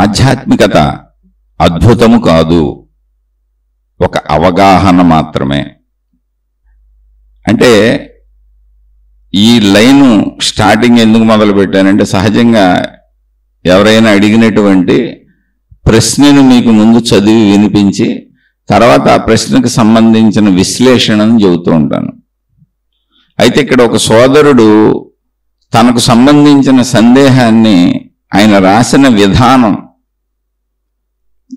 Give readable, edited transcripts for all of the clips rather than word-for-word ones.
ఆధ్యాత్మికత అద్భుతము కాదు, ఒక అవగాహన మాత్రమే. అంటే ఈ లైను స్టార్టింగ్ ఎందుకు మొదలు పెట్టానంటే, సహజంగా ఎవరైనా అడిగినటువంటి ప్రశ్నను మీకు ముందు చదివి వినిపించి తర్వాత ఆ ప్రశ్నకు సంబంధించిన విశ్లేషణను చెబుతూ ఉంటాను. అయితే ఇక్కడ ఒక సోదరుడు తనకు సంబంధించిన సందేహాన్ని ఆయన రాసిన విధానం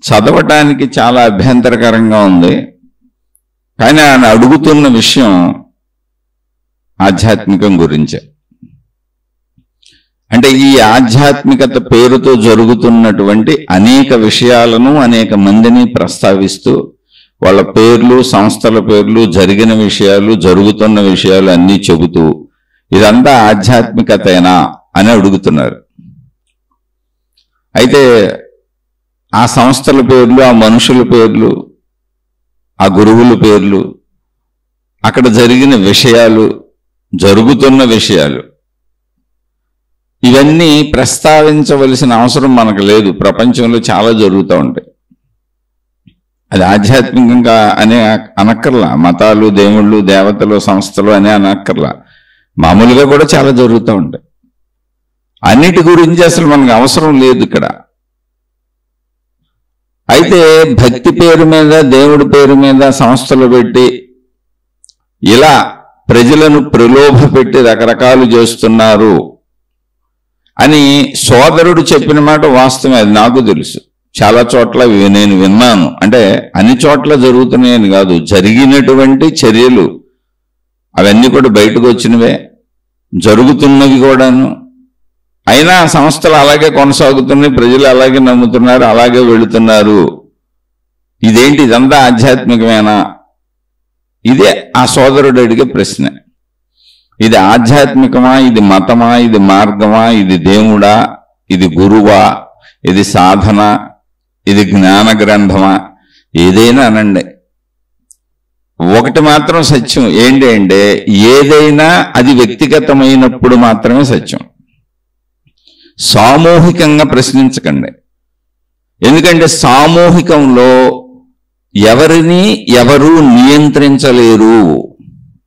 చదవటానికి చాలా అభ్యంతరకరంగా ఉంది. కానీ ఆయన అడుగుతున్న విషయం ఆధ్యాత్మికం గురించే. అంటే ఈ ఆధ్యాత్మికత పేరుతో జరుగుతున్నటువంటి అనేక విషయాలను, అనేక మందిని ప్రస్తావిస్తూ వాళ్ళ పేర్లు, సంస్థల పేర్లు, జరిగిన విషయాలు, జరుగుతున్న విషయాలు అన్నీ చెబుతూ ఇదంతా ఆధ్యాత్మికతేనా అని అడుగుతున్నారు. అయితే ఆ సంస్థల పేర్లు, ఆ మనుషుల పేర్లు, ఆ గురువుల పేర్లు, అక్కడ జరిగిన విషయాలు, జరుగుతున్న విషయాలు, ఇవన్నీ ప్రస్తావించవలసిన అవసరం మనకు లేదు. ప్రపంచంలో చాలా జరుగుతూ ఉంటాయి. అది ఆధ్యాత్మికంగా అనే అనక్కర్లా, మతాలు, దేవుళ్ళు, దేవతలు, సంస్థలు అనే అనక్కర్లా, మామూలుగా కూడా చాలా జరుగుతూ ఉంటాయి. అన్నిటి గురించి అసలు మనకు అవసరం లేదు ఇక్కడ. అయితే భక్తి పేరు మీద, దేవుడి పేరు మీద సంస్థలు పెట్టి ఇలా ప్రజలను ప్రలోభ పెట్టి రకరకాలు చేస్తున్నారు అని సోదరుడు చెప్పిన మాట వాస్తవమే. అది నాకు తెలుసు. చాలా చోట్ల నేను విన్నాను. అంటే అన్ని చోట్ల జరుగుతున్నాయని కాదు, జరిగినటువంటి చర్యలు అవన్నీ కూడా బయటకు వచ్చినవే, జరుగుతున్నవి కూడాను. అయినా సంస్థలు అలాగే కొనసాగుతున్నాయి, ప్రజలు అలాగే నమ్ముతున్నారు, అలాగే వెళుతున్నారు. ఇదేంటి, ఇదంతా ఆధ్యాత్మికమేనా? ఇదే ఆ సోదరుడు అడిగే ప్రశ్న. ఇది ఆధ్యాత్మికమా, ఇది మతమా, ఇది మార్గమా, ఇది దేవుడా, ఇది గురువా, ఇది సాధన, ఇది జ్ఞాన గ్రంథమా, ఏదైనా అనండి. ఒకటి మాత్రం సత్యం ఏంటి అంటే, ఏదైనా అది వ్యక్తిగతమైనప్పుడు మాత్రమే సత్యం. సామూహికంగా ప్రశ్నించకండి. ఎందుకంటే సామూహికంలో ఎవరిని ఎవరు నియంత్రించలేరు.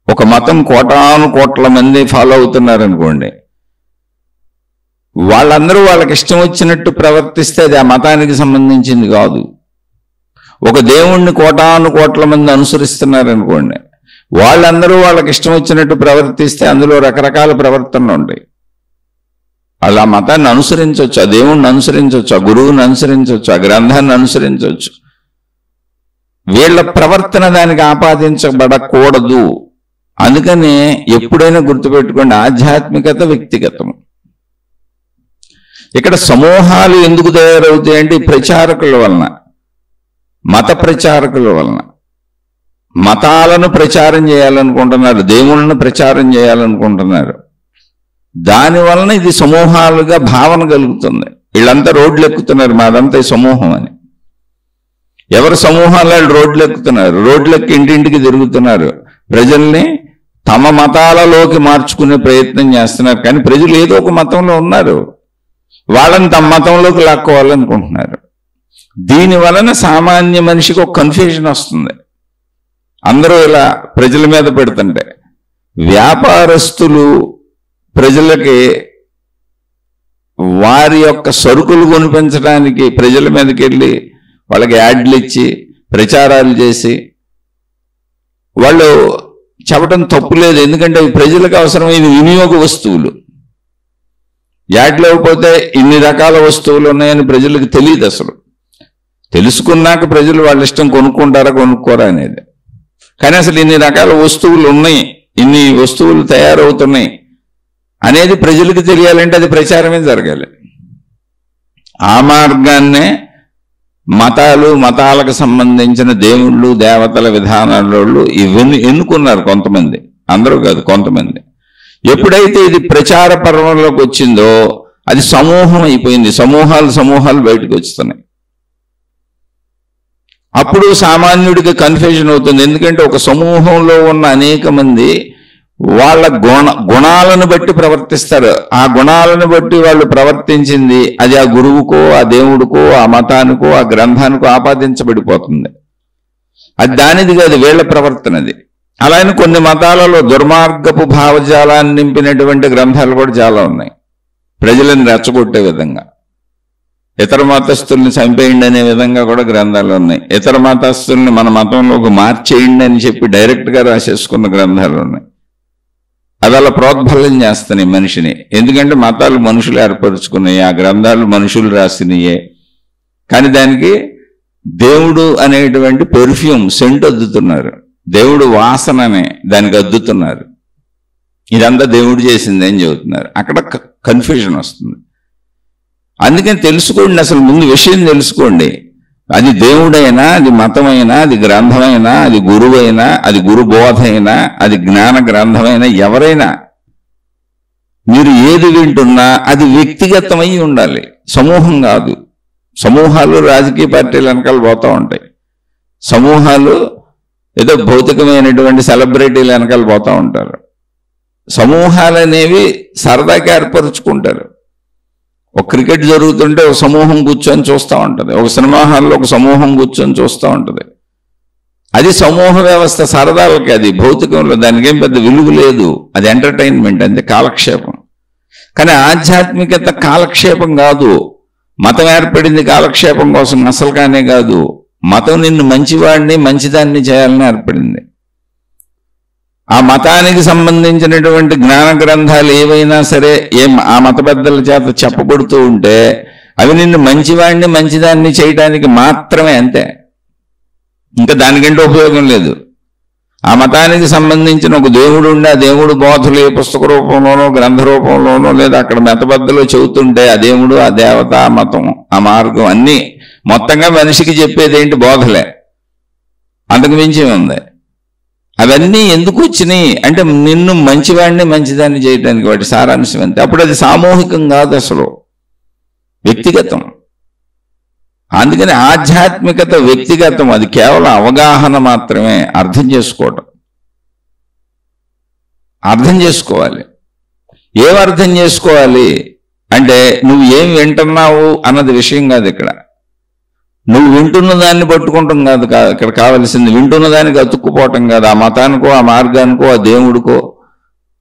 ఒక మతం కోటాను కోట్ల మంది ఫాలో అవుతున్నారనుకోండి, వాళ్ళందరూ వాళ్ళకి ఇష్టం వచ్చినట్టు ప్రవర్తిస్తే అది ఆ మతానికి సంబంధించింది కాదు. ఒక దేవుణ్ణి కోటాను కోట్ల మంది అనుసరిస్తున్నారనుకోండి, వాళ్ళందరూ వాళ్ళకి ఇష్టం వచ్చినట్టు ప్రవర్తిస్తే అందులో రకరకాల ప్రవర్తనలు ఉంటాయి. వాళ్ళు ఆ మతాన్ని అనుసరించవచ్చు, ఆ దేవుణ్ణి అనుసరించవచ్చు, ఆ గురువుని అనుసరించవచ్చు, ఆ గ్రంథాన్ని అనుసరించవచ్చు. వీళ్ళ ప్రవర్తన దానికి ఆపాదించబడకూడదు. అందుకని ఎప్పుడైనా గుర్తుపెట్టుకోండి, ఆధ్యాత్మికత వ్యక్తిగతం. ఇక్కడ సమూహాలు ఎందుకు తయారవుతాయి అంటే ప్రచారకుల వలన, మత ప్రచారకుల వలన. మతాలను ప్రచారం చేయాలనుకుంటున్నారు, దేవుళ్ళను ప్రచారం చేయాలనుకుంటున్నారు. దాని వలన ఇది సమూహాలుగా భావన కలుగుతుంది. వీళ్ళంతా రోడ్లు ఎక్కుతున్నారు, మాదంతా ఈ సమూహం అని. ఎవరు సమూహాలు వాళ్ళు రోడ్లు ఎక్కుతున్నారు, రోడ్లెక్కి ఇంటింటికి తిరుగుతున్నారు, ప్రజల్ని తమ మతాలలోకి మార్చుకునే ప్రయత్నం చేస్తున్నారు. కానీ ప్రజలు ఏదో ఒక మతంలో ఉన్నారు, వాళ్ళని తమ మతంలోకి లాక్కోవాలనుకుంటున్నారు. దీని వలన సామాన్య మనిషికి ఒక కన్ఫ్యూజన్ వస్తుంది. అందరూ ఇలా ప్రజల మీద పెడుతుంటే, వ్యాపారస్తులు ప్రజలకి వారి యొక్క సరుకులు కొనిపించడానికి ప్రజల మీదకి వెళ్ళి వాళ్ళకి యాడ్లు ఇచ్చి ప్రచారాలు చేసి వాళ్ళు చెప్పడం తప్పులేదు. ఎందుకంటే అవి ప్రజలకు అవసరమైన వినియోగ వస్తువులు. యాడ్లు ఇవ్వకపోతే ఇన్ని రకాల వస్తువులు ఉన్నాయని ప్రజలకు తెలియదు. అసలు తెలుసుకున్నాక ప్రజలు వాళ్ళ ఇష్టం కొనుక్కుంటారా కొనుక్కోరా అనేది. కానీ అసలు ఇన్ని రకాల వస్తువులు ఉన్నాయి, ఇన్ని వస్తువులు తయారవుతున్నాయి అనేది ప్రజలకు తెలియాలంటే అది ప్రచారమే జరగాలి. ఆ మార్గాన్నే మతాలు, మతాలకు సంబంధించిన దేవుళ్ళు, దేవతల విధానాలు ఇవన్నీ ఎన్నుకున్నారు కొంతమంది, అందరూ కాదు కొంతమంది. ఎప్పుడైతే ఇది ప్రచార పర్వంలోకి వచ్చిందో అది సమూహం అయిపోయింది. సమూహాలు బయటకు వస్తున్నాయి. అప్పుడు సామాన్యుడికి కన్ఫ్యూజన్ అవుతుంది. ఎందుకంటే ఒక సమూహంలో ఉన్న అనేక మంది వాళ్ళ గుణాలను బట్టి ప్రవర్తిస్తారు. ఆ గుణాలను బట్టి వాళ్ళు ప్రవర్తించింది అది ఆ గురువుకో, ఆ దేవుడికో, ఆ మతానికో, ఆ గ్రంథానికో ఆపాదించబడిపోతుంది. అది దానిది కాదు, వీళ్ళ ప్రవర్తనది. అలానే కొన్ని మతాలలో దుర్మార్గపు భావజాలాన్ని నింపినటువంటి గ్రంథాలు కూడా చాలా ఉన్నాయి, ప్రజలను రెచ్చగొట్టే విధంగా. ఇతర మతస్థుల్ని చంపేయండి అనే విధంగా కూడా గ్రంథాలు ఉన్నాయి. ఇతర మతస్థుల్ని మన మతంలోకి మార్చేయండి అని చెప్పి డైరెక్ట్గా రాసేసుకున్న గ్రంథాలు ఉన్నాయి. అది అలా ప్రోద్బలం చేస్తున్నాయి మనిషిని. ఎందుకంటే మతాలు మనుషులు ఏర్పరుచుకున్నాయి, ఆ గ్రంథాలు మనుషులు రాసినయే. కానీ దానికి దేవుడు అనేటువంటి పెర్ఫ్యూమ్, సెంట్ అద్దుతున్నారు, దేవుడు వాసననే దానికి అద్దుతున్నారు. ఇదంతా దేవుడు చేసింది అని చెబుతున్నారు. అక్కడ కన్ఫ్యూజన్ వస్తుంది. అందుకని తెలుసుకోండి, అసలు ముందు విషయం తెలుసుకోండి. అది దేవుడైనా, అది మతమైనా, అది గ్రంథమైనా, అది గురువైనా, అది గురు బోధైనా, అది జ్ఞాన గ్రంథమైనా, ఎవరైనా మీరు ఏది వింటున్నా అది వ్యక్తిగతమై ఉండాలి, సమూహం కాదు. సమూహాలు రాజకీయ పార్టీల వెనకాల పోతూ ఉంటాయి, సమూహాలు ఏదో భౌతికమైనటువంటి సెలబ్రిటీల వెనకాల పోతూ ఉంటారు. సమూహాలు అనేవి సరదాగా ఏర్పరుచుకుంటారు. ఒక క్రికెట్ జరుగుతుంటే ఒక సమూహం కూర్చొని చూస్తూ ఉంటుంది, ఒక సినిమా హాల్లో ఒక సమూహం కూర్చొని చూస్తూ ఉంటుంది. అది సమూహ వ్యవస్థ, సరదాలకి. అది భౌతికంలో దానికి ఏం పెద్ద విలువ లేదు, అది ఎంటర్టైన్మెంట్, అంతే, కాలక్షేపం. కానీ ఆధ్యాత్మికత కాలక్షేపం కాదు. మతం ఏర్పడింది కాలక్షేపం కోసం అసలు కానే కాదు. మతం నిన్ను మంచివాడిని, మంచిదాన్ని చేయాలని ఏర్పడింది. ఆ మతానికి సంబంధించినటువంటి జ్ఞాన గ్రంథాలు ఏవైనా సరే ఆ మత పెద్దల చేత చెప్పబడుతూ ఉంటే అవి నిన్ను మంచివాడిని, మంచిదాన్ని చేయడానికి మాత్రమే, అంతే. ఇంకా దానికంటే ఉపయోగం లేదు. ఆ మతానికి సంబంధించిన ఒక దేవుడు ఉండి ఆ దేవుడు బోధలు ఏ పుస్తక రూపంలోనో, గ్రంథ రూపంలోనో, లేదా అక్కడ మత పెద్దలు చెబుతుంటే ఆ దేవుడు, ఆ దేవత, ఆ మతం, ఆ మార్గం అన్నీ మొత్తంగా మనిషికి చెప్పేది ఏంటి? బోధలే, అంతకు మించి ఉంది. అవన్నీ ఎందుకు వచ్చినాయి అంటే నిన్ను మంచివాడిని, మంచిదాన్ని చేయడానికి, వాటి సారాంశం అంతే. అప్పుడు అది సామూహికం కాదు, అసలు వ్యక్తిగతం. అందుకని ఆధ్యాత్మికత వ్యక్తిగతం, అది కేవలం అవగాహన మాత్రమే, అర్థం చేసుకోవటం. అర్థం చేసుకోవాలి. ఏం అర్థం చేసుకోవాలి అంటే నువ్వు ఏం వింటున్నావు అన్నది విషయం కాదు ఇక్కడ. నువ్వు వింటున్న దాన్ని పట్టుకుంటాం కాదు ఇక్కడ కావలసింది, వింటున్న దానికి అతుక్కుపోవటం కాదు. ఆ మతానికో, ఆ మార్గానికో, ఆ దేవుడికో,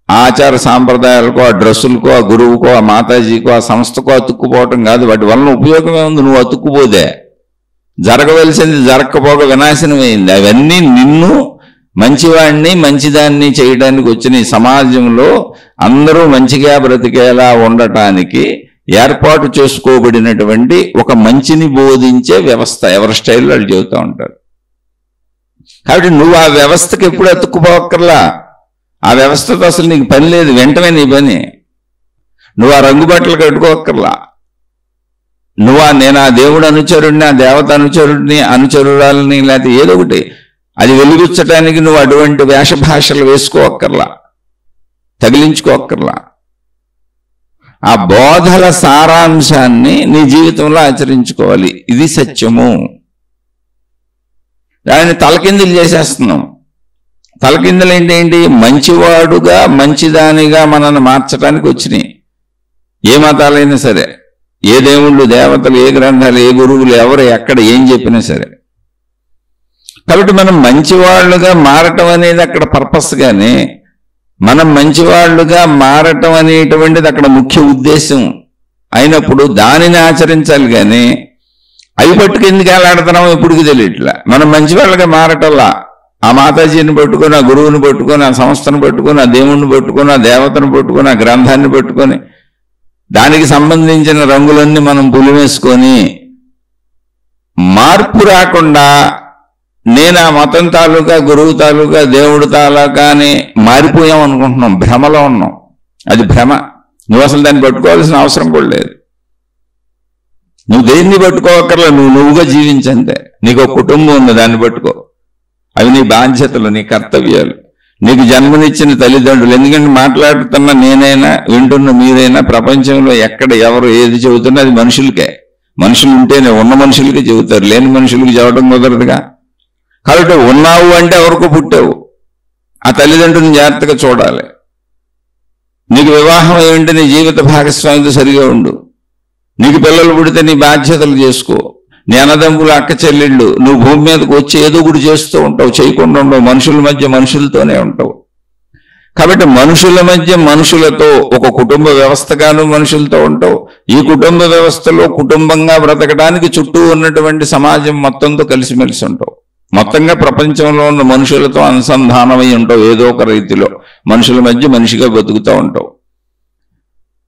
ఆ ఆచార సాంప్రదాయాలకో, ఆ డ్రెస్సులకో, ఆ గురువుకో, ఆ మాతాజీకో, ఆ సంస్థకో అతుక్కుపోవటం కాదు. వాటి వలన ఉపయోగమే ఉంది. నువ్వు అతుక్కుపోతే జరగవలసింది జరగకపోక వినాశనమైంది. అవన్నీ నిన్ను మంచివాడిని, మంచిదాన్ని చేయడానికి వచ్చిన ఈ సమాజంలో అందరూ మంచిగా బ్రతికేలా ఉండటానికి ఏర్పాటు చేసుకోబడినటువంటి ఒక మంచిని బోధించే వ్యవస్థ. ఎవరి స్టైల్లో వాళ్ళు చెబుతూ ఉంటారు. కాబట్టి నువ్వు ఆ వ్యవస్థకి ఎప్పుడు అతుక్కుపోక్కర్లా. ఆ వ్యవస్థతో అసలు నీకు పని లేదు, వెంటనే నీ పని. నువ్వు ఆ రంగు బట్టలు కట్టుకోక్కర్లా. నేను ఆ దేవుడు అనుచరుడిని, ఆ దేవత అనుచరుడిని, అనుచరురాలని, లేకపోతే ఏదో ఒకటి అది వెలుగుచ్చటానికి నువ్వు అటువంటి వేషభాషలు వేసుకోక్కర్లా, తగిలించుకోక్కర్లా. ఆ బోధల సారాంశాన్ని నీ జీవితంలో ఆచరించుకోవాలి. ఇది సత్యము. దాన్ని తలకిందులు చేసేస్తున్నాం. తలకిందులు ఏంటి? మంచివాడుగా, మంచిదానిగా మనల్ని మార్చడానికి వచ్చినాయి. ఏ మతాలైనా సరే, ఏ దేవుళ్ళు, దేవతలు, ఏ గ్రంథాలు, ఏ గురువులు, ఎవరు ఎక్కడ ఏం చెప్పినా సరే. కాబట్టి మనం మంచివాళ్ళుగా మారటం అనేది అక్కడ పర్పస్, కానీ మనం మంచివాళ్ళుగా మారటం అనేటువంటిది అక్కడ ముఖ్య ఉద్దేశం అయినప్పుడు దానిని ఆచరించాలి. కానీ అవి పట్టుకు ఎందుకు ఎలాడుతున్నాం ఎప్పుడుకి తెలియట్లా. మనం మంచివాళ్ళుగా మారటల్లా ఆ మాతాజీని పట్టుకొని, ఆ గురువుని పట్టుకొని, ఆ సంస్థను పట్టుకొని, ఆ దేవుణ్ణి పట్టుకొని, ఆ దేవతను పట్టుకొని, ఆ గ్రంథాన్ని పట్టుకొని, దానికి సంబంధించిన రంగులన్నీ మనం పులివేసుకొని మార్పు రాకుండా నేను ఆ మతం తాలూకా, గురువు తాలూకా, దేవుడు తాలూకా అని మారిపోయాం అనుకుంటున్నాం. భ్రమలో ఉన్నాం. అది భ్రమ. నువ్వు అసలు దాన్ని పట్టుకోవాల్సిన అవసరం కూడా లేదు. నువ్వు దేన్ని పట్టుకోవక్కర్లా, నువ్వుగా జీవించంతే. నీకు ఒక కుటుంబం ఉంది, దాన్ని పట్టుకో. అవి నీ బాధ్యతలు, నీ కర్తవ్యాలు, నీకు జన్మనిచ్చిన తల్లిదండ్రులు. ఎందుకంటే మాట్లాడుతున్న నేనైనా, వింటున్న మీరైనా, ప్రపంచంలో ఎక్కడ ఎవరు ఏది చెబుతున్నా అది మనుషులకే. మనుషులు ఉంటేనే, ఉన్న మనుషులకి చెబుతారు, లేని మనుషులకి చెప్పడం కుదరదుగా. కాబట్టి ఉన్నావు అంటే ఎవరికో పుట్టావు. ఆ తల్లిదండ్రులను జాగ్రత్తగా చూడాలి. నీకు వివాహం ఏంటి, నీ జీవిత భాగస్వామితో సరిగా ఉండు. నీకు పిల్లలు పుడితే నీ బాధ్యతలు చేసుకో. నీ అన్నదమ్ములు, అక్క చెల్లెళ్ళు, నువ్వు భూమి మీదకి వచ్చి ఏదో ఒకటి చేస్తూ ఉంటావు, చేయకుండా ఉండవు. మనుషుల మధ్య మనుషులతోనే ఉంటావు. కాబట్టి మనుషుల మధ్య మనుషులతో, ఒక కుటుంబ వ్యవస్థగాను మనుషులతో ఉంటావు. ఈ కుటుంబ వ్యవస్థలో కుటుంబంగా బ్రతకడానికి చుట్టూ ఉన్నటువంటి సమాజం మొత్తంతో కలిసిమెలిసి ఉంటావు. మొత్తంగా ప్రపంచంలో ఉన్న మనుషులతో అనుసంధానమై ఉంటావు. ఏదో ఒక రీతిలో మనుషుల మధ్య మనిషిగా బతుకుతూ ఉంటావు.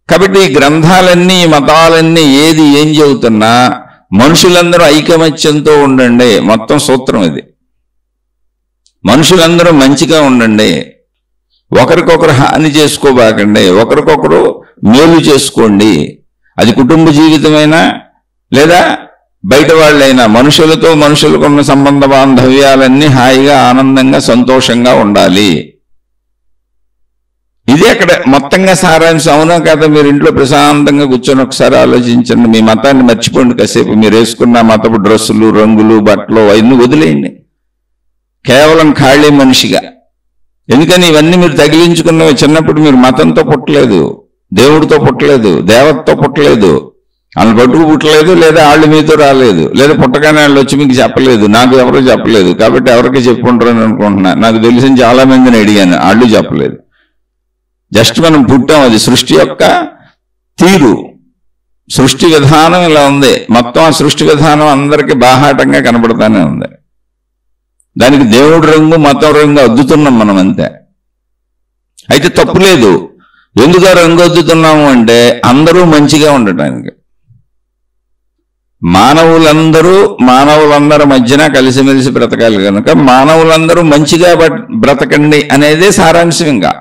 కాబట్టి ఈ గ్రంథాలన్నీ, ఈ మతాలన్నీ ఏం చెబుతున్నా మనుషులందరూ ఐకమత్యంతో ఉండండి. మొత్తం సూత్రం ఇది. మనుషులందరూ మంచిగా ఉండండి, ఒకరికొకరు హాని చేసుకోబాకండి, ఒకరికొకరు మేలు చేసుకోండి. అది కుటుంబ జీవితమైనా లేదా బయట వాళ్ళైనా, మనుషులతో మనుషులకు ఉన్న సంబంధ బాంధవ్యాలన్నీ హాయిగా, ఆనందంగా, సంతోషంగా ఉండాలి. ఇది అక్కడ మొత్తంగా సారాంశం. అవునా కదా? మీరు ఇంట్లో ప్రశాంతంగా కూర్చొని ఒకసారి ఆలోచించండి. మీ మతాన్ని మర్చిపోండి కాసేపు. మీరు వేసుకున్న మతపు డ్రెస్సులు, రంగులు, బట్టలు అవన్నీ వదిలేయండి. కేవలం ఖాళీ మనిషిగా. ఎందుకని ఇవన్నీ మీరు తగిలించుకున్నవి. చిన్నప్పుడు మీరు మతంతో పుట్టలేదు, దేవుడితో పుట్టలేదు, దేవతతో పుట్టలేదు, వాళ్ళు పట్టుకు పుట్టలేదు, లేదా వాళ్ళు మీతో రాలేదు, లేదా పుట్టగానే వాళ్ళు వచ్చి మీకు చెప్పలేదు. నాకు ఎవరో చెప్పలేదు, కాబట్టి ఎవరికి చెప్పుకుంటారని అనుకుంటున్నా. నాకు తెలిసిన చాలా మందిని అడిగాను, వాళ్ళు చెప్పలేదు. జస్ట్ మనం పుట్టాం. అది సృష్టి యొక్క తీరు, సృష్టి విధానం ఇలా ఉంది. మొత్తం ఆ సృష్టి విధానం అందరికీ బాహాటంగా కనబడతానే ఉంది. దానికి దేవుడి రంగు, మతం రంగు అద్దుతున్నాం మనం అంతే. అయితే తప్పు లేదు. ఎందుకు రంగు అద్దుతున్నాము అంటే అందరూ మంచిగా ఉండటానికి. మానవులందరి మధ్యన కలిసిమెలిసి బ్రతకాలి కనుక మానవులందరూ మంచిగా బ్రతకండి అనేదే సారాంశం. ఇంకా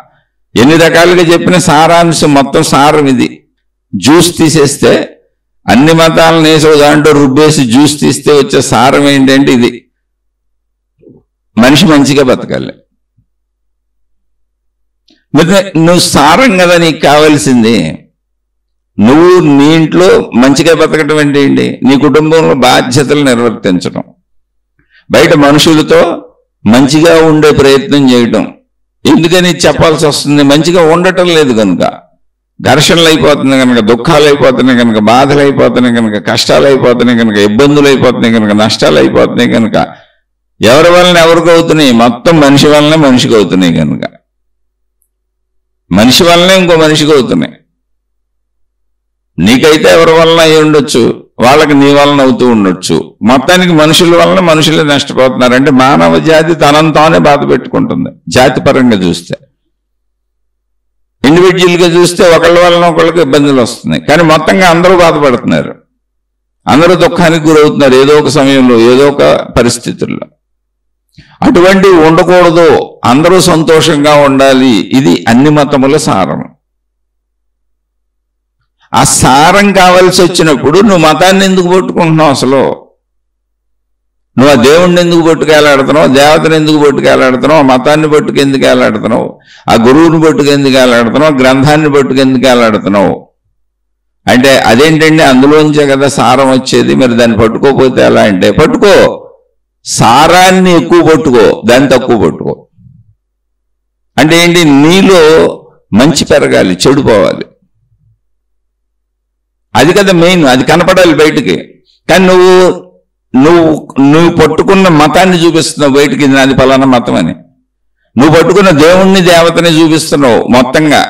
ఎన్ని రకాలుగా చెప్పిన సారాంశం, మొత్తం సారం ఇది. జ్యూస్ తీసేస్తే, అన్ని మతాలను వేసే దాంట్లో రుబ్బేసి జ్యూస్ తీస్తే వచ్చే సారం ఏంటంటే ఇది: మనిషి మంచిగా బతకాలి. నువ్వు సారం కదా నీకు కావాల్సింది. నువ్వు నీ ఇంట్లో మంచిగా బతకటం అంటే ఏంటి? నీ కుటుంబంలో బాధ్యతలు నిర్వర్తించడం, బయట మనుషులతో మంచిగా ఉండే ప్రయత్నం చేయటం. ఎందుకని చెప్పాల్సి వస్తుంది? మంచిగా ఉండటం లేదు కనుక. ఘర్షణలు అయిపోతున్నాయి కనుక, దుఃఖాలు అయిపోతున్నాయి కనుక, బాధలు అయిపోతున్నాయి కనుక, కష్టాలు అయిపోతున్నాయి కనుక, ఇబ్బందులు అయిపోతున్నాయి కనుక, నష్టాలు అయిపోతున్నాయి కనుక. ఎవరి వలన ఎవరికి అవుతున్నాయి? మొత్తం మనిషి వలనే మనిషికి అవుతున్నాయి కనుక. మనిషి వలనే ఇంకో మనిషికి అవుతున్నాయి. నీకైతే ఎవరి వలన అయి ఉండొచ్చు, వాళ్ళకి నీ వలన అవుతూ ఉండొచ్చు. మొత్తానికి మనుషుల వలన మనుషులే నష్టపోతున్నారు. అంటే మానవ జాతి తనంతానే బాధ పెట్టుకుంటుంది. జాతి పరంగా చూస్తే, ఇండివిజువల్గా చూస్తే ఒకళ్ళ వలన ఒకళ్ళకి ఇబ్బందులు వస్తున్నాయి. కానీ మొత్తంగా అందరూ బాధపడుతున్నారు, అందరూ దుఃఖానికి గురవుతున్నారు ఏదో ఒక సమయంలో, ఏదో ఒక పరిస్థితుల్లో. అటువంటివి ఉండకూడదు, అందరూ సంతోషంగా ఉండాలి. ఇది అన్ని మతముల సారం. ఆ సారం కావాల్సి వచ్చినప్పుడు నువ్వు మతాన్ని ఎందుకు పట్టుకుంటున్నావు? అసలు నువ్వు ఆ దేవుణ్ణి ఎందుకు పట్టుకెళ్ళాడుతున్నావు? దేవతను ఎందుకు పట్టుకెళ్ళాడుతున్నావు? మతాన్ని పట్టుకు ఎందుకు వెళ్ళాడుతున్నావు? ఆ గురువుని పట్టుకు ఎందుకు వెళ్ళాడుతున్నావు? గ్రంథాన్ని పట్టుకు ఎందుకు వెళ్ళాడుతున్నావు? అంటే అదేంటండి, అందులోంచే కదా సారం వచ్చేది. మరి దాన్ని పట్టుకోపోతే ఎలా అంటే, పట్టుకో, సారాన్ని ఎక్కువ పట్టుకో, దాన్ని తక్కువ పట్టుకో. అంటే ఏంటి? నీలో మంచి పెరగాలి, చెడు పోవాలి. అది కదా మెయిన్, అది కనపడాలి బయటికి. కానీ నువ్వు పట్టుకున్న మతాన్ని చూపిస్తున్నావు బయటికి, నాది ఫలానా మతం అని. నువ్వు పట్టుకున్న దేవుణ్ణి, దేవతని చూపిస్తున్నావు మొత్తంగా.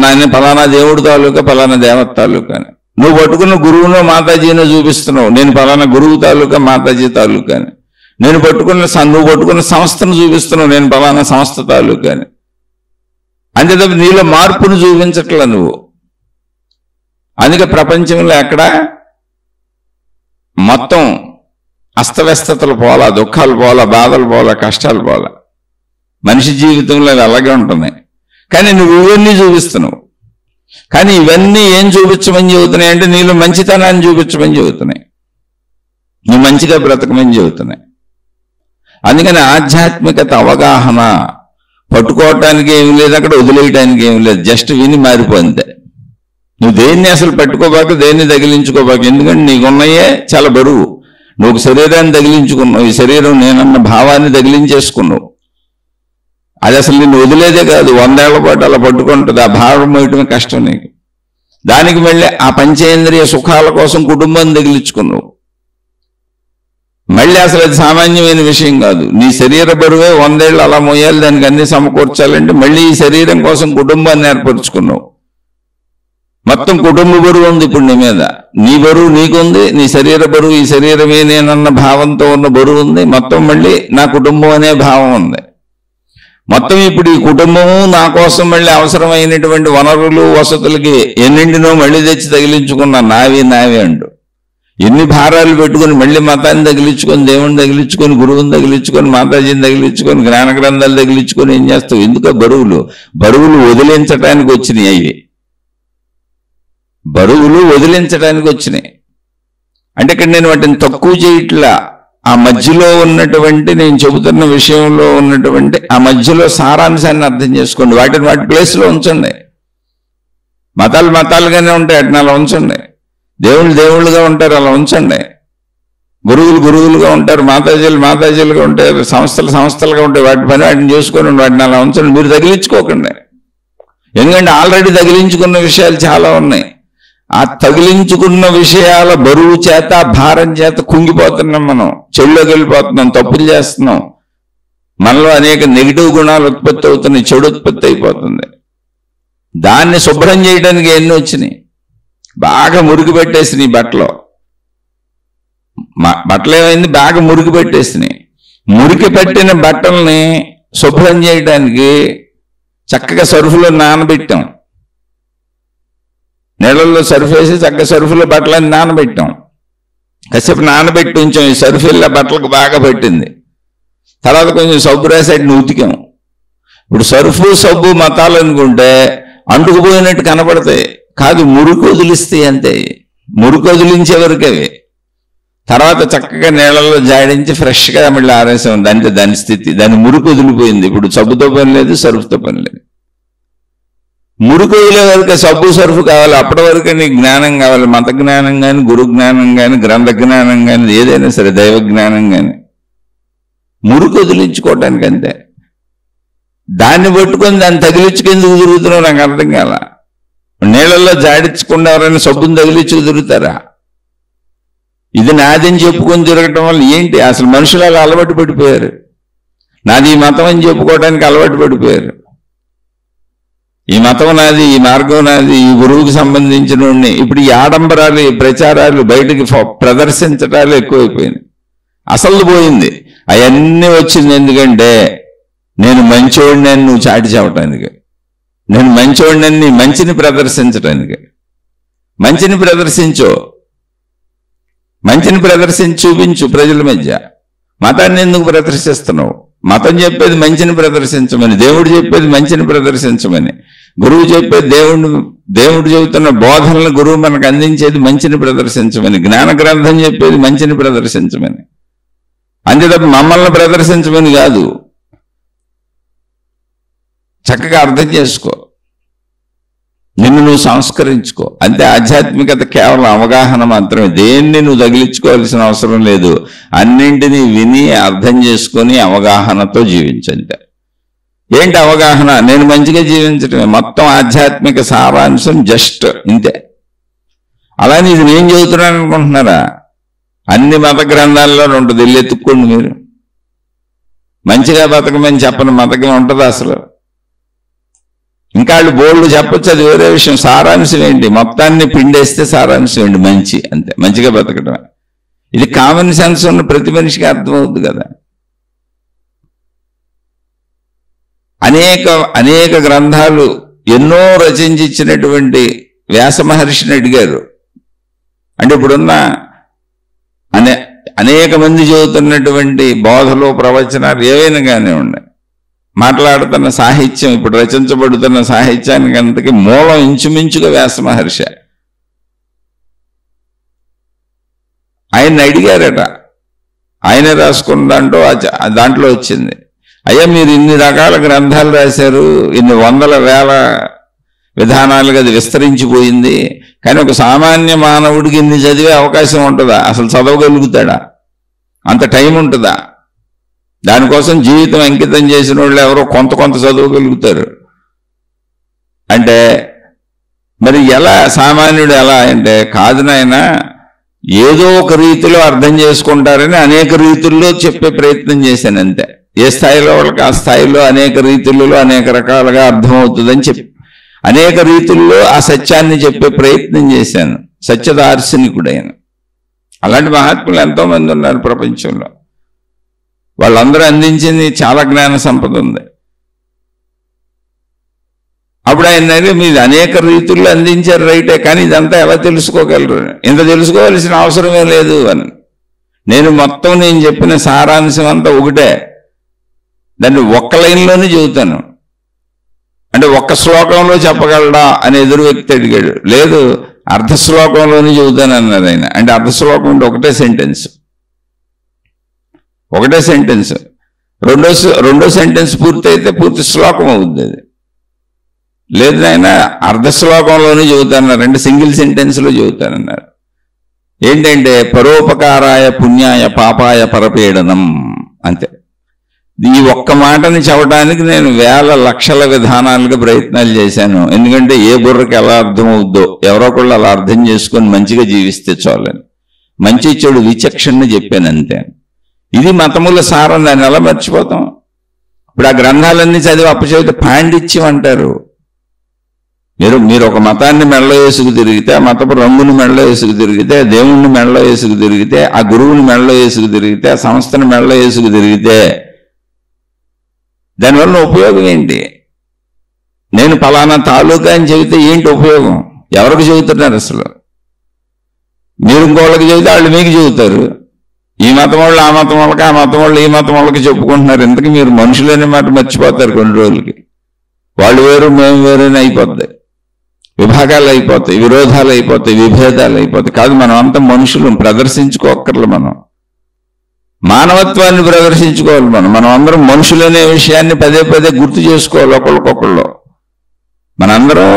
నేను ఫలానా దేవుడు తాలూకా, ఫలానా దేవత తాలూకా అని. నువ్వు పట్టుకున్న గురువునో మాతాజీనో చూపిస్తున్నావు, నేను ఫలానా గురువు తాలూకా, మాతాజీ తాలూకా అని. నువ్వు పట్టుకున్న సంస్థను చూపిస్తున్నావు, నేను ఫలానా సంస్థ తాలూకా అని. అంతే తప్ప నీలో మార్పును చూపించట్లా నువ్వు. అందుకే ప్రపంచంలో ఎక్కడ మొత్తం అస్తవ్యస్తతలు పోలా, దుఃఖాలు పోలా, బాధలు పోలా, కష్టాలు పోలా. మనిషి జీవితంలో అవి అలాగే ఉంటున్నాయి. కానీ నువ్వు ఇవన్నీ చూపిస్తున్నావు. కానీ ఇవన్నీ ఏం చూపించమని చెబుతున్నాయి అంటే, నీలో మంచితనాన్ని చూపించమని చెబుతున్నాయి, నువ్వు మంచిగా బ్రతకమని చెబుతున్నాయి. అందుకని ఆధ్యాత్మికత అవగాహన పట్టుకోవటానికి ఏమి లేదు, అక్కడ వదిలేయటానికి ఏమి లేదు. జస్ట్ విని మారిపోయిందే. నువ్వు దేన్ని అసలు పట్టుకోబాక, దేన్ని తగిలించుకోబాక. ఎందుకంటే నీకున్నాయే చాలా బరువు. నువ్వు శరీరాన్ని తగిలించుకున్నావు, ఈ శరీరం నేనన్న భావాన్ని తగిలించేసుకున్నావు. అది అసలు నిన్ను వదిలేదే కాదు, 100 ఏళ్ల పాటు అలా పట్టుకుంటుంది. ఆ భారం మోయటమే కష్టం నీకు. దానికి మళ్ళీ ఆ పంచేంద్రియ సుఖాల కోసం కుటుంబం తగిలించుకున్నావు. మళ్ళీ అసలు అది సామాన్యమైన విషయం కాదు. నీ శరీర బరువే 100 ఏళ్ళు అలా మోయాలి, దానికి అన్ని సమకూర్చాలంటే మళ్ళీ ఈ శరీరం కోసం కుటుంబాన్ని ఏర్పరచుకున్నావు. మొత్తం కుటుంబ బరువు ఉంది ఇప్పుడు నీ మీద. నీ బరువు నీకుంది, నీ శరీర బరువు ఈ శరీరమే నేనన్న భావంతో ఉన్న బరువు ఉంది. మొత్తం మళ్ళీ నా కుటుంబం అనే భావం ఉంది. మొత్తం ఇప్పుడు ఈ కుటుంబము నా కోసం మళ్ళీ అవసరమైనటువంటి వనరులు వసతులకి ఎన్నింటినో మళ్ళీ తెచ్చి తగిలించుకున్నా, నావి నావి అంటూ. ఎన్ని భారాలు పెట్టుకుని మళ్ళీ మతాన్ని తగిలించుకొని, దేవుని తగిలించుకొని, గురువుని తగిలించుకొని, మాతాజీని తగిలించుకొని, జ్ఞాన గ్రంథాలు తగిలించుకొని ఏం చేస్తావు? ఎందుకు బరువులు వదిలించడానికి వచ్చినాయి. అవి బరువులు వదిలించడానికి వచ్చినాయి. అంటే ఇక్కడ నేను వాటిని తక్కువ చేయట్లా. ఆ మధ్యలో ఉన్నటువంటి, నేను చెబుతున్న విషయంలో ఉన్నటువంటి ఆ మధ్యలో సారాంశాన్ని అర్థం చేసుకోండి. వాటిని వాటి ప్లేస్లో ఉంచండి. మతాలు మతాలుగానే ఉంటాయి, వాటిని అలా ఉంచండి. దేవుళ్ళు దేవుళ్ళుగా ఉంటారు, అలా ఉంచండి. గురువులు గురువులుగా ఉంటారు, మాతాజీలు మాతాజీలుగా ఉంటారు, సంస్థలు సంస్థలుగా ఉంటాయి. వాటి పని వాటిని చేసుకొని వాటిని అలా ఉంచండి. మీరు తగిలించుకోకండి. ఎందుకంటే ఆల్రెడీ తగిలించుకున్న విషయాలు చాలా ఉన్నాయి. ఆ తగిలించుకున్న విషయాల బరువు చేత, భారం చేత కుంగిపోతున్నాం. మనం చెడులోకి వెళ్ళిపోతున్నాం, తప్పులు చేస్తున్నాం. మనలో అనేక నెగిటివ్ గుణాలు ఉత్పత్తి అవుతున్నాయి, చెడు ఉత్పత్తి అయిపోతుంది. దాన్ని శుభ్రం చేయడానికి ఎన్ని వచ్చినాయి? బాగా మురికి పెట్టేసినాయి బట్టలు. బట్టలు ఏమైంది? బాగా మురికి పెట్టేసినాయి. మురికి పెట్టిన బట్టల్ని శుభ్రం చేయడానికి చక్కగా సర్ఫులో నానబెట్టాం. నీళ్ళల్లో సర్ఫ్ వేసి చక్కగా సర్ఫులో బట్టలని నానబెట్టాం. కాసేపు నానబెట్టి ఉంచాం. ఈ సర్ఫిల్లా బట్టలకు బాగా పెట్టింది. తర్వాత కొంచెం సబ్బు రాసేటిని ఉతికాం. ఇప్పుడు సర్ఫు సబ్బు మతాలు అనుకుంటే అంటుకుపోయినట్టు కనపడతాయి. కాదు, మురికి వదిలిస్తాయి అంతే. మురికి వదిలించే వరకు అవి. తర్వాత చక్కగా నీళ్ళల్లో జాడించి ఫ్రెష్గా మళ్ళీ ఆరేసాం. దాని స్థితి, దాని మురికి వదిలిపోయింది. ఇప్పుడు సబ్బుతో పని లేదు, సర్ఫుతో పని లేదు. మురికి వదిలే వరకు సబ్బు సర్ఫు కావాలి. అప్పటి వరకు నీకు జ్ఞానం కావాలి. మత జ్ఞానం కానీ, గురు జ్ఞానం కానీ, గ్రంథ జ్ఞానం కానీ, ఏదైనా సరే దైవ జ్ఞానం కానీ. మురికి వదిలించుకోవటానికి అంతే. దాన్ని పట్టుకొని దాన్ని తగిలించుకెందుకు తిరుగుతున్నావు నాకు అర్థం కాల. నీళ్ళల్లో జాడించకుండా ఎవరైనా సబ్బుని తగిలించుకు తిరుగుతారా? ఇది నాదని చెప్పుకొని తిరగటం వల్ల ఏంటి? అసలు మనుషులు అలా అలవాటు పడిపోయారు. నాది ఈ మతం అని చెప్పుకోవడానికి అలవాటు పడిపోయారు. ఈ మతం నాది, ఈ మార్గం నాది, ఈ గురువుకి సంబంధించిన. ఇప్పుడు ఈ ఆడంబరాలు, ఈ ప్రచారాలు, బయటికి ప్రదర్శించటాలు ఎక్కువైపోయింది. అసలు పోయింది. అవన్నీ వచ్చింది ఎందుకంటే నేను మంచోడిని అని నువ్వు చాటి చెప్పటానికి, నేను మంచోడిని నీ మంచిని ప్రదర్శించటానికి. మంచిని ప్రదర్శించు, మంచిని ప్రదర్శించి చూపించు ప్రజల మధ్య. మతాన్ని ఎందుకు ప్రదర్శిస్తున్నావు? మతం చెప్పేది మంచిని ప్రదర్శించమని, దేవుడు చెప్పేది మంచిని ప్రదర్శించమని, గురువు చెప్పేది దేవుడు చెబుతున్న బోధనలు గురువు మనకు అందించేది మంచిని ప్రదర్శించమని, జ్ఞాన గ్రంథం చెప్పేది మంచిని ప్రదర్శించమని. అంతే తప్ప మమ్మల్ని ప్రదర్శించమని కాదు. చక్కగా అర్థం చేసుకో, నిన్ను నువ్వు సంస్కరించుకో. అంతే. ఆధ్యాత్మికత కేవలం అవగాహన మాత్రమే. దేన్ని నువ్వు తగిలించుకోవాల్సిన అవసరం లేదు. అన్నింటినీ విని అర్థం చేసుకొని అవగాహనతో జీవించండి. ఏంటి అవగాహన? నేను మంచిగా జీవించటమే. మొత్తం ఆధ్యాత్మిక సారాంశం జస్ట్ ఇంతే. అలానే ఇది నేను చెబుతున్నాను అనుకుంటున్నారా? అన్ని మత గ్రంథాల్లో ఉంటుంది. వెళ్ళి ఎత్తుక్కోండి మీరు. మంచిగా బతకమని చెప్పని మతకం ఉంటుందా అసలు? ఇంకా వాళ్ళు బోల్డ్ చెప్పచ్చు, అది వేరే విషయం. సారాంశం ఏంటి? మొత్తాన్ని పిండేస్తే సారాంశం ఏంటి? మంచి, అంతే. మంచిగా బతకటమే. ఇది కామన్ సెన్స్ ఉన్న ప్రతి మనిషికి అర్థమవుతుంది కదా. అనేక గ్రంథాలు ఎన్నో రచించి ఇచ్చినటువంటి వ్యాస మహర్షిని అడిగారు. అంటే ఇప్పుడున్న అనేక మంది చదువుతున్నటువంటి బోధలు, ప్రవచనాలు ఏవైనా కానీ ఉన్నాయి. మాట్లాడుతున్న సాహిత్యం, ఇప్పుడు రచించబడుతున్న సాహిత్యానికి అంతకి మూలం ఇంచుమించుగా వ్యాస మహర్షి. ఆయన్ని అడిగారట. ఆయనే రాసుకున్న దాంట్లో వచ్చింది, అయ్యా మీరు ఇన్ని రకాల గ్రంథాలు రాశారు, ఇన్ని వందల వేల విధానాలుగా అది విస్తరించిపోయింది. కానీ ఒక సామాన్య మానవుడికి ఇన్ని చదివే అవకాశం ఉంటుందా? అసలు చదవగలుగుతాడా? అంత టైం ఉంటుందా? దానికోసం జీవితం అంకితం చేసిన వాళ్ళు ఎవరో కొంత చదవగలుగుతారు. అంటే మరి ఎలా సామాన్యుడు ఎలా అంటే, కాదు నాయన, ఏదో ఒక రీతిలో అర్థం చేసుకుంటారని అనేక రీతుల్లో చెప్పే ప్రయత్నం చేశాను అంతే. ఏ స్థాయిలో వాళ్ళకి ఆ స్థాయిలో అనేక రీతులలో అనేక రకాలుగా అర్థమవుతుందని చెప్పి అనేక రీతుల్లో ఆ సత్యాన్ని చెప్పే ప్రయత్నం చేశాను. సత్యదార్శనికుడైన అలాంటి మహాత్ములు ఎంతోమంది ఉన్నారు ప్రపంచంలో. వాళ్ళందరూ అందించింది చాలా జ్ఞాన సంపద ఉంది. అప్పుడు ఆయన మీరు అనేక రీతుల్లో అందించారు రైటే, కానీ ఇదంతా ఎలా తెలుసుకోగలరు? ఇంత తెలుసుకోవాల్సిన అవసరమే లేదు అని. నేను చెప్పిన సారాంశం అంతా ఒకటే, దాన్ని ఒక్క లైన్లోనే చెబుతాను. అంటే ఒక్క శ్లోకంలో చెప్పగలడా అని ఎదురు వ్యక్తి అడిగాడు. లేదు, అర్ధ శ్లోకంలోనే చెబుతాను అన్నారు ఆయన. అంటే అర్ధ శ్లోకం అంటే ఒకటే సెంటెన్స్. రెండో సెంటెన్స్ పూర్తయితే పూర్తి శ్లోకం అవుతుంది. అది లేదు ఆయన అర్ధ శ్లోకంలోనే చెబుతానన్నారు, అంటే సింగిల్ సెంటెన్స్లో చెబుతానన్నారు. ఏంటంటే పరోపకారాయ పుణ్యాయ పాపాయ పరపీడనం, అంతే. ఈ ఒక్క మాటని చెప్పడానికి నేను వేల లక్షల విధానాలుగా ప్రయత్నాలు చేశాను. ఎందుకంటే ఏ బుర్రకి ఎలా అర్థమవుద్దో ఎవరో ఒకళ్ళు అలా అర్థం చేసుకొని మంచిగా జీవిస్తే చాలని మంచి చెడు విచక్షణని చెప్పాను అంతే. ఇది మతముల సారం, దాన్ని ఎలా మర్చిపోతాం? ఇప్పుడు ఆ గ్రంథాలన్నీ చదివి అప్పచెబితే పాండిత్యం అంటారు. మీరు ఒక మతాన్ని మెళ్ళ వేసుకు తిరిగితే, ఆ మతపు రంగుని మెళ్ళ వేసుకు తిరిగితే, దేవుణ్ణి మెళ్ళ వేసుకు తిరిగితే, ఆ గురువుని మెళ్ళ వేసుకు తిరిగితే, ఆ సంస్థని మెళ్ళ వేసుకు తిరిగితే దానివల్ల ఉపయోగం ఏంటి? నేను ఫలానా తాలూకా అని చెబితే ఏంటి ఉపయోగం? ఎవరికి చెబుతున్నారు అసలు? మీరు ఇంకోళ్ళకి చెబితే వాళ్ళు మీకు చెబుతారు. ఈ మతం వాళ్ళు ఆ మతం వాళ్ళకి, ఆ మతం వాళ్ళు ఈ మతం వాళ్ళకి చెప్పుకుంటున్నారు. ఇంతకీ మీరు మనుషులనే మాట మర్చిపోతారు. కొన్ని రోజులకి వాళ్ళు వేరు మేము వేరేని అయిపోతాయి, విభాగాలు అయిపోతాయి, విరోధాలు అయిపోతాయి, విభేదాలు అయిపోతాయి. కాదు, మనం అంతా మనుషులు, ప్రదర్శించుకోక్కర్లు. మనం మానవత్వాన్ని ప్రదర్శించుకోవాలి. మనం అందరం మనుషులనే విషయాన్ని పదే గుర్తు చేసుకోవాలి ఒకళ్ళకొకళ్ళు. మనందరం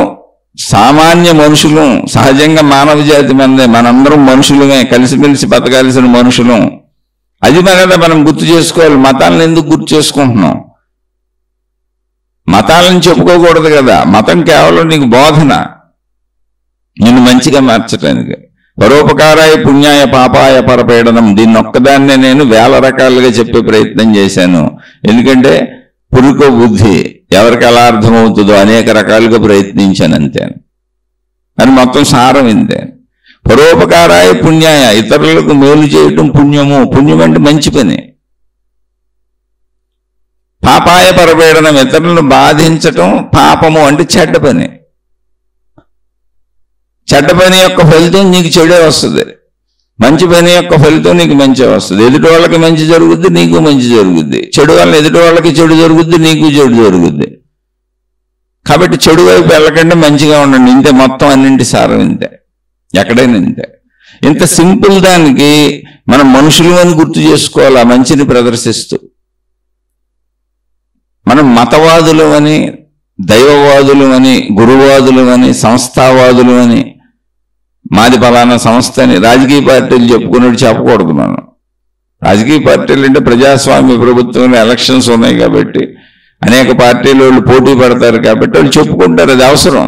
సామాన్య మనుషులు, సహజంగా మానవ జాతి మందే, మనందరం మనుషులమే, కలిసిమెలిసి బతకాల్సిన మనుషులం. అది మనం గుర్తు చేసుకోవాలి. మతాలను ఎందుకు గుర్తు చేసుకుంటున్నాం? మతాలను చెప్పుకోకూడదు కదా. మతం కేవలం నీకు బోధన, నిన్ను మంచిగా మార్చడానికి. పరోపకారాయ పుణ్యాయ పాపాయ పరపీడనం, దీన్ని ఒక్కదాన్నే నేను వేల రకాలుగా చెప్పే ప్రయత్నం చేశాను. ఎందుకంటే పురుకో బుద్ధి, ఎవరికి ఎలా అర్థమవుతుందో అనేక రకాలుగా ప్రయత్నించాను అంతే. అని మొత్తం సారం ఇంతే. పరోపకారాయ పుణ్యాయ, ఇతరులకు మేలు చేయటం పుణ్యము. పుణ్యం అంటే మంచి పని. పాపాయ పరపీడనం, ఇతరులను బాధించటం పాపము అంటే చెడ్డ పని. చెడ్డ పని యొక్క ఫలితం నీకు చెడే వస్తుంది, మంచి పని యొక్క ఫలితం నీకు మంచి వస్తుంది. ఎదుటి వాళ్ళకి మంచి జరుగుద్ది, నీకు మంచి జరుగుద్ది. చెడు వల్ల ఎదుటి వాళ్ళకి చెడు జరుగుద్ది, నీకు చెడు జరుగుద్ది. కాబట్టి చెడు వైపు వెళ్ళకండి, మంచిగా ఉండండి. ఇంతే మొత్తం అన్నింటి సారం ఇంతే, ఎక్కడైనా ఇంతే. ఇంత సింపుల్ దానికి మనం మనుషులు అని గుర్తు చేసుకోవాలి, ఆ మంచిని ప్రదర్శిస్తూ. మనం మతవాదులు అని, దైవవాదులు అని, గురువాదులు అని, సంస్థావాదులు అని, మాది ఫలానా సంస్థ అని రాజకీయ పార్టీలు చెప్పుకున్నట్టు చెప్పకూడదు. మనం రాజకీయ పార్టీలు అంటే ప్రజాస్వామ్య ప్రభుత్వంలో ఎలక్షన్స్ ఉన్నాయి కాబట్టి అనేక పార్టీలు వాళ్ళు పోటీ పడతారు కాబట్టి వాళ్ళు చెప్పుకుంటారు, అది అవసరం.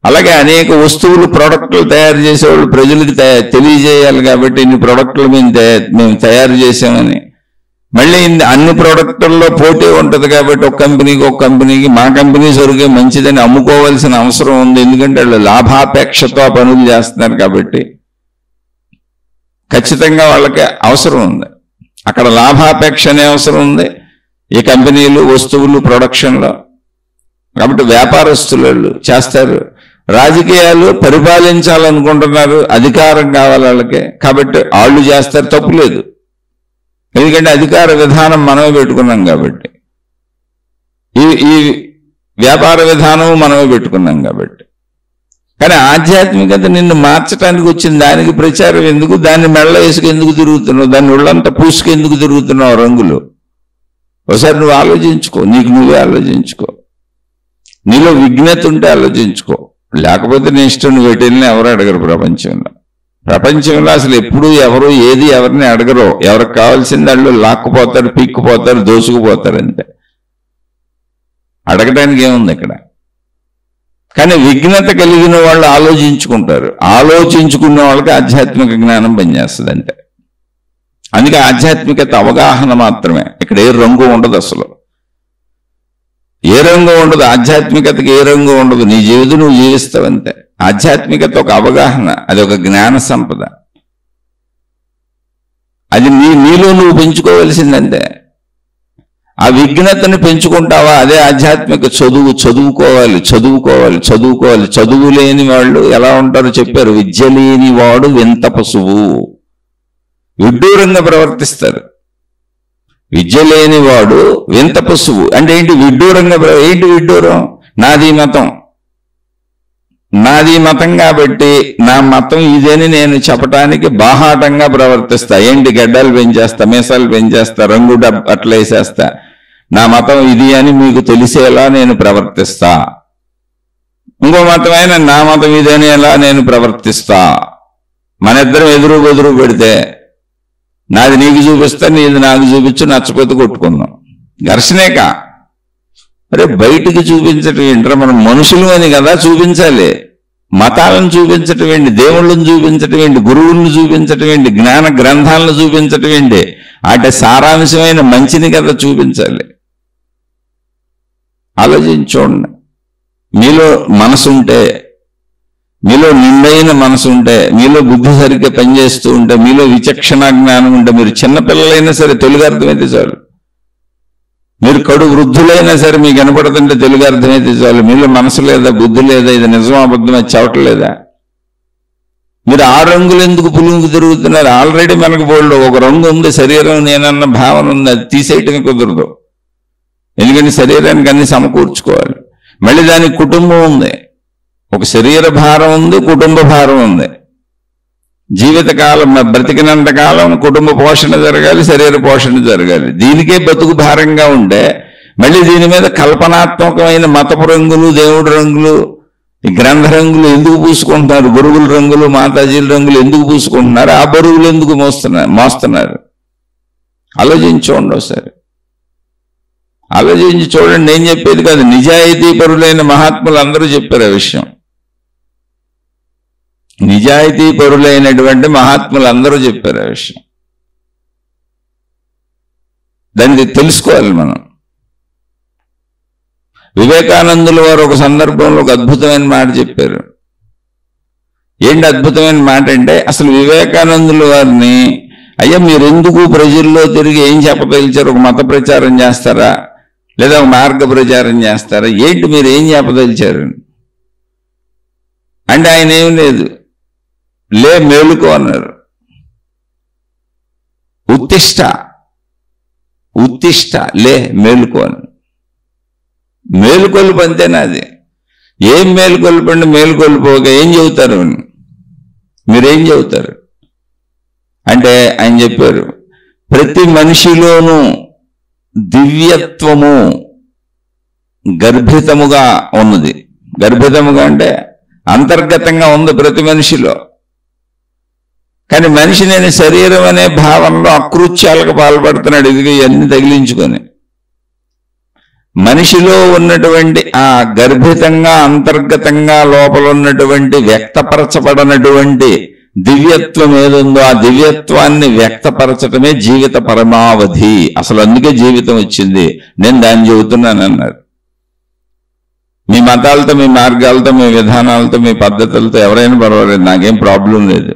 అలాగే అనేక వస్తువులు, ప్రోడక్టులు తయారు చేసేవాళ్ళు ప్రజలకు తెలియజేయాలి కాబట్టి ఇన్ని ప్రోడక్టులు మేము తయారు చేసామని. మళ్ళీ అన్ని ప్రోడక్టుల్లో పోటీ ఉంటుంది కాబట్టి ఒక కంపెనీకి మా కంపెనీ సరుకే మంచిదని అమ్ముకోవాల్సిన అవసరం ఉంది. ఎందుకంటే వాళ్ళు లాభాపేక్షతో పనులు చేస్తున్నారు కాబట్టి ఖచ్చితంగా వాళ్ళకి అవసరం ఉంది. అక్కడ లాభాపేక్ష అనే అవసరం ఉంది ఈ కంపెనీలు, వస్తువులు ప్రొడక్షన్లో. కాబట్టి వ్యాపారస్తులు చేస్తారు. రాజకీయాలు పరిపాలించాలనుకుంటున్నారు, అధికారం కావాలి వాళ్ళకి, కాబట్టి వాళ్ళు చేస్తారు, తప్పులేదు. ఎందుకంటే అధికార విధానం మనమే పెట్టుకున్నాం కాబట్టి, ఈ వ్యాపార విధానం మనమే పెట్టుకున్నాం కాబట్టి. కానీ ఆధ్యాత్మికత నిన్ను మార్చడానికి వచ్చిన దానికి ప్రచారం ఎందుకు? దాన్ని మెళ్ళ వేసుకు ఎందుకు తిరుగుతున్నావు? దాన్ని ఒళ్ళంతా పూసుకు ఎందుకు తిరుగుతున్నావు రంగులు? ఒకసారి నువ్వు ఆలోచించుకో, నీకు నువ్వే ఆలోచించుకో. నీలో విజ్ఞత ఉంటే ఆలోచించుకో, లేకపోతే నీ ఇష్టం నువ్వు ఎటెళ్ళినా ఎవరు అడగరు ప్రపంచంలో. ప్రపంచంలో అసలు ఎప్పుడు ఎవరు ఏది ఎవరిని అడగరు. ఎవరికి కావాల్సింది వాళ్ళు లాక్కుపోతారు, పీక్కుపోతారు, దోసుకుపోతారు అంతే. అడగడానికి ఏముంది ఇక్కడ? కానీ విఘ్నత కలిగిన వాళ్ళు ఆలోచించుకుంటారు. ఆలోచించుకున్న వాళ్ళకి ఆధ్యాత్మిక జ్ఞానం పనిచేస్తుంది అంటే. అందుకే ఆధ్యాత్మికత అవగాహన మాత్రమే. ఇక్కడ ఏ రంగు ఉండదు, అసలు ఏ రంగు ఉండదు. ఆధ్యాత్మికతకి ఏ రంగు ఉండదు. నీ జీవితం నువ్వు జీవిస్తావు అంతే. ఆధ్యాత్మికత ఒక అవగాహన, అది ఒక జ్ఞాన సంపద. అది నీలో నువ్వు పెంచుకోవలసిందంతే. ఆ విఘ్నతను పెంచుకుంటావా? అదే ఆధ్యాత్మిక చదువు. చదువుకోవాలి, చదువుకోవాలి, చదువుకోవాలి. చదువు లేని వాళ్ళు ఎలా ఉంటారో చెప్పారు. విద్య లేని వాడు వింత పశువు. విడ్డూరంగా ప్రవర్తిస్తారు. విద్య లేని వాడు వింత పశువు అంటే ఏంటి? విడ్డూరంగా. ఏంటి విడ్డూరం? నాది మతం, నాది మతం కాబట్టి నా మతం ఇదేని నేను చెప్పటానికి బాహాటంగా ప్రవర్తిస్తా. ఏంటి? గడ్డలు పెంచేస్తా, మీసాలు పెంచేస్తా, రంగు అట్లా వేసేస్తా. నా మతం ఇది అని మీకు తెలిసేలా నేను ప్రవర్తిస్తా. ఇంకో మతమైన నా మతం ఇదని ఎలా నేను ప్రవర్తిస్తా. మన ఇద్దరం ఎదురు బెదురు పెడితే నాది నీకు చూపిస్తా, నీది నాకు చూపించు, నచ్చపోతే కొట్టుకుందాం. ఘర్షణేకా? అరే బయటికి చూపించటం ఏంట్రా? మనం మనుషులు అని కదా చూపించాలి. మతాలను చూపించటం ఏంటి? దేవుళ్ళను చూపించటం ఏంటి? గురువులను చూపించటం ఏంటి? జ్ఞాన గ్రంథాలను చూపించటం ఏంటి? అంటే సారాంశమైన మంచిని కదా చూపించాలి. ఆలోచించండి. మీలో మనసు ఉంటే, మీలో నిండైన మనసు ఉంటే, మీలో బుద్ధి సరిగ్గా పనిచేస్తూ ఉంటే, మీలో విచక్షణ జ్ఞానం ఉంటే, మీరు చిన్నపిల్లలైనా సరే తెలుగు అర్థమైతే చాలు. మీరు కడు వృద్ధులైనా సరే మీకు కనపడుతుంటే తెలుగు అర్థమైతే చాలు. మీలో మనసు లేదా, బుద్ధి లేదా, ఇది నిజం అబద్ధం అది చెప్పట్లేదా? మీరు ఆ రంగులు ఎందుకు పులుగు తిరుగుతున్నారు? ఆల్రెడీ మనకు బోల్డ్ ఒక రంగు ఉంది, శరీరం నేనన్న భావన ఉంది. అది తీసేయటమే కుదరదు. ఎందుకంటే శరీరానికి అన్ని సమకూర్చుకోవాలి. మళ్ళీ దానికి కుటుంబం ఉంది. ఒక శరీర భారం ఉంది, కుటుంబ భారం ఉంది. జీవితకాలం బ్రతికినంత కాలం కుటుంబ పోషణ జరగాలి, శరీర పోషణ జరగాలి. దీనికే బతుకు భారంగా ఉంటే మళ్ళీ దీని మీద కల్పనాత్మకమైన మతపు రంగులు, దేవుడి రంగులు, గ్రంథ రంగులు ఎందుకు పూసుకుంటున్నారు? గురువుల రంగులు, మాతాజీల రంగులు ఎందుకు పూసుకుంటున్నారు? ఆ బరువులు ఎందుకు మోస్తున్నారు? ఆలోచించండి ఒకసారి. ఆలోచించి చూడండి. నేను చెప్పేది కాదు, నిజాయితీ పరులైన మహాత్ములు అందరూ చెప్పారు ఆ విషయం. నిజాయితీ పరులైనటువంటి మహాత్ములు అందరూ చెప్పారు ఆ విషయం. దాన్ని తెలుసుకోవాలి మనం. వివేకానందుల వారు ఒక సందర్భంలో ఒక అద్భుతమైన మాట చెప్పారు. ఏంటి అద్భుతమైన మాట అంటే, అసలు వివేకానందుల వారిని, అయ్యా మీరు ఎందుకు ప్రజల్లో తిరిగి ఏం చెప్పదలిచారు? ఒక మత ప్రచారం చేస్తారా, లేదా ఒక మార్గ ప్రచారం చేస్తారా? ఏంటి మీరు ఏం చెప్పదలిచారు అంటే ఆయన ఏం లేదు, లే మేలుకో అన్నారు. ఉత్తిష్ట, ఉత్తిష్ట, లే మేలుకో అని. మేలుకొలుపు అంతేనా? అది ఏం మేలుకొలుపండి? మేలుకొలుపోగా ఏం చెబుతారు? మీరేం చెబుతారు అంటే ఆయన చెప్పారు, ప్రతి మనిషిలోనూ దివ్యత్వము గర్భితముగా ఉన్నది. గర్భితముగా అంటే అంతర్గతంగా ఉంది ప్రతి మనిషిలో. కానీ మనిషి నేను శరీరం అనే భావనలో అకృత్యాలకు పాల్పడుతున్నాడు. ఇది అన్ని తగిలించుకొని మనిషిలో ఉన్నటువంటి ఆ గర్భితంగా అంతర్గతంగా లోపల ఉన్నటువంటి వ్యక్తపరచబడినటువంటి దివ్యత్వం ఏదుందో ఆ దివ్యత్వాన్ని వ్యక్తపరచటమే జీవిత పరమావధి. అసలు అందుకే జీవితం వచ్చింది. నేను దాన్ని చెబుతున్నాను అన్నారు. మీ మతాలతో, మీ మార్గాలతో, మీ విధానాలతో, మీ పద్ధతులతో ఎవరైనా పర్వాలేదు, నాకేం ప్రాబ్లం లేదు.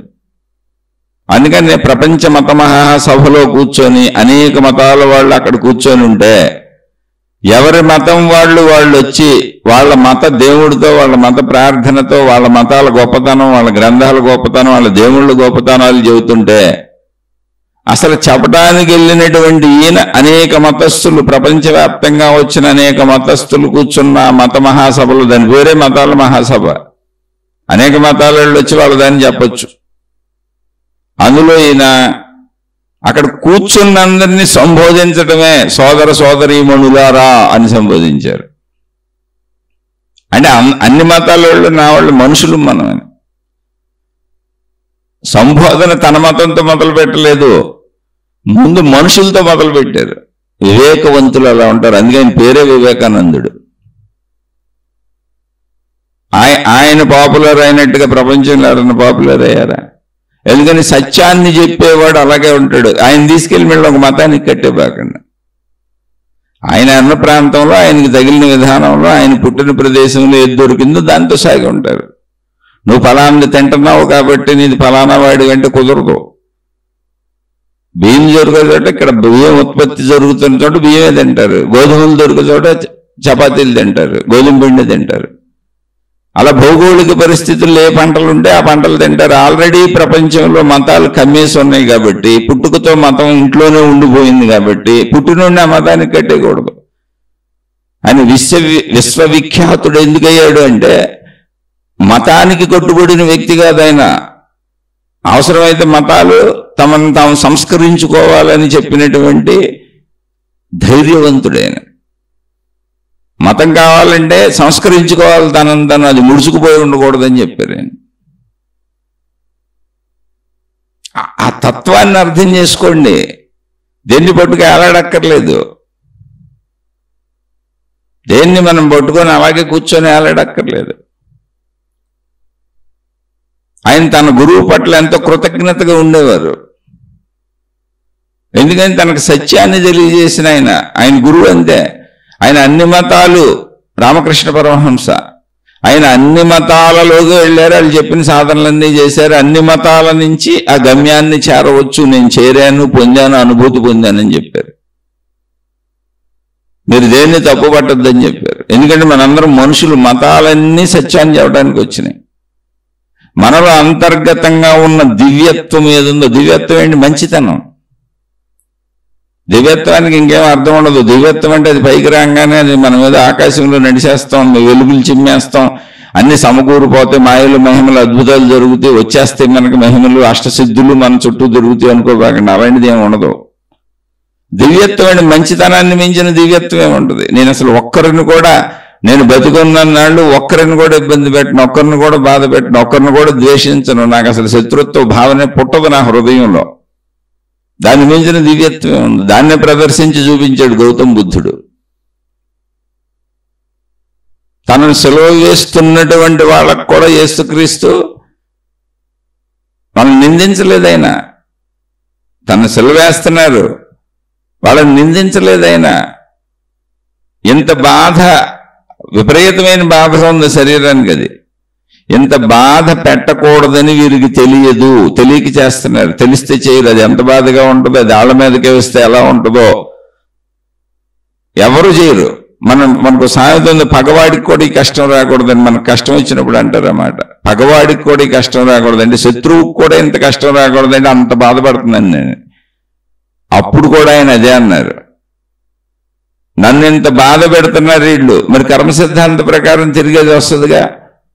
అందుకని నేను ప్రపంచ మత మహాసభలో కూర్చొని అనేక మతాల వాళ్ళు అక్కడ కూర్చొని ఉంటే ఎవరి మతం వాళ్ళు వచ్చి వాళ్ళ మత దేవుడితో, వాళ్ళ మత ప్రార్థనతో, వాళ్ళ మతాల గొప్పతనం, వాళ్ళ గ్రంథాల గొప్పతనం, వాళ్ళ దేవుళ్ళ గొప్పతనాలు చెబుతుంటే అసలు చెప్పడానికి వెళ్ళినటువంటి ఈయన అనేక మతస్థులు, ప్రపంచవ్యాప్తంగా వచ్చిన అనేక మతస్థులు కూర్చున్న మత మహాసభలు, దాని పేరే మతాల మహాసభ. అనేక మతాల వాళ్ళు వచ్చి వాళ్ళు దాన్ని చెప్పొచ్చు. అందులో ఈయన అక్కడ కూర్చున్నందరినీ సంబోధించటమే సోదర సోదరీమణులారా అని సంబోధించారు. అంటే అన్ని మతాల వాళ్ళు నా వాళ్ళు మనుషులు మనమని. సంబోధన తన మతంతో మొదలు పెట్టలేదు, ముందు మనుషులతో మొదలు పెట్టారు. వివేకవంతులు అలా ఉంటారు, అందుకే ఆయన పేరే వివేకానందుడు. ఆయన పాపులర్ అయినట్టుగా ప్రపంచంలో ఎవరైనా పాపులర్ అయ్యారా? ఎందుకని సత్యాన్ని చెప్పేవాడు అలాగే ఉంటాడు. ఆయన తీసుకెళ్ళి మళ్ళీ ఒక మతానికి కట్టేపాకండి. ఆయన అన్న ప్రాంతంలో, ఆయనకి తగిలిన విధానంలో, ఆయన పుట్టిన ప్రదేశంలో ఏది దొరికిందో దాంతో సాగి ఉంటారు. నువ్వు ఫలాన్ని తింటున్నావు కాబట్టి నీది ఫలానా వాడి అంటే కుదరదు. బియ్యం దొరికే చోట, ఇక్కడ బియ్యం ఉత్పత్తి జరుగుతున్న చోట బియ్యమే తింటారు, గోధుమలు దొరికే చోట చపాతీలు తింటారు, గోధుమ పిండి తింటారు. అలా భౌగోళిక పరిస్థితుల్లో ఏ పంటలు ఉంటే ఆ పంటలు తింటారు. ఆల్రెడీ ప్రపంచంలో మతాలు కమ్మేసి ఉన్నాయి కాబట్టి, పుట్టుకతో మతం ఇంట్లోనే ఉండిపోయింది కాబట్టి పుట్టినుండి ఆ మతానికి కట్టేయకూడదు. ఆయన విశ్వవిఖ్యాతుడు ఎందుకయ్యాడు అంటే మతానికి కట్టుబడిన వ్యక్తి కాదు ఆయన. అవసరమైతే మతాలు తమను తాము సంస్కరించుకోవాలని చెప్పినటువంటి ధైర్యవంతుడైన. మతం కావాలంటే సంస్కరించుకోవాలి తను, అది ముడుచుకుపోయి ఉండకూడదని చెప్పారు ఆయన. ఆ తత్వాన్ని అర్థం చేసుకోండి. దేన్ని పట్టుకు ఏలాడక్కర్లేదు, దేన్ని మనం పట్టుకొని అలాగే కూర్చొని ఏలాడక్కర్లేదు. ఆయన తన గురువు పట్ల ఎంతో కృతజ్ఞతగా ఉండేవారు. ఎందుకని తనకు సత్యాన్ని తెలియజేసిన ఆయన గురువు అంతే. ఆయన అన్ని మతాలు, రామకృష్ణ పరమహంస, ఆయన అన్ని మతాలలోకి వెళ్ళారు, వాళ్ళు చెప్పిన సాధనలన్నీ చేశారు. అన్ని మతాల నుంచి ఆ గమ్యాన్ని చేరవచ్చు, నేను చేరాను, పొందాను, అనుభూతి పొందానని చెప్పారు. మీరు దేన్ని తప్పు పట్టద్దని చెప్పారు. ఎందుకంటే మనందరం మనుషులు, మతాలన్నీ సత్యాన్ని చెప్పడానికి వచ్చినాయి. మనలో అంతర్గతంగా ఉన్న దివ్యత్వం ఏదుందో, దివ్యత్వం ఏంటి? మంచితనం. దివ్యత్వానికి ఇంకేం అర్థం ఉండదు. దివ్యత్వం అంటే అది పైకి రాగానే అది మన మీద ఆకాశంలో నడిచేస్తాం, వెలుగులు చిమ్మేస్తాం, అన్ని సమకూరిపోతాయి, మాయలు మహిమలు అద్భుతాలు జరుగుతాయి, వచ్చేస్తాయి మనకి మహిమలు, అష్టసిద్ధులు మన చుట్టూ దొరుకుతాయి అనుకోబాకండి. అలాంటిది ఏమి ఉండదు. దివ్యత్వం అంటే మంచితనాన్ని మించిన దివ్యత్వం ఏముంటుంది? నేను అసలు ఒక్కరిని కూడా, నేను బతికున్నాళ్ళు ఒక్కరిని కూడా ఇబ్బంది పెట్టను, ఒక్కరిని కూడా బాధ పెట్టను, ఒక్కరిని కూడా ద్వేషించను, నాకు అసలు శత్రుత్వ భావనే పుట్టదు నా హృదయంలో. దాన్ని మించిన దివ్యత్వం ఉంది. దాన్నే ప్రదర్శించి చూపించాడు గౌతమ బుద్ధుడు. తనను సెలవు వేస్తున్నటువంటి వాళ్ళకు కూడా యేసుక్రీస్తు వాళ్ళని నిందించలేదైనా. తను సెలవు వేస్తున్నారు, వాళ్ళని నిందించలేదైనా. ఎంత బాధ, విపరీతమైన బాధ ఉంది శరీరానికి. అది ఎంత బాధ పెట్టకూడదని వీరికి తెలియదు, తెలియక చేస్తున్నారు. తెలిస్తే చేయరు. అది ఎంత బాధగా ఉంటుందో, అది ఆళ్ళ మీదకే వస్తే ఎలా ఉంటుందో ఎవరు చేయరు. మనకు సామెత ఉంది, పగవాడికి కూడా ఈ కష్టం రాకూడదని. మనకు కష్టం వచ్చినప్పుడు అంటారు అన్నమాట, పగవాడికి కూడా ఈ కష్టం రాకూడదండి, శత్రువుకి కూడా ఇంత కష్టం రాకూడదండి, అంత బాధపడుతున్నాను నేను. అప్పుడు కూడా ఆయన అదే అన్నారు, నన్ను ఇంత బాధ పెడుతున్నారు వీళ్ళు, మరి కర్మ సిద్ధాంత ప్రకారం తిరిగేది వస్తుందిగా.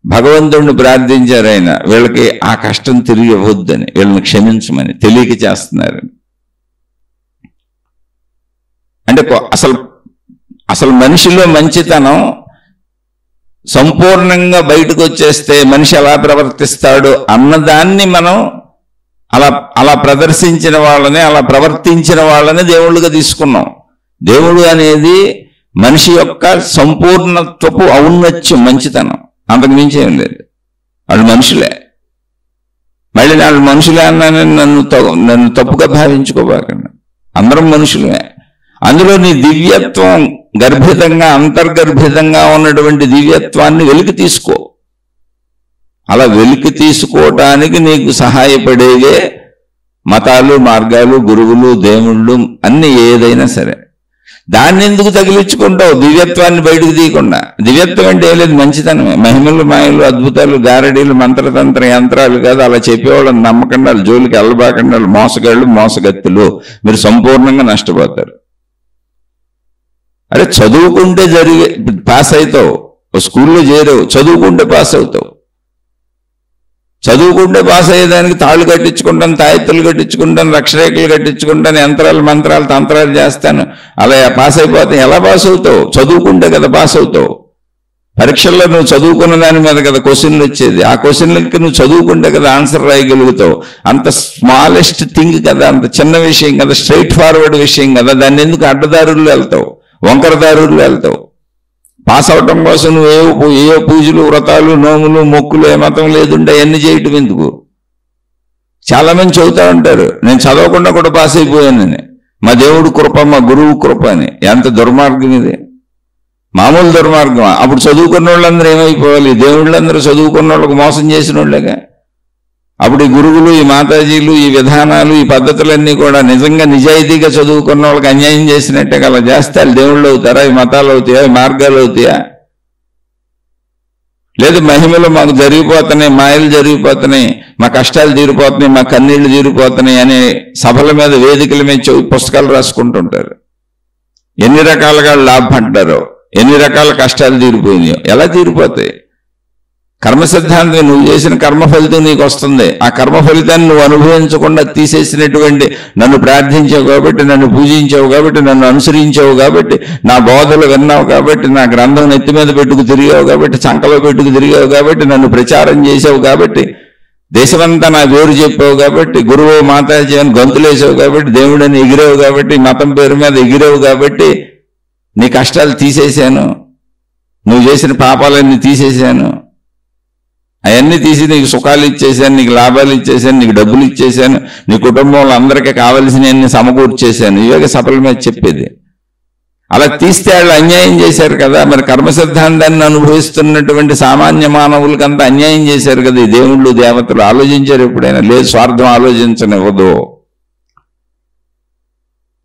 భగవంతుడిని ప్రార్థించారు ఆయన, వీళ్ళకి ఆ కష్టం తిరిగి ఇవ్వద్దని, వీళ్ళని క్షమించమని. తెలియక చేస్తున్నారని. అంటే అసలు మనిషిలో మంచితనం సంపూర్ణంగా బయటకు వచ్చేస్తే మనిషి ఎలా ప్రవర్తిస్తాడు అన్నదాన్ని మనం అలా ప్రదర్శించిన వాళ్ళని, అలా ప్రవర్తించిన వాళ్ళని దేవుళ్ళుగా తీసుకున్నాం. దేవుడు అనేది మనిషి యొక్క సంపూర్ణత్వపు ఔన్నత్యం, మంచితనం, అంతకు మించి ఏం లేదు. వాళ్ళు మనుషులే. మళ్ళీ వాళ్ళు మనుషులే అన్నానని నన్ను తప్పుగా భావించుకోబాకండి. అందరం మనుషులే. అందులో నీ దివ్యత్వం గర్భితంగా, అంతర్గర్భితంగా ఉన్నటువంటి దివ్యత్వాన్ని వెలికి తీసుకో. అలా వెలికి తీసుకోవటానికి నీకు సహాయపడేవే మతాలు, మార్గాలు, గురువులు, దేవుళ్ళు, అన్ని ఏదైనా సరే. దాన్ని ఎందుకు తగిలించుకుంటావు? దివ్యత్వాన్ని బయటకు తీయకుండా. దివ్యత్వం అంటే ఏం లేదు, మంచితనమే. మహిమలు, మాయలు, అద్భుతాలు, గారడీలు, మంత్రతంత్ర యంత్రాలు కాదు. అలా చెప్పేవాళ్ళని నమ్మకండి, వాళ్ళ జోలికి వెళ్ళబాకండి. వాళ్ళు మోసగాళ్ళు, మోసగత్తులు. మీరు సంపూర్ణంగా నష్టపోతారు. అరే చదువుకుంటే పాస్ అవుతావు, స్కూల్లో చేరావు, చదువుకుంటే పాస్ అవుతావు. చదువుకుంటే పాస్ అయ్యేదానికి తాళ్ళు కట్టించుకుంటాను, తాయెత్తులు కట్టించుకుంటాను, రక్షరేఖలు కట్టించుకుంటాను, యంత్రాలు, మంత్రాలు, తంత్రాలు చేస్తాను, అలా పాస్ అయిపోతాను. ఎలా పాస్ అవుతావు? చదువుకుంటే కదా పాస్ అవుతావు. పరీక్షల్లో నువ్వు చదువుకున్న దాని మీద కదా క్వశ్చన్లు వచ్చేది. ఆ క్వశ్చన్లకి నువ్వు చదువుకుంటే కదా ఆన్సర్ రాయగలుగుతావు. అంత స్మాలెస్ట్ థింగ్ కదా, అంత చిన్న విషయం కదా, స్ట్రైట్ ఫార్వర్డ్ విషయం కదా, దాన్ని ఎందుకు అడ్డదారుల్లో వెళ్తావు, వంకరదారుల్లో వెళ్తావు? పాస్ అవటం కోసం నువ్వు ఏ పూజలు, వ్రతాలు, నోములు, మొక్కులు, ఏ మతం లేదుంటే అవన్నీ చేయటం ఎందుకు? చాలా మంది చెబుతూ ఉంటారు, నేను చదవకుండా కూడా పాస్ అయిపోయానని, మా దేవుడు కృప, మా గురువు కృప అని. ఎంత దుర్మార్గం ఇది, మామూలు దుర్మార్గం. అప్పుడు చదువుకున్న వాళ్ళందరూ ఏమైపోవాలి? దేవుళ్ళందరూ చదువుకున్న వాళ్ళకు మోసం చేసిన వాళ్ళగా. అప్పుడు ఈ గురువులు, ఈ మాతాజీలు, ఈ విధానాలు, ఈ పద్ధతులన్నీ కూడా నిజంగా నిజాయితీగా చదువుకున్న వాళ్ళకి అన్యాయం చేసినట్టే అలా చేస్తే దేవుళ్ళు అవుతారా? ఈ మతాలు అవుతాయా? ఈ మార్గాలు అవుతాయా? లేదు మహిమలు మాకు జరిగిపోతున్నాయి, మాయలు జరిగిపోతున్నాయి, మా కష్టాలు తీరిపోతున్నాయి, మా కన్నీళ్లు తీరిపోతున్నాయి అనే సభల మీద, వేదికల మీద పుస్తకాలు రాసుకుంటుంటారు. ఎన్ని రకాలుగా లాభపడ్డారో, ఎన్ని రకాల కష్టాలు తీరిపోయినాయో. ఎలా తీరిపోతాయి? కర్మ సిద్ధాంతం, నువ్వు చేసిన కర్మ ఫలితం నీకు వస్తుంది. ఆ కర్మ ఫలితాన్ని నువ్వు అనుభవించకుండా తీసేసినటువంటి, నన్ను ప్రార్థించావు కాబట్టి, నన్ను పూజించావు కాబట్టి, నన్ను అనుసరించావు కాబట్టి, నా బోధలు విన్నావు కాబట్టి, నా గ్రంథం నెత్తి మీద పెట్టుకు తిరిగావు కాబట్టి, చంకలో పెట్టుకు తిరిగావు కాబట్టి, నన్ను ప్రచారం చేసావు కాబట్టి, దేశమంతా నా పేరు చెప్పావు కాబట్టి, గురువు మాతాజీ అని గొంతులేసావు కాబట్టి, దేవుడని ఎగిరావు కాబట్టి, మతం పేరు మీద ఎగిరావు కాబట్టి నీ కష్టాలు తీసేశాను, నువ్వు చేసిన పాపాలన్నీ తీసేశాను, అవన్నీ తీసి నీకు సుఖాలు ఇచ్చేసాను, నీకు లాభాలు ఇచ్చేసాను, నీకు డబ్బులు ఇచ్చేసాను, నీ కుటుంబంలో అందరికీ కావలసినవన్నీ సమకూర్చేశాను. ఇవే సభల మీద చెప్పేది. అలా తీస్తే వాళ్ళు అన్యాయం చేశారు కదా. మరి కర్మ సిద్ధాంతాన్ని అనుభవిస్తున్నటువంటి సామాన్య మానవులకంతా అన్యాయం చేశారు కదా ఈ దేవుళ్ళు, దేవతలు. ఆలోచించారు ఎప్పుడైనా? లేదు, స్వార్థం ఆలోచించనివ్వదు.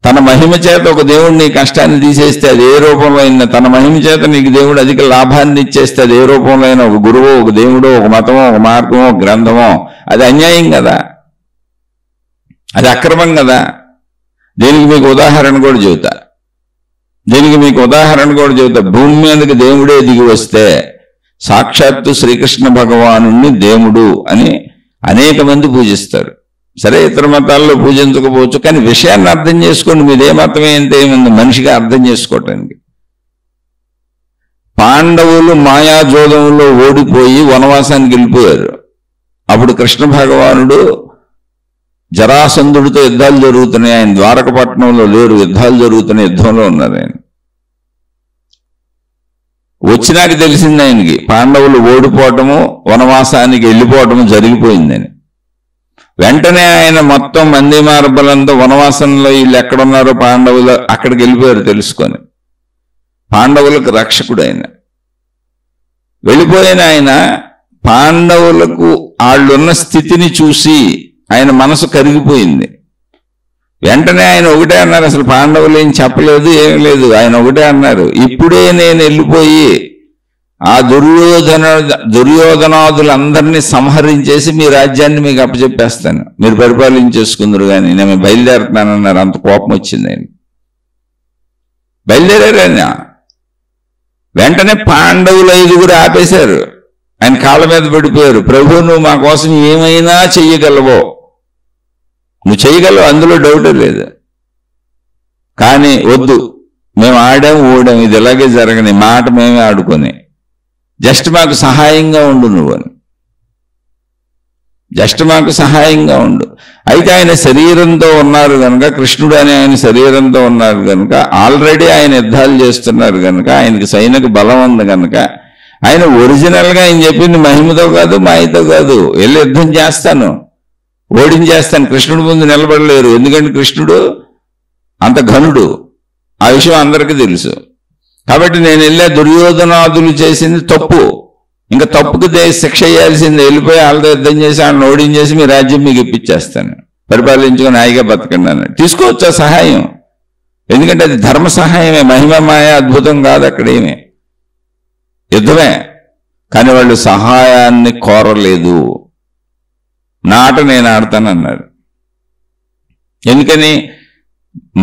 తన మహిమ చేత ఒక దేవుడు నీ కష్టాన్ని తీసేస్తే అది ఏ రూపంలో అయినా, తన మహిమ చేత నీకు దేవుడు అధిక లాభాన్ని ఇచ్చేస్తే అది ఏ రూపంలో అయినా, ఒక గురువు, ఒక దేవుడు, ఒక మతమో, ఒక మార్గమో, ఒక గ్రంథమో, అది అన్యాయం కదా, అది అక్రమం కదా. దీనికి మీకు ఉదాహరణ కూడా చెబుతా. భూమి మీదకి దేవుడే దిగి వస్తే సాక్షాత్తు శ్రీకృష్ణ భగవానుణ్ణి దేవుడు అని అనేక మంది పూజిస్తారు. సరే, ఇతర మతాల్లో పూజించకపోవచ్చు, కానీ విషయాన్ని అర్థం చేసుకోండి. మీదే మతమే అంటే ఏముంది మనిషిగా అర్థం చేసుకోవటానికి. పాండవులు మాయాజోదంలో ఓడిపోయి వనవాసానికి వెళ్ళిపోయారు. అప్పుడు కృష్ణ భగవానుడు జరాసంధుడితో యుద్ధాలు జరుగుతున్నాయి. ఆయన ద్వారకపట్నంలో లేరు, యుద్ధాలు జరుగుతున్న యుద్ధంలో ఉన్నారు. ఆయన వచ్చినాక తెలిసింది ఆయనకి పాండవులు ఓడిపోవటము, వనవాసానికి వెళ్ళిపోవటము జరిగిపోయిందని. వెంటనే ఆయన మొత్తం మంది మార్బలంతో వనవాసంలో వీళ్ళు ఎక్కడున్నారో పాండవులు అక్కడికి వెళ్ళిపోయారు తెలుసుకొని. పాండవులకు రక్షకుడు ఆయన. వెళ్ళిపోయిన ఆయన పాండవులకు వాళ్ళున్న స్థితిని చూసి ఆయన మనసు కరిగిపోయింది. వెంటనే ఆయన ఒకటే అన్నారు, అసలు పాండవులు ఏం చెప్పలేదు, ఏం లేదు, ఆయన ఒకటే అన్నారు, ఇప్పుడే నేను వెళ్ళిపోయి ఆ దుర్యోధనాదులందరినీ సంహరించేసి మీ రాజ్యాన్ని మీకు అప్పచెప్పేస్తాను, మీరు పరిపాలించేసుకుందరు కానీ నేను బయలుదేరుతున్నానన్నారు. అంత కోపం వచ్చింది ఆయన. బయలుదేరారు ఆయన. వెంటనే పాండవులు 5 ఆపేశారు, ఆయన కాళ్ళ మీద పడిపోయారు. ప్రభు, నువ్వు మా కోసం ఏమైనా చెయ్యగలవో, నువ్వు చేయగలవు, అందులో డౌట్ లేదు. కానీ వద్దు, మేము ఆడాం ఓడాం, ఇది ఇలాగే జరగని, మాట మేమే ఆడుకొని, జస్ట్ మాకు సహాయంగా ఉండు నువ్వు అని, జస్ట్ మాకు సహాయంగా ఉండు. అయితే ఆయన శరీరంతో ఉన్నారు కనుక, కృష్ణుడు అని ఆయన శరీరంతో ఉన్నారు కనుక, ఆల్రెడీ ఆయన యుద్ధాలు చేస్తున్నారు కనుక, ఆయనకి సైనిక బలం ఉంది కనుక, ఆయన ఒరిజినల్గా ఆయన చెప్పింది మహిమతో కాదు, మాయతో కాదు, వెళ్ళి యుద్ధం చేస్తాను, ఓడించేస్తాను. కృష్ణుడు ముందు నిలబడలేరు, ఎందుకంటే కృష్ణుడు అంత ఘనుడు, ఆ విషయం అందరికీ తెలుసు. కాబట్టి నేను వెళ్ళే దుర్యోధనాదులు చేసింది తప్పు, ఇంకా తప్పుకు శిక్ష చేయాల్సింది, వెళ్ళిపోయి వాళ్ళతో యుద్ధం చేసి వాళ్ళని ఓడించేసి మీ రాజ్యం మీకు ఇప్పించేస్తాను, పరిపాలించుకొని హాయిగా బతకండి అన్నాడు. తీసుకోవచ్చా సహాయం? ఎందుకంటే అది ధర్మ సహాయమే, మహిమ మాయ అద్భుతం కాదు, అక్కడేమే యుద్ధమే. కానీ వాళ్ళు సహాయాన్ని కోరలేదు. నా ఆట నేను ఆడతానన్నారు. ఎందుకని?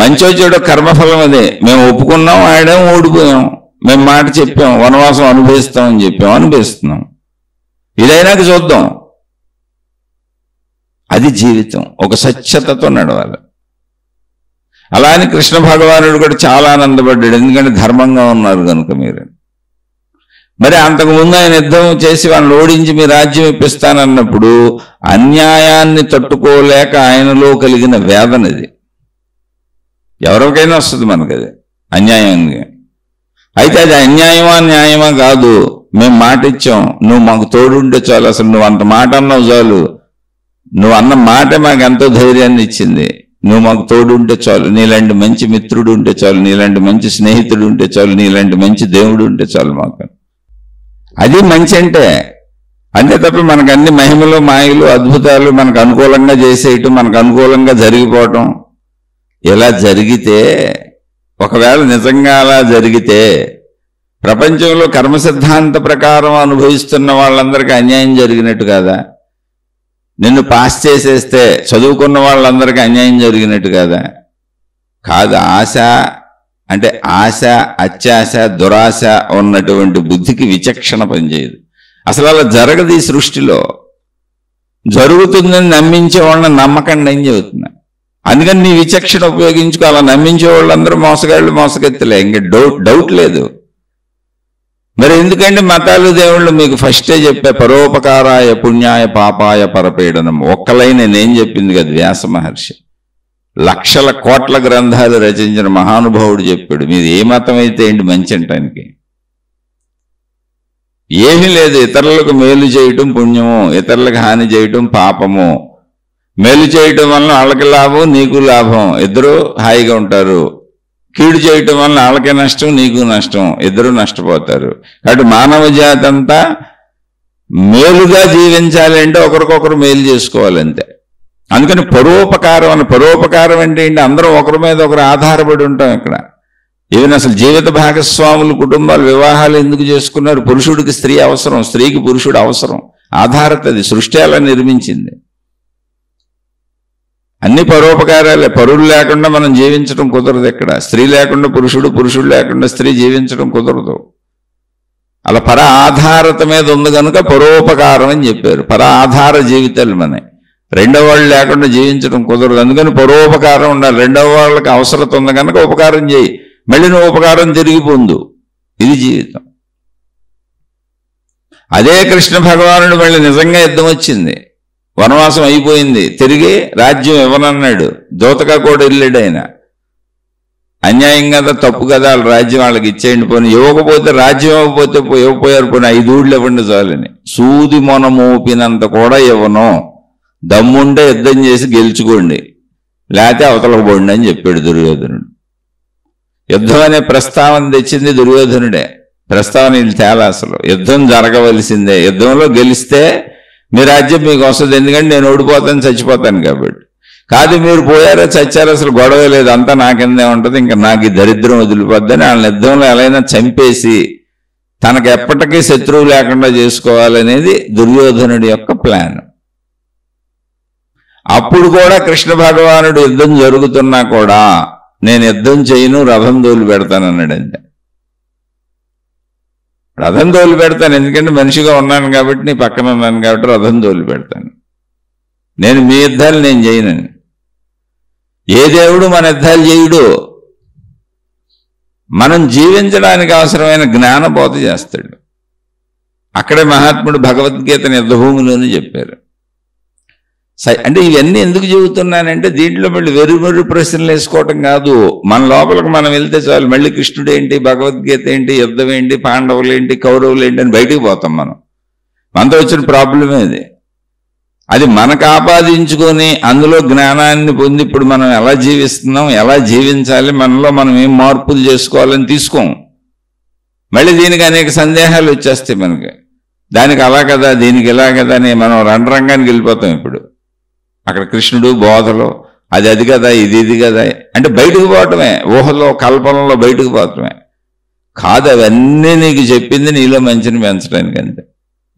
మంచో చెడో కర్మఫలం అదే. మేము ఒప్పుకున్నాం, ఆడాం, ఓడిపోయాం. మేము మాట చెప్పాం, వనవాసం అనుభవిస్తామని చెప్పాం, అనుభవిస్తున్నాం. ఇదైనాక చూద్దాం. అది జీవితం, ఒక సత్యతతో నడవాలి. అలా అని కృష్ణ భగవానుడు కూడా చాలా ఆనందపడ్డాడు, ఎందుకంటే ధర్మంగా ఉన్నారు కనుక మీరు. మరి అంతకుముందు ఆయన యుద్ధం చేసి వాళ్ళని ఓడించి మీ రాజ్యం ఇప్పిస్తానన్నప్పుడు అన్యాయాన్ని తట్టుకోలేక ఆయనలో కలిగిన వేదన ఇది. ఎవరికైనా వస్తుంది మనకది అన్యాయంగా. అయితే అది అన్యాయమా న్యాయమా కాదు, మేము మాట ఇచ్చాం, నువ్వు మాకు తోడుంటే చాలు. అసలు నువ్వు అంత మాట అన్నావు చాలు, నువ్వు అన్న మాట మాకు ఎంతో ధైర్యాన్ని ఇచ్చింది. నువ్వు మాకు తోడు ఉంటే చాలు, నీలాంటి మంచి మిత్రుడు ఉంటే చాలు, నీలాంటి మంచి స్నేహితుడు ఉంటే చాలు, నీలాంటి మంచి దేవుడు ఉంటే చాలు మాకు. అది మంచి అంటే. అంతే తప్ప మనకు అన్ని మహిమలు మాయలు అద్భుతాలు మనకు అనుకూలంగా చేసేయటం, మనకు అనుకూలంగా జరిగిపోవటం. ఇలా జరిగితే, ఒకవేళ నిజంగా అలా జరిగితే ప్రపంచంలో కర్మ సిద్ధాంత ప్రకారం అనుభవిస్తున్న వాళ్ళందరికీ అన్యాయం జరిగినట్టు కాదా? నిన్ను పాస్ చేసేస్తే చదువుకున్న వాళ్ళందరికీ అన్యాయం జరిగినట్టు కాదా? కాదు. ఆశ అంటే ఆశ, అత్యాశ, దురాశ ఉన్నటువంటి బుద్ధికి విచక్షణ పనిచేయదు. అసలు అలా జరగదు ఈ సృష్టిలో. జరుగుతుందని నమ్మించే వాళ్ళని నమ్మకండి అని చెబుతున్నా. అందుకని నీ విచక్షణ ఉపయోగించుకో. అలా నమ్మించే వాళ్ళందరూ మోసగాళ్ళు, మోసగెత్తలే, ఇంకా డౌట్ లేదు. మరి ఎందుకంటే మతాలు దేవుళ్ళు మీకు ఫస్టే చెప్పే పరోపకారాయ పుణ్యాయ పాపాయ పరపీడనం. ఒక్కలై నేనేం చెప్పింది కదా వ్యాస మహర్షి. లక్షల కోట్ల గ్రంథాలు రచించిన మహానుభావుడు చెప్పాడు. మీది ఏ మతం అయితే ఏంటి మంచి అంటానికి. ఏమీ లేదు. ఇతరులకు మేలు చేయటం పుణ్యము, ఇతరులకు హాని చేయటం పాపము. మేలు చేయటం వలన వాళ్ళకి లాభం, నీకు లాభం, ఇద్దరు హాయిగా ఉంటారు. కీడు చేయటం వలన వాళ్ళకే నష్టం, నీకు నష్టం, ఇద్దరు నష్టపోతారు. కాబట్టి మానవ జాతి అంతా మేలుగా జీవించాలి అంటే ఒకరికొకరు మేలు చేసుకోవాలంతే. అందుకని పరోపకారం అంటే ఏంటి? అందరం ఒకరి మీద ఒకరు ఆధారపడి ఉంటాం ఇక్కడ. ఈవెన్ అసలు జీవిత భాగస్వాములు, కుటుంబాలు, వివాహాలు ఎందుకు చేసుకున్నారు? పురుషుడికి స్త్రీ అవసరం, స్త్రీకి పురుషుడు అవసరం. ఆధారతది సృష్టి అలా నిర్మించింది. అన్ని పరోపకారాలే. పరులు లేకుండా మనం జీవించడం కుదరదు ఇక్కడ. స్త్రీ లేకుండా పురుషుడు, పురుషుడు లేకుండా స్త్రీ జీవించడం కుదరదు. అలా పర ఆధారత మీద ఉంది కనుక పరోపకారం అని చెప్పారు. పర ఆధార జీవితాలు మనవి. రెండవ వాళ్ళు లేకుండా జీవించడం కుదరదు. అందుకని పరోపకారం ఉండాలి. రెండవ వాళ్ళకి అవసరత ఉంది కనుక ఉపకారం చేయి, మళ్ళీ నువ్వు ఉపకారం తిరిగి పొందు. ఇది జీవితం. అదే కృష్ణ భగవానుడు మళ్ళీ నిజంగా యుద్ధం వచ్చింది, వనవాసం అయిపోయింది, తిరిగి రాజ్యం ఇవ్వనన్నాడు. దూతగా కూడా వెళ్ళాడు ఆయన. అన్యాయం కదా, తప్పు కదా, వాళ్ళ రాజ్యం వాళ్ళకి ఇచ్చేయండి, పోనీ ఇవ్వకపోతే రాజ్యం ఇవ్వకపోతే ఇవ్వపోయారు, పోనీ 5 ఊళ్ళు ఇవ్వండి చాలని. సూది మొన మోపినంత కూడా ఇవ్వను, దమ్ముంటే యుద్ధం చేసి గెలుచుకోండి, లేకపోతే అవతలకు పోండి అని చెప్పాడు దుర్యోధనుడు. యుద్ధం అనే ప్రస్తావన తెచ్చింది దుర్యోధనుడే. ప్రస్తావన వీళ్ళు తేలా. అసలు యుద్ధం జరగవలసిందే. యుద్ధంలో గెలిస్తే మీ రాజ్యం మీకు వస్తుంది, ఎందుకంటే నేను ఓడిపోతాను, చచ్చిపోతాను కాబట్టి. కాదు మీరు పోయారో చచ్చారో అసలు గొడవ లేదు, అంతా నాకిందే ఉంటుంది, ఇంకా నాకు ఈ దరిద్రం వదిలిపోద్దని వాళ్ళ యుద్ధంలో ఎలా చంపేసి తనకు ఎప్పటికీ శత్రువు లేకుండా చేసుకోవాలనేది దుర్యోధనుడి యొక్క ప్లాన్. అప్పుడు కూడా కృష్ణ భగవానుడు యుద్ధం జరుగుతున్నా కూడా నేను యుద్ధం చేయను, రథం తోలు పెడతానన్నాడు. అంతే. రథం తోలు పెడతాను, ఎందుకంటే మనిషిగా ఉన్నాను కాబట్టి, నీ పక్కన ఉన్నాను కాబట్టి రథం తోలు పెడతాను. నేను మీ యుద్ధాలు నేను చేయనని. ఏ దేవుడు మన యుద్ధాలు చేయుడు. మనం జీవించడానికి అవసరమైన జ్ఞానబోధ చేస్తాడు. అక్కడే మహాత్ముడు భగవద్గీతని యుద్ధభూమిలోనే చెప్పారు. అంటే ఇవన్నీ ఎందుకు చెబుతున్నానంటే దీంట్లో మళ్ళీ వెర్రి ప్రశ్నలు వేసుకోవటం కాదు. మన లోపలికి మనం వెళ్తే చాలు, మళ్ళీ కృష్ణుడు ఏంటి, భగవద్గీత ఏంటి, యుద్ధం ఏంటి, పాండవులు ఏంటి, కౌరవులు ఏంటి అని బయటికి పోతాం. మనతో వచ్చిన ప్రాబ్లమే అది. అది మనకు ఆపాదించుకొని అందులో జ్ఞానాన్ని పొంది ఇప్పుడు మనం ఎలా జీవిస్తున్నాం, ఎలా జీవించాలి, మనలో మనం ఏం మార్పులు చేసుకోవాలని తీసుకోం. మళ్ళీ దీనికి అనేక సందేహాలు వచ్చేస్తాయి మనకి. దానికి అలా కదా, దీనికి ఇలా కదా అని మనం రంగరంగానికి వెళ్ళిపోతాం. ఇప్పుడు అక్కడ కృష్ణుడు బోధలో అది కదా, ఇది కదా అంటే బయటకు పోవటమే, ఊహలో కల్పనలో బయటకు పోవటమే కాదు. అవన్నీ నీకు చెప్పింది నీలో మంచిని పెంచడానికి అంతే.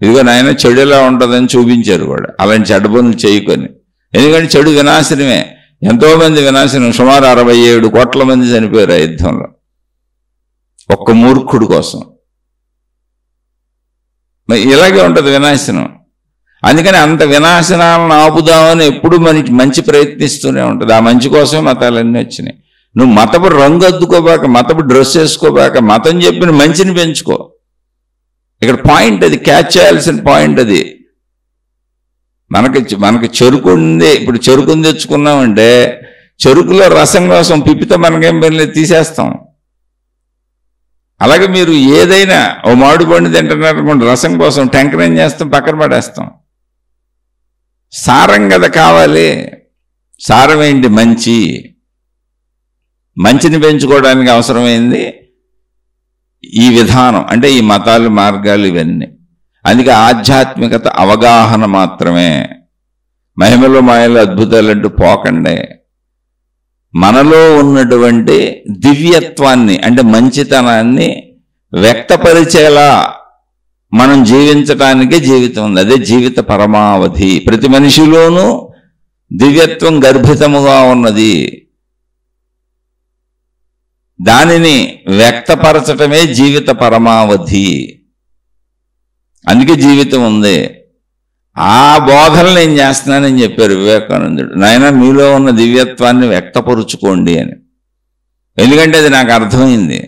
ఇదిగో నాయన చెడు ఎలా ఉంటుందని చూపించారు కూడా, అలాంటి చెడ్డ పనులు చేయకొని. ఎందుకంటే చెడు వినాశనమే. ఎంతోమంది వినాశనం, సుమారు 67 కోట్ల మంది చనిపోయారు ఆ యుద్ధంలో ఒక్క మూర్ఖుడు కోసం. ఇలాగే ఉంటుంది వినాశనం. అందుకని అంత వినాశనాలను ఆపుదామని ఎప్పుడు మంచి ప్రయత్నిస్తూనే ఉంటుంది. ఆ మంచి కోసమే మతాలన్నీ వచ్చినాయి. నువ్వు మతపు రంగు అద్దుకోబాక, మతపు డ్రెస్ వేసుకోబాక, మతం చెప్పిన మంచిని పెంచుకో. ఇక్కడ పాయింట్ అది, క్యాచ్ చేయాల్సిన పాయింట్ అది. మనకి చెరుకు ఉంది, ఇప్పుడు చెరుకుని తెచ్చుకున్నామంటే చెరుకులో రసం కోసం పిప్పితో మనకేం పని లేదు, తీసేస్తాం. అలాగే మీరు ఏదైనా ఓ మామిడి పండు తింటున్నారనుకోండి, రసం కోసం టెంకర్ ఏం చేస్తాం, పక్కన పడేస్తాం. సారం కదా కావాలి. సారం ఏంటి? మంచిని పెంచుకోవడానికి అవసరమైంది ఈ విధానం, అంటే ఈ మతాలు, మార్గాలు, ఇవన్నీ. అందుకే ఆధ్యాత్మికత అవగాహన మాత్రమే. మహిమలు, మాయలు, అద్భుతాలు అంటూ పోకండే. మనలో ఉన్నటువంటి దివ్యత్వాన్ని, అంటే మంచితనాన్ని వ్యక్తపరిచేలా మనం జీవించటానికే జీవితం ఉంది. అదే జీవిత పరమావధి. ప్రతి మనిషిలోనూ దివ్యత్వం గర్భితముగా ఉన్నది. దానిని వ్యక్తపరచటమే జీవిత పరమావధి. అందుకే జీవితం ఉంది. ఆ బోధనలు నేను చేస్తున్నానని చెప్పారు వివేకానందుడు. నాయన, మీలో ఉన్న దివ్యత్వాన్ని వ్యక్తపరుచుకోండి అని. ఎందుకంటే అది నాకు అర్థమైంది.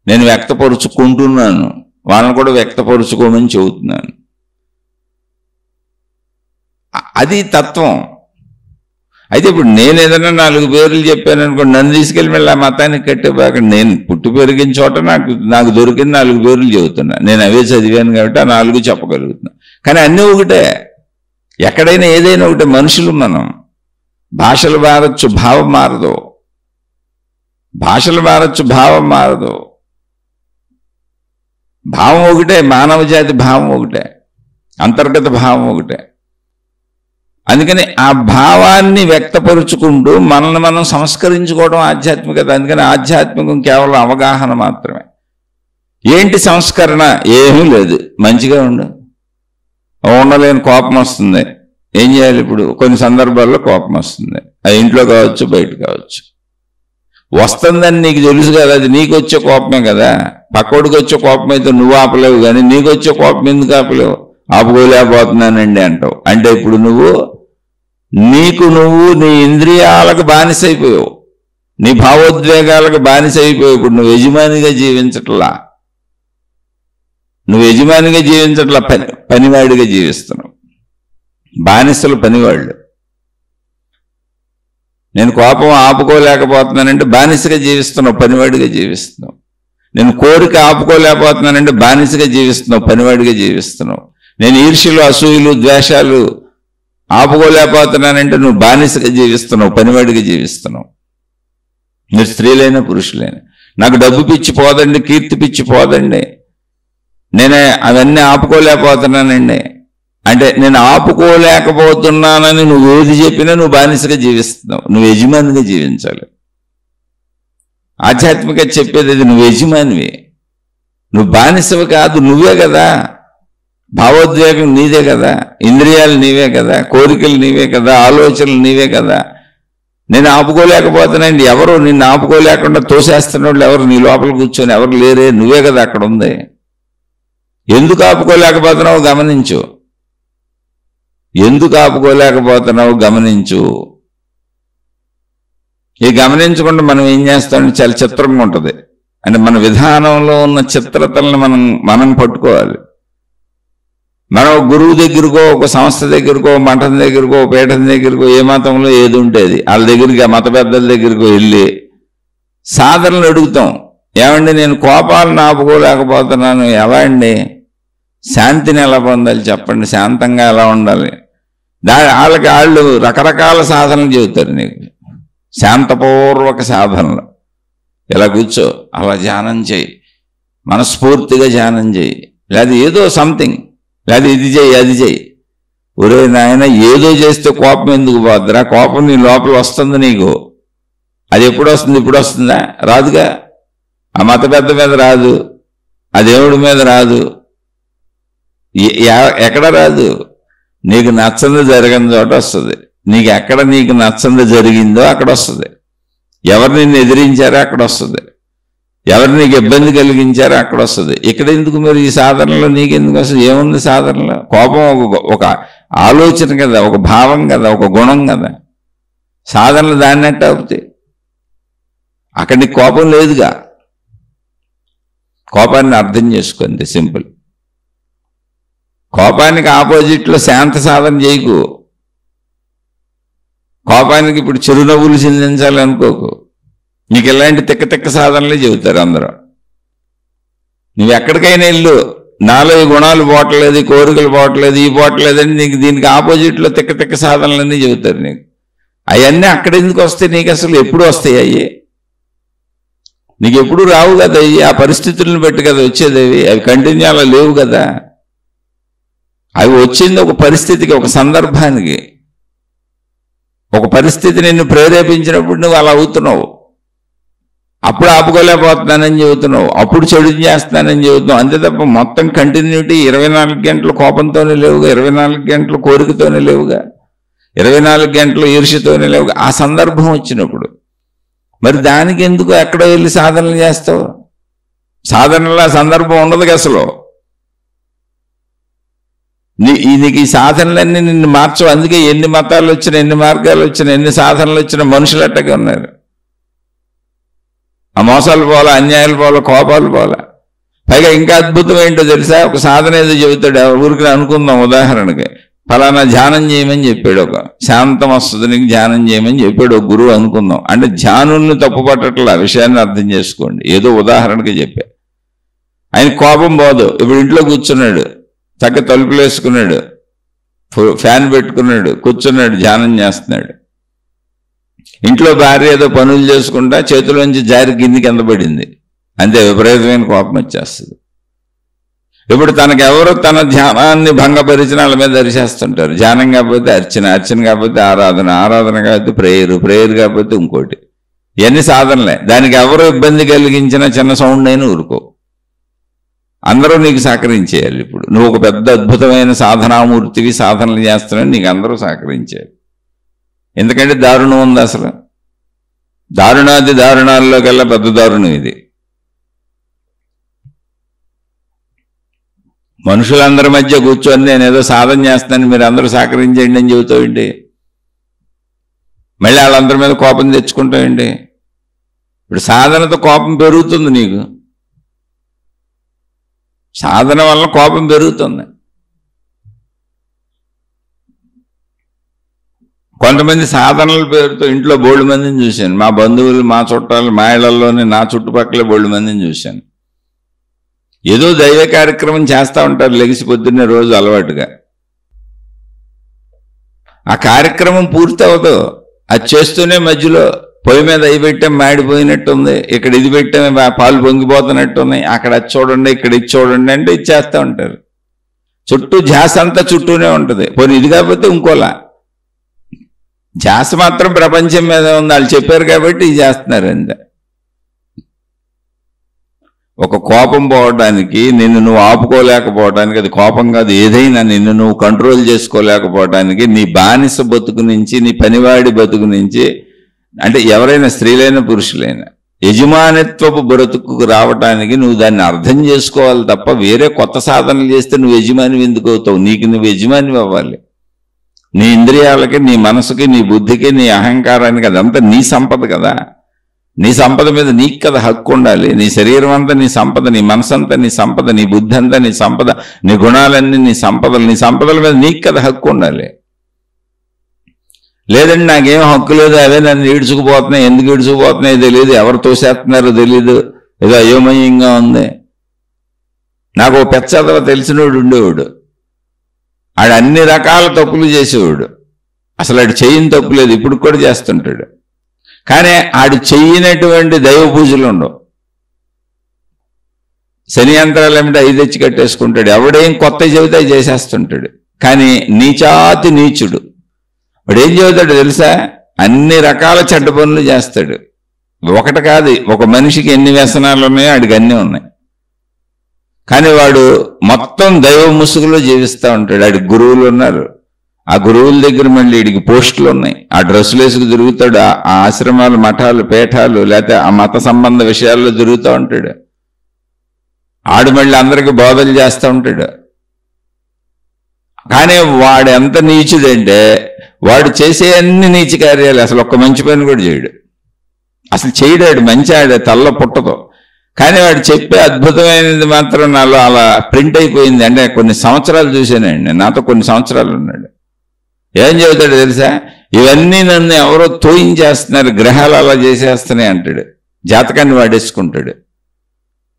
నేను వ్యక్తపరుచుకుంటున్నాను, వాళ్ళని కూడా వ్యక్తపరుచుకోమని చెబుతున్నాను. అది తత్వం. అయితే ఇప్పుడు నేను ఏదైనా 4 పేర్లు చెప్పాను అనుకోండి, నన్ను తీసుకెళ్ళి మళ్ళీ ఆ మతానికి కట్టేబాక. నేను పుట్టి పెరిగిన చోట నాకు దొరికిన 4 పేర్లు చెబుతున్నా. నేను అవే చదివాను కాబట్టి ఆ 4 చెప్పగలుగుతున్నా. కానీ అన్నీ ఒకటే. ఎక్కడైనా ఏదైనా ఒకటే. మనుషులు మనం. భాషలు మారచ్చు, భావం మారదు. భాషలు మారచ్చు, భావం మారదు. భావం ఒకటే. మానవ జాతి భావం ఒకటే. అంతర్గత భావం ఒకటే. అందుకని ఆ భావాన్ని వ్యక్తపరుచుకుంటూ మనల్ని మనం సంస్కరించుకోవడం ఆధ్యాత్మికత. అందుకని ఆధ్యాత్మికం కేవలం అవగాహన మాత్రమే. ఏంటి సంస్కరణ? ఏమీ లేదు. మంచిగా ఉండలేని కోపం వస్తుంది. ఏం చేయాలి? ఇప్పుడు కొన్ని సందర్భాల్లో కోపం వస్తుంది. అది ఇంట్లో కావచ్చు, బయట కావచ్చు. వస్తుందని నీకు తెలుసు కదా, అది నీకు వచ్చే కోపమే కదా. పక్కోడికి వచ్చే కోపం అయితే నువ్వు ఆపలేవు, కానీ నీకు వచ్చే కోపం ఎందుకు ఆపలేవు? ఆపుకోలేకపోతున్నానండి అంటావు. అంటే ఇప్పుడు నీకు నీ ఇంద్రియాలకు బానిసైపోయావు, నీ భావోద్వేగాలకు బానిసైపోయావు. ఇప్పుడు నువ్వు యజమానిగా జీవించట్లా. పనివాడిగా జీవిస్తున్నావు. బానిసలు పనివాళ్ళు. నేను కోపం ఆపుకోలేకపోతున్నానంటే బానిసగా జీవిస్తున్నావు, పనివాడిగా జీవిస్తున్నావు. నేను కోరిక ఆపుకోలేకపోతున్నానంటే బానిసగా జీవిస్తున్నావు, పనివాడిగా జీవిస్తున్నావు. నేను ఈర్ష్యలు, అసూయలు, ద్వేషాలు ఆపుకోలేకపోతున్నానంటే నువ్వు బానిసగా జీవిస్తున్నావు, పనివాడిగా జీవిస్తున్నావు. మీరు స్త్రీలైనా పురుషులైనా. నాకు డబ్బు పిచ్చి పోదండి, కీర్తి పిచ్చి పోదండి, నేనే అవన్నీ ఆపుకోలేకపోతున్నానండి అంటే నేను ఆపుకోలేకపోతున్నానని నువ్వు ఏది చెప్పినా నువ్వు బానిసగా జీవిస్తున్నావు. నువ్వు యజమానిగా జీవించాలి. ఆధ్యాత్మిక చెప్పేది అది. నువ్వు యజమానివి, నువ్వు బానిసవి కాదు. నువ్వే కదా. భావోద్వేగం నీదే కదా, ఇంద్రియాలు నీవే కదా, కోరికలు నీవే కదా, ఆలోచనలు నీవే కదా. నేను ఆపుకోలేకపోతున్నానండి. ఎవరు నిన్ను ఆపుకోలేకుండా తోసేస్తున్న వాళ్ళు ఎవరు? నీ లోపల కూర్చొని ఎవరు లేరే, నువ్వే కదా అక్కడ ఉంది. ఎందుకు ఆపుకోలేకపోతున్నావు గమనించు. ఎందుకు ఆపుకోలేకపోతున్నావు గమనించు. ఈ గమనించకుండా మనం ఏం చేస్తామంటే చాలా చిత్రంగా ఉంటుంది. అంటే మన విధానంలో ఉన్న చిత్రతల్ని మనం పట్టుకోవాలి. మనం గురువు దగ్గరకో, ఒక సంస్థ దగ్గరకో, మఠం దగ్గరకో, పీఠం దగ్గరకో, ఏ మతంలో ఏది ఉంటేది వాళ్ళ దగ్గరికి, ఆ మత పెద్దల దగ్గరకో వెళ్ళి సాధనలు అడుగుతాం. ఏమండి, నేను కోపాలను ఆపుకోలేకపోతున్నాను, ఎలా అండి? శాంతిని ఎలా పొందాలి చెప్పండి, శాంతంగా ఎలా ఉండాలి? వాళ్ళు రకరకాల సాధనలు చెబుతారు నీకు. శాంతపూర్వక సాధనలు. ఇలా కూర్చో, అలా ధ్యానం చేయి, మనస్ఫూర్తిగా ధ్యానం చేయి, లేదా ఏదో సంథింగ్, లేదా ఇది చేయి, అది చేయి. ఒరే నాయన, ఏదో చేస్తే కోపం ఎందుకు పోద్దురా? కోపం నీ లోపల వస్తుంది నీకు. అది ఎప్పుడు వస్తుంది? ఇప్పుడు వస్తుందా? రాదుగా. ఆ మత పెద్ద మీద రాదు, ఆ దేవుడి మీద రాదు, ఎక్కడ రాదు. నీకు నచ్చంది జరగని చోట వస్తుంది. నీకు నచ్చంది జరిగిందో అక్కడ వస్తుంది. ఎవరు నిన్ను ఎదిరించారో అక్కడ వస్తుంది. ఎవరు నీకు ఇబ్బంది కలిగించారో అక్కడ వస్తుంది. ఇక్కడ ఎందుకు మరి ఈ సాధనలో నీకెందుకు వస్తుంది? ఏముంది సాధనలో? కోపం ఒక ఆలోచన కదా, ఒక భావం కదా, ఒక గుణం కదా. సాధనలు దాన్ని ఎట్ట అవుతాయి? అక్కడ నీకు కోపం లేదుగా. కోపాన్ని అర్థం చేసుకోండి, సింపుల్. కోపానికి ఆపోజిట్లో శాంత సాధన చేయకు. కోపానికి ఇప్పుడు చిరునవ్వులు చిందించాలనుకోకు. నీకు ఇలాంటి తిక్క తిక్క సాధనలే చెబుతారు అందరూ. నువ్వు ఎక్కడికైనా వెళ్ళు, నాలో ఈ గుణాలు పోవట్లేదు, ఈ కోరికలు పోవట్లేదు, ఈ పోవట్లేదని నీకు దీనికి ఆపోజిట్లో తిక్క తిక్క సాధనలన్నీ చెబుతారు నీకు. అవన్నీ అక్కడ ఎందుకు వస్తాయి? నీకు అసలు ఎప్పుడు వస్తాయి అయ్యి? నీకు ఎప్పుడు రావు కదా అయ్యి. ఆ పరిస్థితులను బట్టి కదా వచ్చేది. అవి కంటిన్యూ అలా లేవు కదా. అవి వచ్చింది ఒక పరిస్థితికి, ఒక సందర్భానికి. ఒక పరిస్థితి నిన్ను ప్రేరేపించినప్పుడు నువ్వు అలా అవుతున్నావు. అప్పుడు ఆపుకోలేకపోతున్నానని చెబుతున్నావు, అప్పుడు చెడు చేస్తున్నానని చెబుతున్నావు. అంతే తప్ప మొత్తం కంటిన్యూటీ 24 గంటలు కోపంతోనే లేవుగా, 24 గంటలు కోరికతోనే లేవుగా, 24 గంటలు ఈర్ష్యతోనే లేవుగా. ఆ సందర్భం వచ్చినప్పుడు మరి దానికి ఎందుకు ఎక్కడో వెళ్ళి సాధనలు చేస్తావు? సాధనలో సందర్భం ఉండదు అసలు. నీకు ఈ సాధనలన్నీ నిన్ను మార్చవు. అందుకే ఎన్ని మతాలు వచ్చినా, ఎన్ని మార్గాలు వచ్చినా, ఎన్ని సాధనలు వచ్చినా మనుషులు అట్టగా ఉన్నారు. ఆ మోసాలు పోలా, అన్యాయాలు పోలా, కోపాలు పోలా. పైగా ఇంకా అద్భుతం ఏంటో తెలుసా? ఒక సాధన ఏదో చెబుతాడు, ఊరికి అనుకుందాం ఉదాహరణకి. ఫలానా ధ్యానం చేయమని చెప్పాడు, ఒక శాంతం వస్తుంది నీకు ధ్యానం చేయమని చెప్పాడు ఒక గురువు అనుకుందాం. అంటే ధ్యానుల్ని తప్పుపట్టట్లా, విషయాన్ని అర్థం చేసుకోండి. ఏదో ఉదాహరణకి చెప్పా. ఆయన కోపం పోదు. ఇప్పుడు ఇంట్లో కూర్చున్నాడు, చక్క తలుపులు వేసుకున్నాడు, ఫ్యాన్ పెట్టుకున్నాడు, కూర్చున్నాడు, ధ్యానం చేస్తున్నాడు. ఇంట్లో భార్య ఏదో పనులు చేసుకుంటా చేతిలోంచి జారి కింద పడింది. అంతే, విపరీతమైన కోపం వచ్చేస్తుంది. ఇప్పుడు తనకెవరు తన ధ్యానాన్ని భంగపరిచిన వాళ్ళ మీద అరిచేస్తుంటారు. ధ్యానం కాకపోతే అర్చన, అర్చన కాకపోతే ఆరాధన, ఆరాధన కాకపోతే ప్రేయరు, ప్రేయర్ కాకపోతే ఇంకోటి. ఇవన్నీ సాధనలే. దానికి ఎవరు ఇబ్బంది కలిగించిన చిన్న సౌండ్ అయినా ఊరుకో. అందరూ నీకు సహకరించేయాలి. ఇప్పుడు నువ్వు ఒక పెద్ద అద్భుతమైన సాధనామూర్తివి, సాధనలు చేస్తున్నావు, నీకు అందరూ సహకరించేయాలి. ఎందుకంటే దారుణం ఉంది అసలు. దారుణాది దారుణాల్లోకెల్లా పెద్ద దారుణం ఇది. మనుషులందరి మధ్య కూర్చొని నేను ఏదో సాధన చేస్తాను, మీరు అందరూ సహకరించేయండి అని చెబుతావేంటి? మళ్ళీ వాళ్ళందరి మీద కోపం తెచ్చుకుంటావేంటి? ఇప్పుడు సాధనతో కోపం పెరుగుతుంది నీకు. సాధన వల్ల కోపం పెరుగుతుంది. కొంతమంది సాధనల పేరుతో ఇంట్లో బోల్డు మందిని చూశాను. మా బంధువులు, మా చుట్టాలు, మా ఇళ్లలోనే, నా చుట్టుపక్కల బోల్డు మందిని చూశాను. ఏదో దైవ కార్యక్రమం చేస్తూ ఉంటారు లెగిసి పొద్దున్నే రోజు అలవాటుగా. ఆ కార్యక్రమం పూర్తి అవ్వదు. అది చేస్తూనే మధ్యలో పొయ్యి మీద అవి పెట్టాం మాడిపోయినట్టుంది, ఇక్కడ ఇది పెట్టాం పాలు పొంగిపోతున్నట్టున్నాయి, అక్కడ అది చూడండి, ఇక్కడ ఇది చూడండి అంటే ఇది చేస్తూ ఉంటారు. చుట్టూ ధ్యాస అంతా చుట్టూనే ఉంటుంది. పోనీ ఇది కాకపోతే ఇంకోలా ధ్యాస మాత్రం ప్రపంచం మీద ఉంది. వాళ్ళు చెప్పారు కాబట్టి ఇది చేస్తున్నారు అంతే. ఒక కోపం పోవడానికి, నిన్ను నువ్వు ఆపుకోలేకపోవడానికి, అది కోపం కాదు ఏదైనా, నిన్ను నువ్వు కంట్రోల్ చేసుకోలేకపోవడానికి, నీ బానిస బతుకు నుంచి, నీ పనివాడి బతుకు నుంచి, అంటే ఎవరైనా స్త్రీలైనా పురుషులైనా యజమానిత్వపు బ్రతుకు రావటానికి నువ్వు దాన్ని అర్థం చేసుకోవాలి తప్ప వేరే కొత్త సాధనలు చేస్తే నువ్వు యజమాని ఎందుకు అవుతావు? నీకు నువ్వు యజమాని అవ్వాలి. నీ ఇంద్రియాలకి, నీ మనసుకి, నీ బుద్ధికి, నీ అహంకారానికి అదంతా నీ సంపద కదా. నీ సంపద మీద నీకు కదా హక్కు ఉండాలి. నీ శరీరం అంతా నీ సంపద, నీ మనసు అంతా నీ సంపద, నీ బుద్ధి అంతా నీ సంపద, నీ గుణాలన్నీ నీ సంపదలు. నీ సంపదల మీద నీకు కదా హక్కు ఉండాలి. లేదండి నాకేం హక్కు లేదు, అవే నన్ను ఈడ్చుకుపోతున్నాయి, ఎందుకు ఈడ్చుకుపోతున్నాయో తెలియదు, ఎవరు తోసేస్తున్నారో తెలీదు, ఏదో అయోమయంగా ఉంది. నాకు ఓ పెచ్చదవ తెలిసినోడు ఉండేవాడు. ఆడు అన్ని రకాల తప్పులు చేసేవాడు. అసలు ఆడు చెయ్యని తప్పు లేదు, ఇప్పుడు కూడా చేస్తుంటాడు. కానీ ఆడు చెయ్యనటువంటి దైవ పూజలు ఉండవు. శని యంత్రాలు ఏమిటో అవి తెచ్చి కట్టేసుకుంటాడు. ఎవడేం కొత్త చెబితే అవి చేసేస్తుంటాడు. కానీ నీచాతి నీచుడు వాడు ఏం చెబుతాడు తెలుసా? అన్ని రకాల చెడ్డ పనులు చేస్తాడు. ఒకటి కాదు, ఒక మనిషికి ఎన్ని వ్యసనాలు ఉన్నాయో ఆడికి అన్నీ ఉన్నాయి. కానీ వాడు మొత్తం దైవ ముసుగులో జీవిస్తూ ఉంటాడు. ఆడికి గురువులు ఉన్నారు, ఆ గురువుల దగ్గర మళ్ళీ వీడికి పోస్టులు ఉన్నాయి, ఆ డ్రెస్సులు వేసుకు తిరుగుతాడు, ఆ ఆశ్రమాలు, మఠాలు, పీఠాలు, లేకపోతే ఆ మత సంబంధ విషయాల్లో తిరుగుతూ ఉంటాడు. ఆడు మళ్ళీ అందరికీ బోధలు చేస్తూ ఉంటాడు. కానీ వాడు ఎంత నీచుడంటే వాడు చేసే అన్ని నీచ కార్యాలు, అసలు ఒక్క మంచి పని కూడా చేయడు. అసలు చేయడాడు, మంచి ఆడే తల్ల పుట్టదు. కానీ వాడు చెప్పే అద్భుతమైనది మాత్రం నాలో అలా ప్రింట్ అయిపోయింది. అంటే కొన్ని సంవత్సరాలు చూశానండి, నాతో కొన్ని సంవత్సరాలు ఉన్నాడు. ఏం చెబుతాడు తెలుసా? ఇవన్నీ నన్ను ఎవరో తోయించేస్తున్నారు, గ్రహాలు అలా చేసేస్తున్నాయి అంటాడు. జాతకాన్ని వాడేసుకుంటాడు.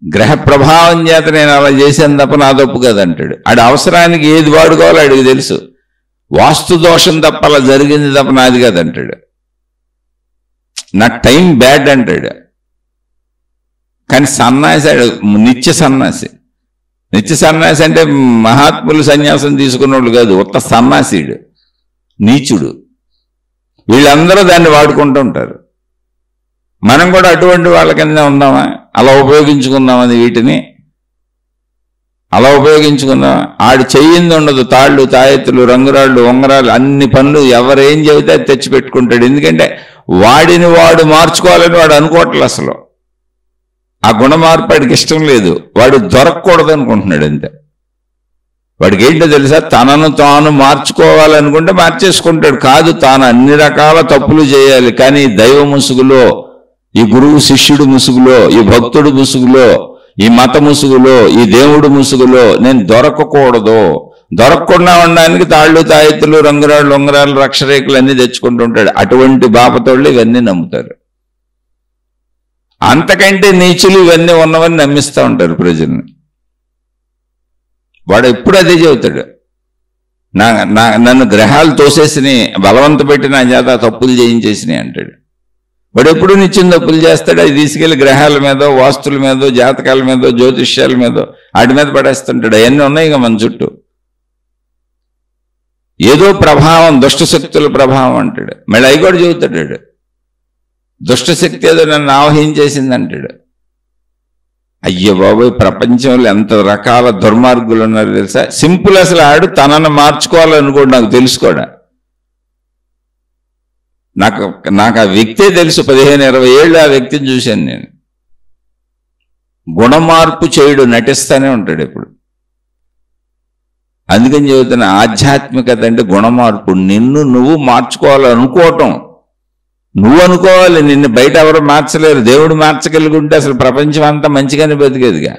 గ్రహ ప్రభావం చేత నేను అలా చేశాను తప్ప నా తప్పు కదంటాడు. ఆడి అవసరానికి ఏది వాడుకోవాలో ఆడికి తెలుసు. వాస్తు దోషం తప్ప అలా జరిగింది తప్ప నాది కాదంటాడు. నా టైం బ్యాడ్ అంటాడు. కానీ సన్నాసి నిత్య సన్నాసి. నిత్య సన్నాసి అంటే మహాత్ములు సన్యాసం తీసుకున్నోళ్ళు కాదు, ఉత్త సన్నాసీడు, నీచుడు. వీళ్ళందరూ దాన్ని వాడుకుంటూ ఉంటారు. మనం కూడా అటువంటి వాళ్ళ కింద ఉందామా? అలా ఉపయోగించుకుందామని వీటిని అలా ఉపయోగించుకుందామా? ఆడు చెయ్యింది ఉండదు. తాళ్ళు, తాయెత్తులు, రంగురాళ్ళు, ఉంగరాలు, అన్ని పనులు ఎవరేం చెబితే అది తెచ్చిపెట్టుకుంటాడు. ఎందుకంటే వాడిని వాడు మార్చుకోవాలని వాడు అనుకోవట్లేదు. అసలు ఆ గుణ మార్పాడికి ఇష్టం లేదు. వాడు దొరకకూడదు అనుకుంటున్నాడు అంతే. వాడికి ఏంటో తెలుసా? తనను తాను మార్చుకోవాలనుకుంటే మార్చేసుకుంటాడు. కాదు, తాను అన్ని రకాల తప్పులు చేయాలి. కానీ దైవ ముసుగులో, ఈ గురువు శిష్యుడు ముసుగులో, ఈ భక్తుడు ముసుగులో, ఈ మత ముసుగులో, ఈ దేవుడు ముసుగులో నేను దొరకకూడదు. దొరకకుండా ఉండడానికి తాళ్ళు, తాయెత్తులు, రంగురాళ్ళు, ఉంగరాలు, రక్షరేఖలు అన్నీ తెచ్చుకుంటూ ఉంటాడు. అటువంటి బాపతోళ్ళు ఇవన్నీ నమ్ముతారు. అంతకంటే నీచులు ఇవన్నీ ఉన్నవని నమ్మిస్తూ ఉంటారు ప్రజల్ని. వాడు ఎప్పుడు అదే చెబుతాడు. నన్ను గ్రహాలు తోసేసినాయి, బలవంత పెట్టి నా చేత తప్పులు చేయించేసినాయి అంటాడు. వాడు ఎప్పుడు నిత్యం తప్పులు చేస్తాడు. అది తీసుకెళ్లి గ్రహాల మీదో, వాస్తుల మీదో, జాతకాల మీదో, జ్యోతిష్యాల మీదో వాటి మీద పడేస్తుంటాడు. అవన్నీ ఉన్నాయి ఇక మన చుట్టూ. ఏదో ప్రభావం, దుష్టశక్తుల ప్రభావం అంటాడు. మళ్ళీ అవి కూడా చెబుతాడు. దుష్టశక్తి ఏదో నన్ను ఆవహించేసింది అంటాడు. అయ్యో బాబోయ్, ప్రపంచంలో ఎంత రకాల దుర్మార్గులు ఉన్నారు తెలుసా? సింపుల్. అసలు ఆడు తనను మార్చుకోవాలనుకోడు, నాకు తెలుసుకోడా. నాకు ఆ వ్యక్తే తెలుసు. 15-20 ఏళ్ళు ఆ వ్యక్తిని చూశాను నేను. గుణమార్పు చేయుడు, నటిస్తానే ఉంటాడు ఎప్పుడు. అందుకని చెబుతున్నా, ఆధ్యాత్మికత అంటే గుణమార్పు. నిన్ను నువ్వు మార్చుకోవాలనుకోవటం. నువ్వు అనుకోవాలి, నిన్ను బయట ఎవరు మార్చలేరు. దేవుడు మార్చగలిగి అసలు ప్రపంచం అంతా మంచిగానే బతికేదిగా.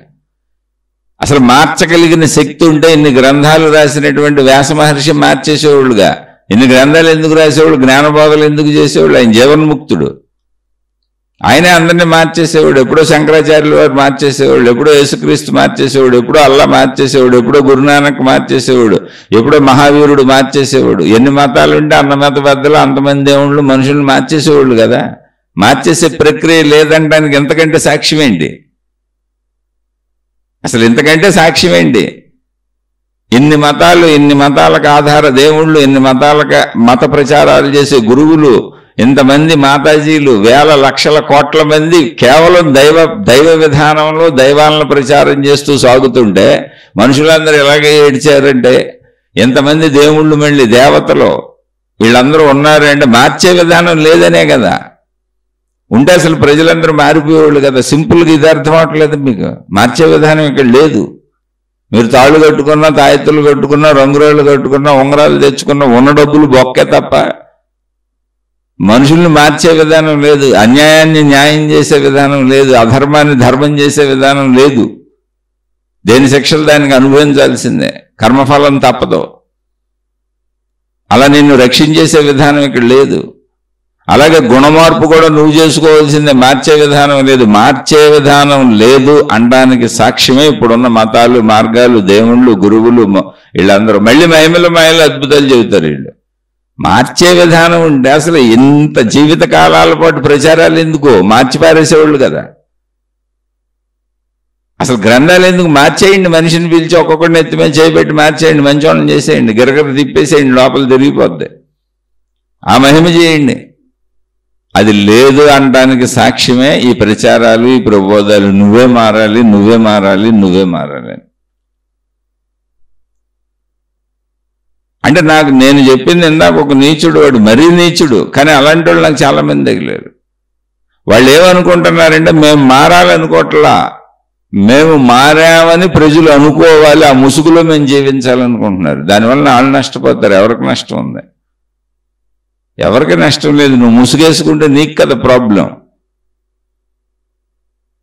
అసలు మార్చగలిగిన శక్తి ఉంటే ఇన్ని గ్రంథాలు రాసినటువంటి వ్యాస మహర్షి మార్చేసేవాళ్ళుగా. ఇన్ని గ్రంథాలు ఎందుకు రాసేవాళ్ళు? జ్ఞానబోధలు ఎందుకు చేసేవాళ్ళు? ఆయన జీవన్ముక్తుడు. ఆయనే అందరినీ మార్చేసేవాడు. ఎప్పుడో శంకరాచార్యులు వారు మార్చేసేవాళ్ళు, ఎప్పుడో యేసుక్రీస్తు మార్చేసేవాడు, ఎప్పుడో అల్లా మార్చేసేవాడు, ఎప్పుడో గురునానక్ మార్చేసేవాడు, ఎప్పుడో మహావీరుడు మార్చేసేవాడు. ఎన్ని మతాలు ఉంటే అన్న మత పెద్దలు, అంతమంది దేవుళ్ళు మనుషుల్ని మార్చేసేవాళ్ళు కదా. మార్చేసే ప్రక్రియ లేదంటానికి ఎంతకంటే సాక్ష్యం ఏంటి? అసలు ఇంతకంటే సాక్ష్యం ఏంటి? ఇన్ని మతాలు, ఇన్ని మతాలకు ఆధార దేవుళ్ళు, ఇన్ని మతాలకు మత ప్రచారాలు చేసే గురువులు, ఇంతమంది మాతాజీలు, వేల లక్షల కోట్ల మంది కేవలం దైవ విధానంలో దైవాలను ప్రచారం చేస్తూ సాగుతుంటే మనుషులందరూ ఎలాగే ఏడ్చారంటే, ఎంతమంది దేవుళ్ళు, మళ్ళీ దేవతలు వీళ్ళందరూ ఉన్నారంటే మార్చే విధానం లేదనే కదా. ఉంటే అసలు ప్రజలందరూ మారిపోయేవాళ్ళు కదా. సింపుల్గా ఇది అర్థం అవట్లేదు మీకు. మార్చే విధానం ఇక్కడ లేదు. మీరు తాళ్ళు కట్టుకున్నా, తాయెత్తులు కట్టుకున్నా, రంగురాళ్ళు కట్టుకున్నా, ఉంగరాలు తెచ్చుకున్నా, ఉన్న డబ్బులు బొక్కే తప్ప మనుషుల్ని మార్చే విధానం లేదు. అన్యాయాన్ని న్యాయం చేసే విధానం లేదు. అధర్మాన్ని ధర్మం చేసే విధానం లేదు. దేని శిక్షలు దానికి అనుభవించాల్సిందే. కర్మఫలం తప్పదు. అలా నిన్ను రక్షించేసే విధానం ఇక్కడ లేదు. అలాగే గుణమార్పు కూడా నువ్వు చేసుకోవాల్సిందే. మార్చే విధానం లేదు. మార్చే విధానం లేదు అనడానికి సాక్ష్యమే ఇప్పుడున్న మతాలు, మార్గాలు, దేవుళ్ళు, గురువులు, వీళ్ళందరూ మళ్ళీ మాయలు అద్భుతాలు చెబుతారు. వీళ్ళు మార్చే విధానం ఉంటే అసలు ఇంత జీవిత కాలాల పాటు ప్రచారాలు ఎందుకు? మార్చి పారేసేవాళ్ళు కదా. అసలు గ్రంథాలు ఎందుకు? మార్చేయండి. మనిషిని పిలిచి ఒక్కొక్కడిని ఎత్తి మీద చేయబెట్టి మార్చేయండి, మంచోళ్ళని చేసేయండి, గిరగిర తిప్పేసేయండి, లోపల తిరిగిపోద్ది. ఆ మహిమ చేయండి. అది లేదు అనడానికి సాక్ష్యమే ఈ ప్రచారాలు, ఈ ప్రబోధాలు. నువ్వే మారాలి, నువ్వే మారాలి, నువ్వే మారాలి. అంటే నేను చెప్పింది ఇందాక ఒక నీచుడు, వాడు మరీ నీచుడు. కానీ అలాంటి వాళ్ళు నాకు చాలా మంది తగిలారు. వాళ్ళు ఏమనుకుంటున్నారంటే మేము మారాలనుకోవట్లా, మేము మారామని ప్రజలు అనుకోవాలి, ఆ ముసుగులో మేము జీవించాలనుకుంటున్నారు. దానివల్ల వాళ్ళు నష్టపోతారు. ఎవరికి నష్టం ఉంది? ఎవరికి నష్టం లేదు. నువ్వు ముసుగేసుకుంటే నీకు కదా ప్రాబ్లం.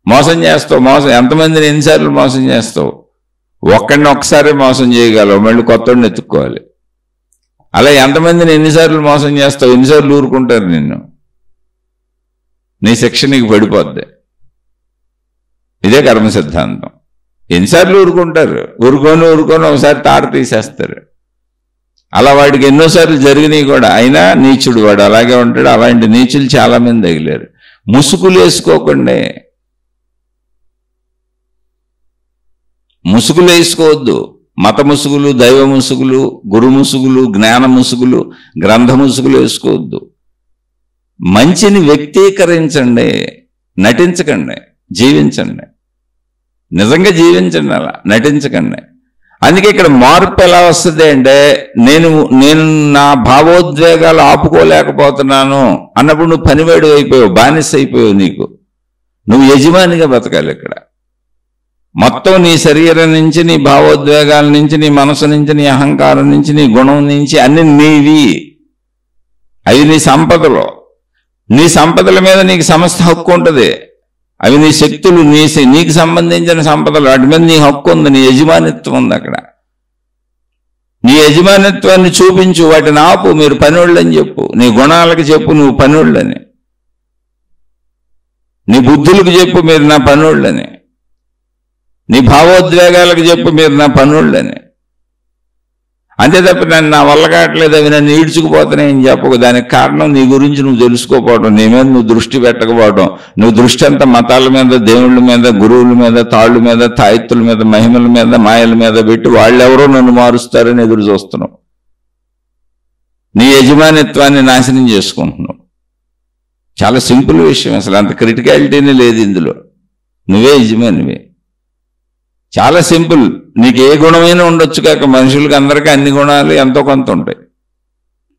మోసం చేస్తావు. ఎంతమందిని ఎన్నిసార్లు మోసం చేస్తావు? ఒక్కడిని ఒక్కసారి మోసం చేయగలవు, మళ్ళీ కొత్తడిని ఎత్తుక్కోవాలి. అలా ఎంతమందిని ఎన్నిసార్లు మోసం చేస్తావు? ఎన్నిసార్లు ఊరుకుంటారు నిన్ను? నీ శిక్ష నీకు పడిపోద్ది. ఇదే కర్మ సిద్ధాంతం. ఎన్నిసార్లు ఊరుకుంటారు? ఊరుకొని ఒకసారి తాడు తీసేస్తారు. అలా వాడికి ఎన్నోసార్లు జరిగినాయి కూడా. అయినా నీచుడు వాడు అలాగే ఉంటాడు. అలాంటి నీచులు చాలా మంది తగిలారు. ముసుగులు వేసుకోకండి, ముసుగులు వేసుకోవద్దు. మత ముసుగులు, దైవ ముసుగులు, గురు ముసుగులు, జ్ఞాన ముసుగులు, గ్రంథ ముసుగులు వేసుకోవద్దు. మంచిని వ్యక్తీకరించండి, నటించకండి, జీవించండి. నిజంగా జీవించండి, అలా నటించకండి. అందుకే ఇక్కడ మార్పు ఎలా వస్తుంది అంటే, నేను నా భావోద్వేగాలు ఆపుకోలేకపోతున్నాను అన్నప్పుడు నువ్వు పనివాడు అయిపోయావు, బానిస అయిపోయావు. నువ్వు యజమానిగా బతకాలి. ఇక్కడ మొత్తం నీ శరీరం నుంచి, నీ భావోద్వేగాల నుంచి, నీ మనసు నుంచి, నీ అహంకారం నుంచి, నీ గుణం నుంచి అన్ని నీవి. అవి నీ సంపదలు. నీ సంపదల మీద నీకు సమస్త హక్కు ఉంటుంది. అవి నీ శక్తులు, నీకు సంబంధించిన సంపదలు. వాటి మీద నీ హక్కు ఉంది, నీ యజమానిత్వం ఉంది. అక్కడ నీ యజమానిత్వాన్ని చూపించు, వాటిని ఆపు. మీరు పనివాళ్ళని చెప్పు, నీ గుణాలకు చెప్పు నువ్వు పనివాళ్ళని, నీ బుద్ధులకు చెప్పు మీరు నా పనివాళ్ళని, నీ భావోద్వేగాలకు చెప్పు మీరు నా పనుళ్ళని. అంతే తప్ప నా వల్ల కావట్లేదు, అవి నన్ను ఈడ్చుకుపోతున్నాయని చెప్పకు. దానికి కారణం నీ గురించి నువ్వు తెలుసుకోకపోవడం, నీ మీద నువ్వు దృష్టి పెట్టకపోవడం. నువ్వు దృష్టి అంతా మతాల మీద, దేవుళ్ళ మీద, గురువుల మీద, తాళ్ళ మీద, తాయెత్తుల మీద, మహిమల మీద, మాయల మీద పెట్టి వాళ్ళెవరో నన్ను మారుస్తారని ఎదురు చూస్తున్నావు. నీ యజమానిత్వాన్ని నాశనం చేసుకుంటున్నావు. చాలా సింపుల్ విషయం, అసలు అంత క్రిటికాలిటీనే లేదు ఇందులో. నువ్వే యజమానివే. చాలా సింపుల్. నీకు ఏ గుణమైనా ఉండొచ్చు కాక, మనుషులకి అందరికీ అన్ని గుణాలు ఎంతో కొంత ఉంటాయి.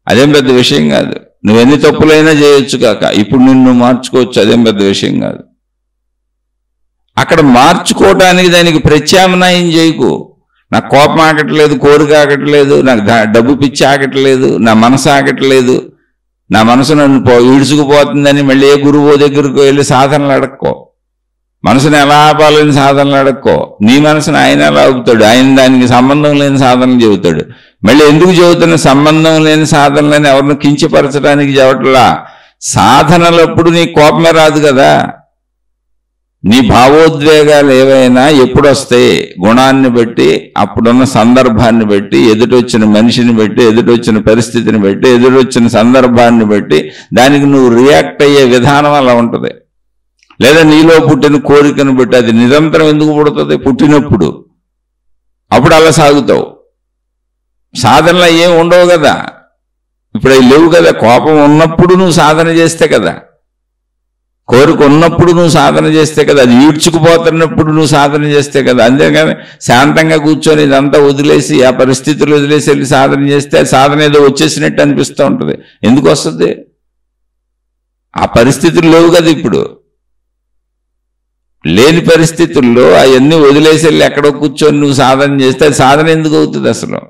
అదేం పెద్ద విషయం కాదు. నువ్వెన్ని తప్పులైనా చేయొచ్చు కాక, ఇప్పుడు నిన్ను మార్చుకోవచ్చు, అదేం పెద్ద విషయం కాదు. అక్కడ మార్చుకోవటానికి దానికి ప్రత్యామ్నాయం చేయకు. నాకు కోపం ఆగట్లేదు, కోరిక ఆగట్లేదు, నాకు డబ్బు పిచ్చి ఆగట్లేదు, నా మనసు ఆగట్లేదు, నా మనసు నన్ను ఈడ్చుకుపోతుందని మళ్ళీ ఏ గురువు దగ్గరకు వెళ్ళి సాధనలు అడక్కో. మనసుని ఎలా ఆపాలని సాధనలు అడక్కో. నీ మనసుని ఆయన ఎలా ఆపుతాడు? ఆయన దానికి సంబంధం లేని సాధనలు చెబుతాడు. మళ్ళీ ఎందుకు చెబుతున్న సంబంధం లేని సాధనలని? ఎవరిని కించపరచడానికి చెబుతలా. సాధనలప్పుడు నీ కోపమే రాదు కదా. నీ భావోద్వేగాలు ఏవైనా ఎప్పుడు వస్తాయి? గుణాన్ని బట్టి, అప్పుడున్న సందర్భాన్ని బట్టి, ఎదుటొచ్చిన మనిషిని బట్టి, ఎదుటొచ్చిన పరిస్థితిని బట్టి, ఎదుటొచ్చిన సందర్భాన్ని బట్టి దానికి నువ్వు రియాక్ట్ అయ్యే విధానం అలా ఉంటుంది. లేదా నీలో పుట్టిన కోరికను బట్టి. అది నిరంతరం ఎందుకు పుడుతుంది? పుట్టినప్పుడు. అప్పుడు అలా సాగుతావు. సాధనలు ఏం ఉండవు కదా. ఇప్పుడు అవి లేవు కదా. కోపం ఉన్నప్పుడు నువ్వు సాధన చేస్తే కదా, కోరిక ఉన్నప్పుడు నువ్వు సాధన చేస్తే కదా, అది ఈడ్చుకుపోతున్నప్పుడు నువ్వు సాధన చేస్తే కదా. అంతేగాని శాంతంగా కూర్చొని ఇదంతా వదిలేసి, ఆ పరిస్థితులు వదిలేసి వెళ్ళి సాధన చేస్తే సాధన ఏదో వచ్చేసినట్టు అనిపిస్తూ ఉంటుంది. ఎందుకు వస్తుంది? ఆ పరిస్థితులు లేవు కదా. ఇప్పుడు లేని పరిస్థితుల్లో అవన్నీ వదిలేసి వెళ్ళి ఎక్కడో కూర్చొని నువ్వు సాధన చేస్తే అది సాధన ఎందుకు అవుతుంది? అసలు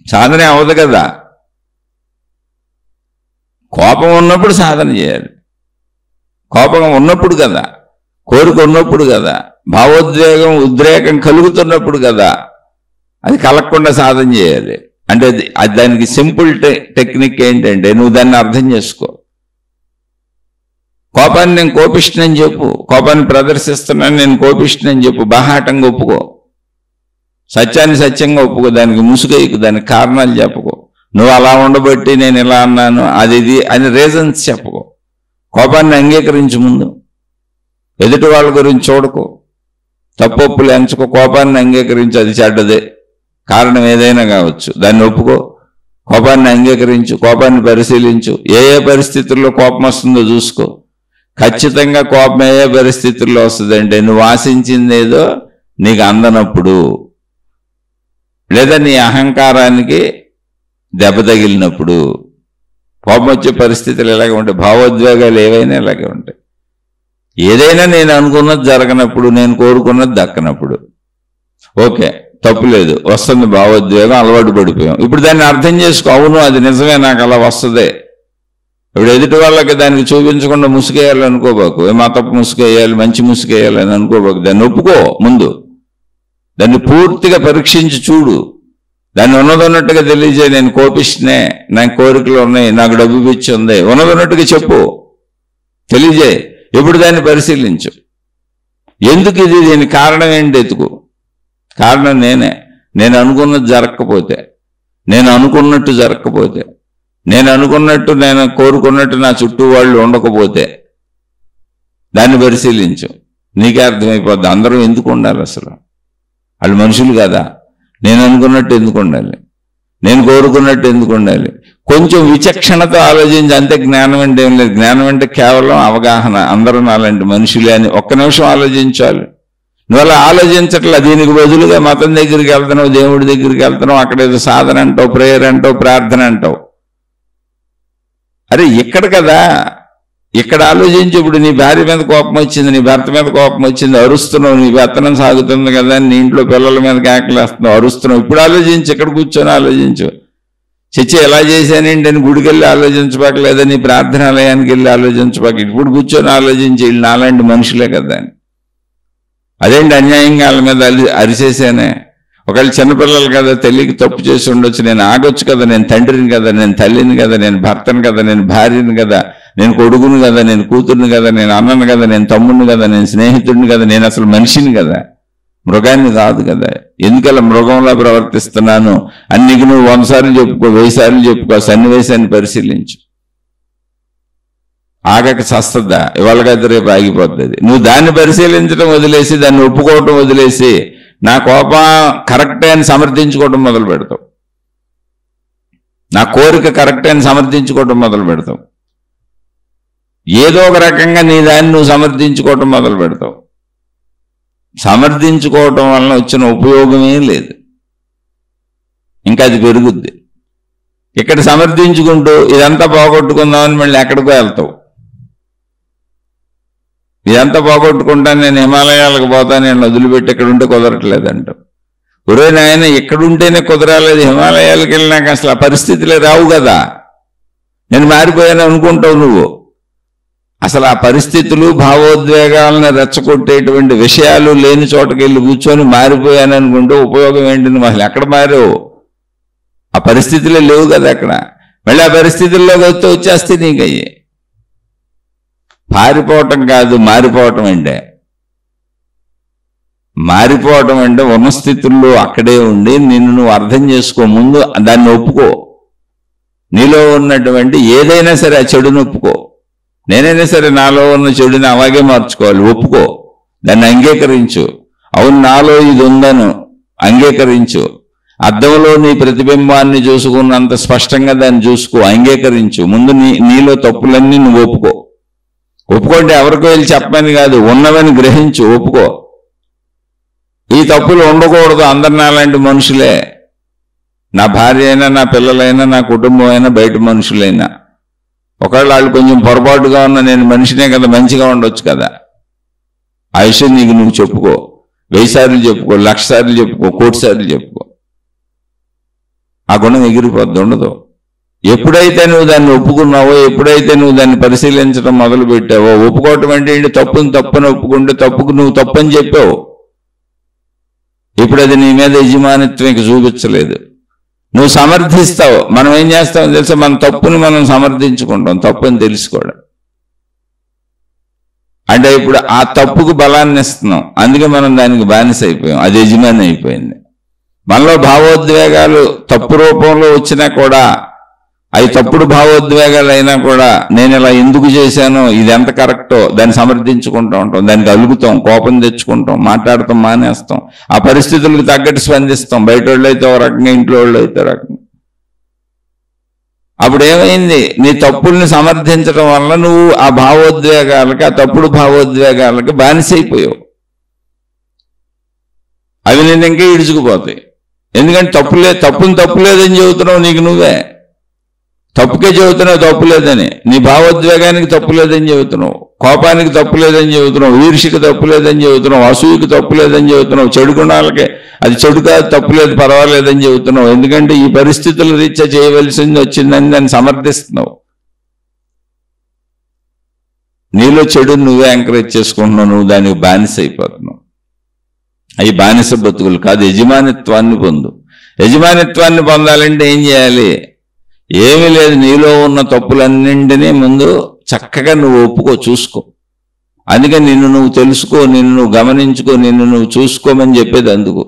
సాధనే అవ్వదు కదా. కోపం ఉన్నప్పుడు సాధన చేయాలి. కోపం ఉన్నప్పుడు కదా, కోరిక ఉన్నప్పుడు కదా, భావోద్వేగం ఉద్రేకం కలుగుతున్నప్పుడు కదా. అది కలగకుండా సాధన చేయాలి. అంటే అది దానికి సింపుల్ టెక్నిక్ ఏంటంటే, నువ్వు దాన్ని అర్థం చేసుకో. కోపాన్ని నేను కోపిష్ఠనని చెప్పు, కోపాన్ని ప్రదర్శిస్తున్నాను నేను కోపిష్ఠనని చెప్పు, బాహాటంగా ఒప్పుకో. సత్యాన్ని సత్యంగా ఒప్పుకో. దానికి ముసుగైకు, దానికి కారణాలు చెప్పుకో. నువ్వు అలా ఉండబట్టి నేను ఇలా అన్నాను, అది అని రీజన్స్ చెప్పుకో. కోపాన్ని అంగీకరించు. ముందు ఎదుటి వాళ్ళ గురించి చూడకో, తప్పొప్పులు ఎంచుకో. కోపాన్ని అంగీకరించు, అది చెడ్డదే, కారణం ఏదైనా కావచ్చు, దాన్ని ఒప్పుకో. కోపాన్ని అంగీకరించు, కోపాన్ని పరిశీలించు. ఏ ఏ పరిస్థితుల్లో కోపం వస్తుందో చూసుకో. ఖచ్చితంగా కోపం ఏ పరిస్థితుల్లో వస్తుందంటే, నువ్వు ఆశించింది ఏదో నీకు అందనప్పుడు, లేదా నీ అహంకారానికి దెబ్బ తగిలినప్పుడు కోపం వచ్చే పరిస్థితులు ఎలాగే ఉంటాయి. భావోద్వేగాలు ఏవైనా ఇలాగే ఉంటాయి. ఏదైనా నేను అనుకున్నది జరగనప్పుడు, నేను కోరుకున్నది దక్కనప్పుడు ఓకే, తప్పులేదు, వస్తుంది భావోద్వేగం, అలవాటు పడిపోయాం. ఇప్పుడు దాన్ని అర్థం చేసుకో. అవును, అది నిజమే, నాకు అలా వస్తుంది. ఇప్పుడు ఎదుటి వాళ్ళకి దానికి చూపించకుండా ముసుగేయాలి అనుకోబాకు. మా తప్పు ముసుగేయాలి, మంచి ముసుగేయాలి అని అనుకోబాకు. దాన్ని ఒప్పుకో, ముందు దాన్ని పూర్తిగా పరీక్షించి చూడు. దాన్ని ఉన్నదన్నట్టుగా తెలియజేయ. నేను కోపిస్తేనే, నాకు కోరికలు ఉన్నాయి, నాకు డబ్బు పిచ్చి ఉంది, ఉన్నదన్నట్టుగా చెప్పు, తెలియజేయి. ఎప్పుడు దాన్ని పరిశీలించు. ఎందుకు ఇది, దీని కారణం ఏంటి ఎతుకు. కారణం నేనే. నేను అనుకున్నది జరగకపోతే, నేను అనుకున్నట్టు జరగకపోతే, నేను అనుకున్నట్టు, నేను కోరుకున్నట్టు నా చుట్టూ వాళ్ళు ఉండకపోతే దాన్ని పరిశీలించు. నీకే అర్థమైపోద్ది అందరూ ఎందుకు ఉండాలి, అసలు వాళ్ళు మనుషులు కదా. నేను అనుకున్నట్టు ఎందుకు ఉండాలి, నేను కోరుకున్నట్టు ఎందుకు ఉండాలి. కొంచెం విచక్షణతో ఆలోచించి, అంతే. జ్ఞానం అంటే ఏం లేదు. జ్ఞానం అంటే కేవలం అవగాహన. అందరూ నాలాంటి మనుషులే అని ఒక్క నిమిషం ఆలోచించాలి. నువ్వు అలా ఆలోచించట్లా. దీనికి బదులుగా మతం దగ్గరికి వెళ్తున్నావు, దేవుడి దగ్గరికి వెళ్తున్నావు, అక్కడ ఏదో సాధన అంటావు, ప్రేయర్ అంటావు, ప్రార్థన అంటావు. అరే ఇక్కడ కదా, ఇక్కడ ఆలోచించి. ఇప్పుడు నీ భార్య మీద కోపం వచ్చింది, నీ భర్త మీద కోపం వచ్చింది, అరుస్తున్నావు. నీ వేతనం సాగుతుంది కదా, నీ ఇంట్లో పిల్లల మీద కేకలేస్తున్నావు, అరుస్తున్నావు. ఇప్పుడు ఆలోచించి, ఇక్కడ కూర్చొని ఆలోచించు. చచ్చి ఎలా చేశానేంటి అని గుడికి వెళ్ళి ఆలోచించబాక, లేదా నీ ప్రార్థనాలయానికి వెళ్ళి ఆలోచించబాక. ఇప్పుడు కూర్చొని ఆలోచించి, వీళ్ళు నాలాంటి మనుషులే కదా అని. అదేంటి అన్యాయంగా వాళ్ళ మీద అరిసేసానే. ఒకవేళ చిన్నపిల్లలు కదా, తెలియక తప్పు చేసి ఉండొచ్చు. నేను ఆగొచ్చు కదా, నేను తండ్రిని కదా, నేను తల్లిని కదా, నేను భర్తను కదా, నేను భార్యని కదా, నేను కొడుకుని కదా, నేను కూతుర్ని కదా, నేను అన్నను కదా, నేను తమ్ముడిని కదా, నేను స్నేహితుడిని కదా, నేను అసలు మనిషిని కదా, మృగాన్ని కాదు కదా. ఎందుకలా మృగంలా ప్రవర్తిస్తున్నాను అని నీకు నువ్వు 100 సార్లు చెప్పుకో, 1000 సార్లు చెప్పుకో. సన్నివేశాన్ని పరిశీలించు. ఆగక చస్తద్దా, ఇవాళకైతే రేపు ఆగిపోతుంది. నువ్వు దాన్ని పరిశీలించడం వదిలేసి, దాన్ని ఒప్పుకోవటం వదిలేసి, నా కోపం కరెక్టే అని సమర్థించుకోవటం మొదలు పెడతావు. నా కోరిక కరెక్టే అని సమర్థించుకోవటం మొదలు పెడతావు. ఏదో ఒక రకంగా నీ దాన్ని నువ్వు సమర్థించుకోవటం మొదలు పెడతావు. సమర్థించుకోవటం వలన వచ్చిన ఉపయోగమే లేదు, ఇంకా అది పెరుగుద్ది. ఇక్కడ సమర్థించుకుంటూ ఇదంతా పోగొట్టుకుందామని మళ్ళీ ఎక్కడికో వెళ్తావు. ఇదంతా పోగొట్టుకుంటాను, నేను హిమాలయాలకు పోతాను, నేను వదిలిపెట్టి ఇక్కడ ఉంటే కుదరట్లేదంట. ఒరే నాయన, ఎక్కడుంటేనే కుదరాలేదు, హిమాలయాలకు వెళ్ళినాక అసలు ఆ పరిస్థితులే రావు కదా. నేను మారిపోయాను అనుకుంటావు నువ్వు. అసలు ఆ పరిస్థితులు, భావోద్వేగాలను రెచ్చగొట్టేటువంటి విషయాలు లేని చోటకి వెళ్ళి కూర్చొని మారిపోయాను అనుకుంటే ఉపయోగం ఏంటి? నువ్వు అసలు ఎక్కడ మారావు? ఆ పరిస్థితులే లేవు కదా అక్కడ. మళ్ళీ ఆ పరిస్థితుల్లోకి వస్తే వచ్చేస్తే నీకు అయ్యి. పారిపోవటం కాదు, మారిపోవటం అంటే. మారిపోవటం అంటే ఉన్న స్థితుల్లో అక్కడే ఉండి నిన్ను నువ్వు అర్థం చేసుకో. ముందు దాన్ని ఒప్పుకో. నీలో ఉన్నటువంటి ఏదైనా సరే ఆ చెడుని ఒప్పుకో. నేనైనా సరే నాలో ఉన్న చెడుని అలాగే మార్చుకోవాలి, ఒప్పుకో. దాన్ని అంగీకరించు. అవును, నాలో ఇది ఉందను అంగీకరించు. అద్దంలో నీ ప్రతిబింబాన్ని చూసుకున్నంత స్పష్టంగా దాన్ని చూసుకో, అంగీకరించు. ముందు నీలో తప్పులన్నీ నువ్వు ఒప్పుకో. ఒప్పుకోండి, ఎవరికో వెళ్ళి చెప్పమని కాదు, ఉన్నవని గ్రహించు, ఒప్పుకో. ఈ తప్పులు ఉండకూడదు, అందరు నాలాంటి మనుషులే. నా భార్య అయినా, నా పిల్లలైనా, నా కుటుంబం అయినా, బయట మనుషులైనా. ఒకవేళ వాళ్ళు కొంచెం పొరపాటుగా ఉన్న నేను మనిషినే కదా, మంచిగా ఉండొచ్చు కదా. ఆ విషయం నీకు నువ్వు చెప్పుకో. 1000 సార్లు చెప్పుకో, 1,00,000 సార్లు చెప్పుకో, 1,00,00,000 సార్లు చెప్పుకో. ఆ గుణం ఎగిరిపోద్ది, ఉండదు. ఎప్పుడైతే నువ్వు దాన్ని ఒప్పుకున్నావో, ఎప్పుడైతే నువ్వు దాన్ని పరిశీలించడం మొదలు పెట్టావో, ఒప్పుకోవటం అంటే ఏంటి? తప్పుని ఒప్పుకుంటే తప్పుకు నువ్వు తప్పని చెప్పావు. ఇప్పుడు అది నీ మీద యజమానిత్వం ఇక చూపించలేదు. నువ్వు సమర్థిస్తావు. మనం ఏం చేస్తామో తెలుసా? మన తప్పుని మనం సమర్థించుకుంటాం, తప్పుని తెలుసుకోవడం అంటే. ఇప్పుడు ఆ తప్పుకు బలాన్ని ఇస్తున్నాం, అందుకే మనం దానికి బానిస అయిపోయాం, అది యజమాని అయిపోయింది. మనలో భావోద్వేగాలు తప్పు రూపంలో వచ్చినా కూడా, అవి తప్పుడు భావోద్వేగాలు అయినా కూడా, నేను ఇలా ఎందుకు చేశానో, ఇది ఎంత కరెక్టో దాన్ని సమర్థించుకుంటూ ఉంటాం, దానికి అలుగుతాం, కోపం తెచ్చుకుంటాం, మాట్లాడతాం, మానేస్తాం, ఆ పరిస్థితులకు తగ్గట్టు స్పందిస్తాం. బయట వాళ్ళు అయితే ఒక రకంగా, ఇంట్లో వాళ్ళు అయితే రకంగా. అప్పుడు ఏమైంది? నీ తప్పుల్ని సమర్థించడం వల్ల నువ్వు ఆ భావోద్వేగాలకి, ఆ తప్పుడు భావోద్వేగాలకి బానిసైపోయావు. అవి నేను ఇంకా ఇడుచుకుపోతాయి. ఎందుకంటే తప్పుని తప్పులేదని చెబుతున్నావు నీకు నువ్వే. తప్పుకే చెబుతున్నావు తప్పులేదని. నీ భావోద్వేగానికి తప్పులేదని చెబుతున్నావు, కోపానికి తప్పులేదని చెబుతున్నావు, ఈర్ష్యకి తప్పులేదని చెబుతున్నావు, అసూయకి తప్పులేదని చెబుతున్నావు, చెడు గుణాలకే అది చెడు కాదు, తప్పులేదు, పర్వాలేదని చెబుతున్నావు. ఎందుకంటే ఈ పరిస్థితుల రీత్యా చేయవలసింది వచ్చిందని దాన్ని సమర్థిస్తున్నావు. నీలో చెడుని నువ్వే ఎంకరేజ్ చేసుకుంటున్నావు, నువ్వు దానికి బానిస అయిపోతున్నావు. అవి బానిస బతుకులు కాదు. యజమానిత్వాన్ని పొందు. యజమానిత్వాన్ని పొందాలంటే ఏం చేయాలి? ఏమీ లేదు, నీలో ఉన్న తప్పులన్నింటినీ ముందు చక్కగా నువ్వు ఒప్పుకో, చూసుకో. అందుకని నిన్ను నువ్వు తెలుసుకో, నిన్ను నువ్వు గమనించుకో, నిన్ను నువ్వు చూసుకోమని చెప్పేది అందుకు.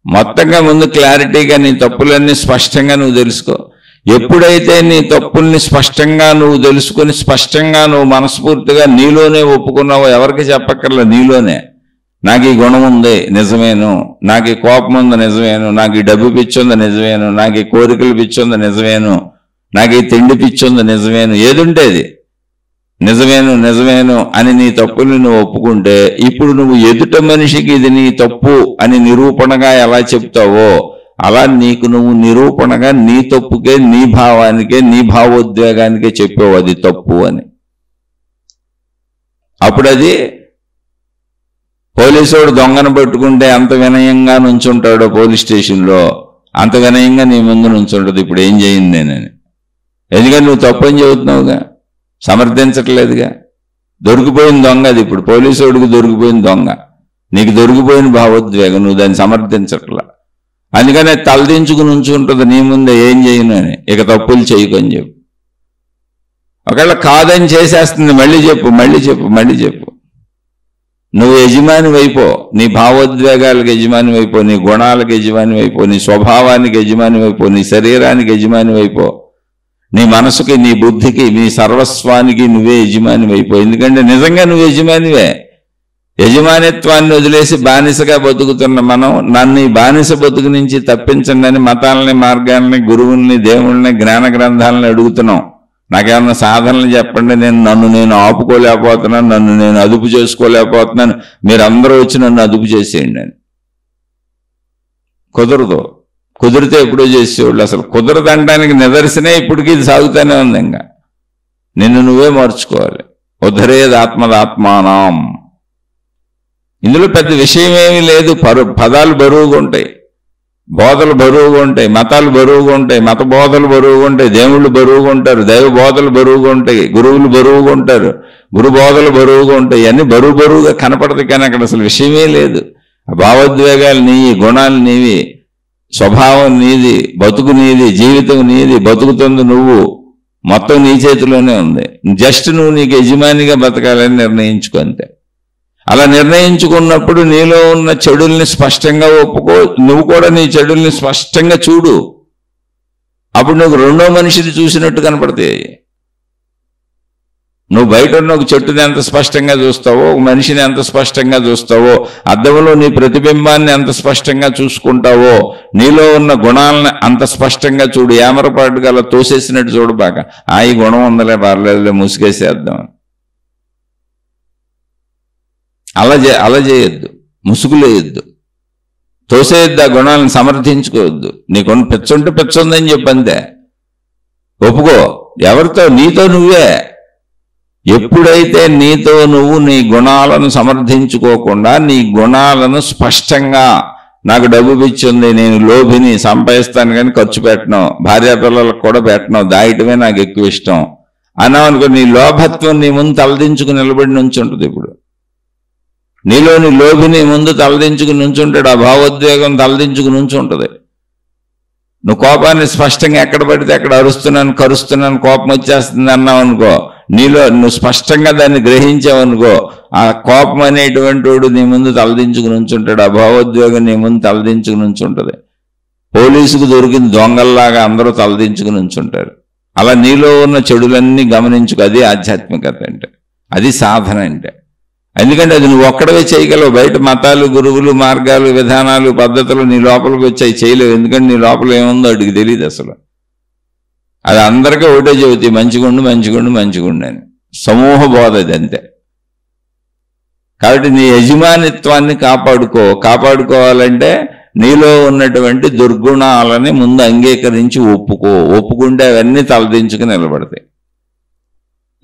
మొత్తంగా ముందు క్లారిటీగా నీ తప్పులన్నీ స్పష్టంగా నువ్వు తెలుసుకో. ఎప్పుడైతే నీ తప్పుల్ని స్పష్టంగా నువ్వు తెలుసుకొని స్పష్టంగా నువ్వు మనస్ఫూర్తిగా నీలోనే ఒప్పుకున్నావో, ఎవరికి చెప్పక్కర్లే, నీలోనే నాకు ఈ గుణం ఉంది నిజమేను, నాకు ఈ కోపం ఉంది నిజమేను, నాకు ఈ డబ్బు పిచ్చుంది నిజమేను, నాకు ఈ కోరికలు పిచ్చుంది నిజమేను, నాకు ఈ తిండి పిచ్చుంది నిజమేను, ఏదుంటేది నిజమేను నిజమేను అని నీ తప్పుల్ని నువ్వు ఒప్పుకుంటే, ఇప్పుడు నువ్వు ఎదుట మనిషికి ఇది నీ తప్పు అని నిరూపణగా ఎలా చెప్తావో అలా నీకు నువ్వు నిరూపణగా నీ తప్పుకే, నీ భావానికే, నీ భావోద్వేగానికే చెప్పావు అది తప్పు అని. అప్పుడు అది పోలీసుడు దొంగను పట్టుకుంటే అంత వినయంగా నుంచుంటాడో పోలీస్ స్టేషన్లో, అంత వినయంగా నీ ముందు నుంచుంటుంది ఇప్పుడు ఏం చేయింది నేనని. ఎందుకని నువ్వు తప్పని చెబుతున్నావుగా, సమర్థించట్లేదుగా. దొరికిపోయిన దొంగ అది. ఇప్పుడు పోలీసుడికి దొరికిపోయిన దొంగ, నీకు దొరికిపోయిన భావోద్వేగం, నువ్వు దాన్ని సమర్థించట్లా. అందుకనే తలదించుకుని ఉంచుకుంటుంది నీ ముందే, ఏం చేయను అని, ఇక తప్పులు చేయకని చెప్పు. ఒకవేళ కాదని చేసేస్తుంది, మళ్ళీ చెప్పు, మళ్ళీ చెప్పు, మళ్ళీ చెప్పు. నువ్వు యజమాని వైపో, నీ భావోద్వేగాలకు యజమాని వైపో, నీ గుణాలకు యజమాని వైపో, నీ స్వభావానికి యజమాని వైపో, నీ శరీరానికి యజమాని వైపో, నీ మనసుకి, నీ బుద్ధికి, నీ సర్వస్వానికి నువ్వే యజమాని వైపో. ఎందుకంటే నిజంగా నువ్వు యజమానివే. యజమానిత్వాన్ని వదిలేసి బానిసగా బతుకుతున్న మనం, నన్ను ఈ బానిస బతుకు నుంచి తప్పించండి అని మతాలని, మార్గాలని, గురువుల్ని, దేవుళ్ళని, జ్ఞాన గ్రంథాలని అడుగుతున్నాం. నాకేమన్నా సాధనలు చెప్పండి, నన్ను నేను ఆపుకోలేకపోతున్నాను, నన్ను నేను అదుపు చేసుకోలేకపోతున్నాను, మీరందరూ వచ్చి నన్ను అదుపు చేసేయండి అని. కుదరదు. కుదిరితే ఎప్పుడో చేసేవాళ్ళు. అసలు కుదరదంటానికి నిదర్శనే ఇప్పటికీ ఇది సాగుతూనే ఉంది. ఇంకా నిన్ను నువ్వే మార్చుకోవాలి. ఉద్ధరేది ఆత్మదాత్మానం. ఇందులో పెద్ద విషయం ఏమీ లేదు. పదాలు బరువుగా ఉంటాయి, బోధలు బరువుగా ఉంటాయి, మతాలు బరువుగా ఉంటాయి, మత బోధలు బరువుగా ఉంటాయి, దేవుళ్ళు బరువుగా ఉంటారు, దైవ బోధలు బరువుగా ఉంటాయి, గురువులు బరువుగా ఉంటారు, గురు బోధలు బరువుగా ఉంటాయి. అన్ని బరువుగా కనపడతాయి, కానీ అక్కడ అసలు విషయమే లేదు. భావోద్వేగాలు నీవి, గుణాలు నీవి, స్వభావం నీది, బతుకు నీది, జీవితం నీది, బతుకుతుంది నువ్వు, మొత్తం నీ చేతిలోనే ఉంది. జస్ట్ నువ్వు నీకు యజమానిగా బతకాలని నిర్ణయించుకో అంతే. అలా నిర్ణయించుకున్నప్పుడు నీలో ఉన్న చెడుల్ని స్పష్టంగా ఒప్పుకో, నువ్వు కూడా నీ చెడుల్ని స్పష్టంగా చూడు. అప్పుడు నువ్వు రెండో మనిషిని చూసినట్టు కనపడతాయి. నువ్వు బయట ఉన్న ఒక చెట్టుని ఎంత స్పష్టంగా చూస్తావో, ఒక మనిషిని ఎంత స్పష్టంగా చూస్తావో, అద్దంలో నీ ప్రతిబింబాన్ని ఎంత స్పష్టంగా చూసుకుంటావో, నీలో ఉన్న గుణాలను అంత స్పష్టంగా చూడు. ఏమరపాటు గల తోసేసినట్టు చూడబాక, ఈ గుణం ఉందలే పర్లేదులే ముసుగేసేద్దాం, అలా చేయొద్దు. ముసుగులేయొద్దు, తోసేయద్దు, ఆ గుణాలను సమర్థించుకోవద్దు. నీకు పిచ్చుంటే పిచ్చుందని చెప్పంతే, ఒప్పుకో. ఎవరితో? నీతో నువ్వే. ఎప్పుడైతే నీతో నువ్వు నీ గుణాలను సమర్థించుకోకుండా, నీ గుణాలను స్పష్టంగా, నాకు డబ్బు పిచ్చింది, నేను లోభిని, సంపాదిస్తాను కానీ ఖర్చు పెట్టను, భార్యాపిల్లలకు కూడా పెట్టను, దాయటమే నాకు ఎక్కువ ఇష్టం అన్నావు అనుకో, నీ లోభత్వం నీ ముందు తలదించుకుని నిలబడి నుంచి ఉంటుంది. ఇప్పుడు నీలోని లోభిని ముందు తలదించుకుని నుంచుంటాడు, ఆ భావోద్వేగం తలదించుకుని నుంచి ఉంటుంది. నువ్వు కోపాన్ని స్పష్టంగా ఎక్కడ పడితే అక్కడ అరుస్తున్నాను, కరుస్తున్నాను, కోపం వచ్చేస్తుంది అన్నావు అనుకో, నీలో నువ్వు స్పష్టంగా దాన్ని గ్రహించావనుకో, ఆ కోపం అనేటువంటి వాడు నీ ముందు తలదించుకుని ఉంచుంటాడు, ఆ భావోద్వేగం నీ ముందు తలదించుకుని ఉంచుంటుంది. పోలీసుకు దొరికిన దొంగల్లాగా అందరూ తలదించుకుని ఉంచుంటారు. అలా నీలో ఉన్న చెడులన్నీ గమనించుకో. అది ఆధ్యాత్మికత అంటే, అది సాధన అంటే. ఎందుకంటే అది నువ్వు ఒక్కడవే చేయగలవు. బయట మతాలు, గురువులు, మార్గాలు, విధానాలు, పద్ధతులు నీ లోపలికి వచ్చాయి చేయలేవు. ఎందుకంటే నీ లోపల ఏముందో అడిగి తెలియదు అసలు. అది అందరికీ ఒకటే చెబుతాయి, మంచిగుండు మంచిగుండు మంచిగుండు అని. సమూహ బోధ అది అంతే. కాబట్టి నీ యజమానిత్వాన్ని కాపాడుకోవాలంటే నీలో ఉన్నటువంటి దుర్గుణాలని ముందు అంగీకరించి ఒప్పుకుంటే అవన్నీ తలదించుకుని నిలబడతాయి.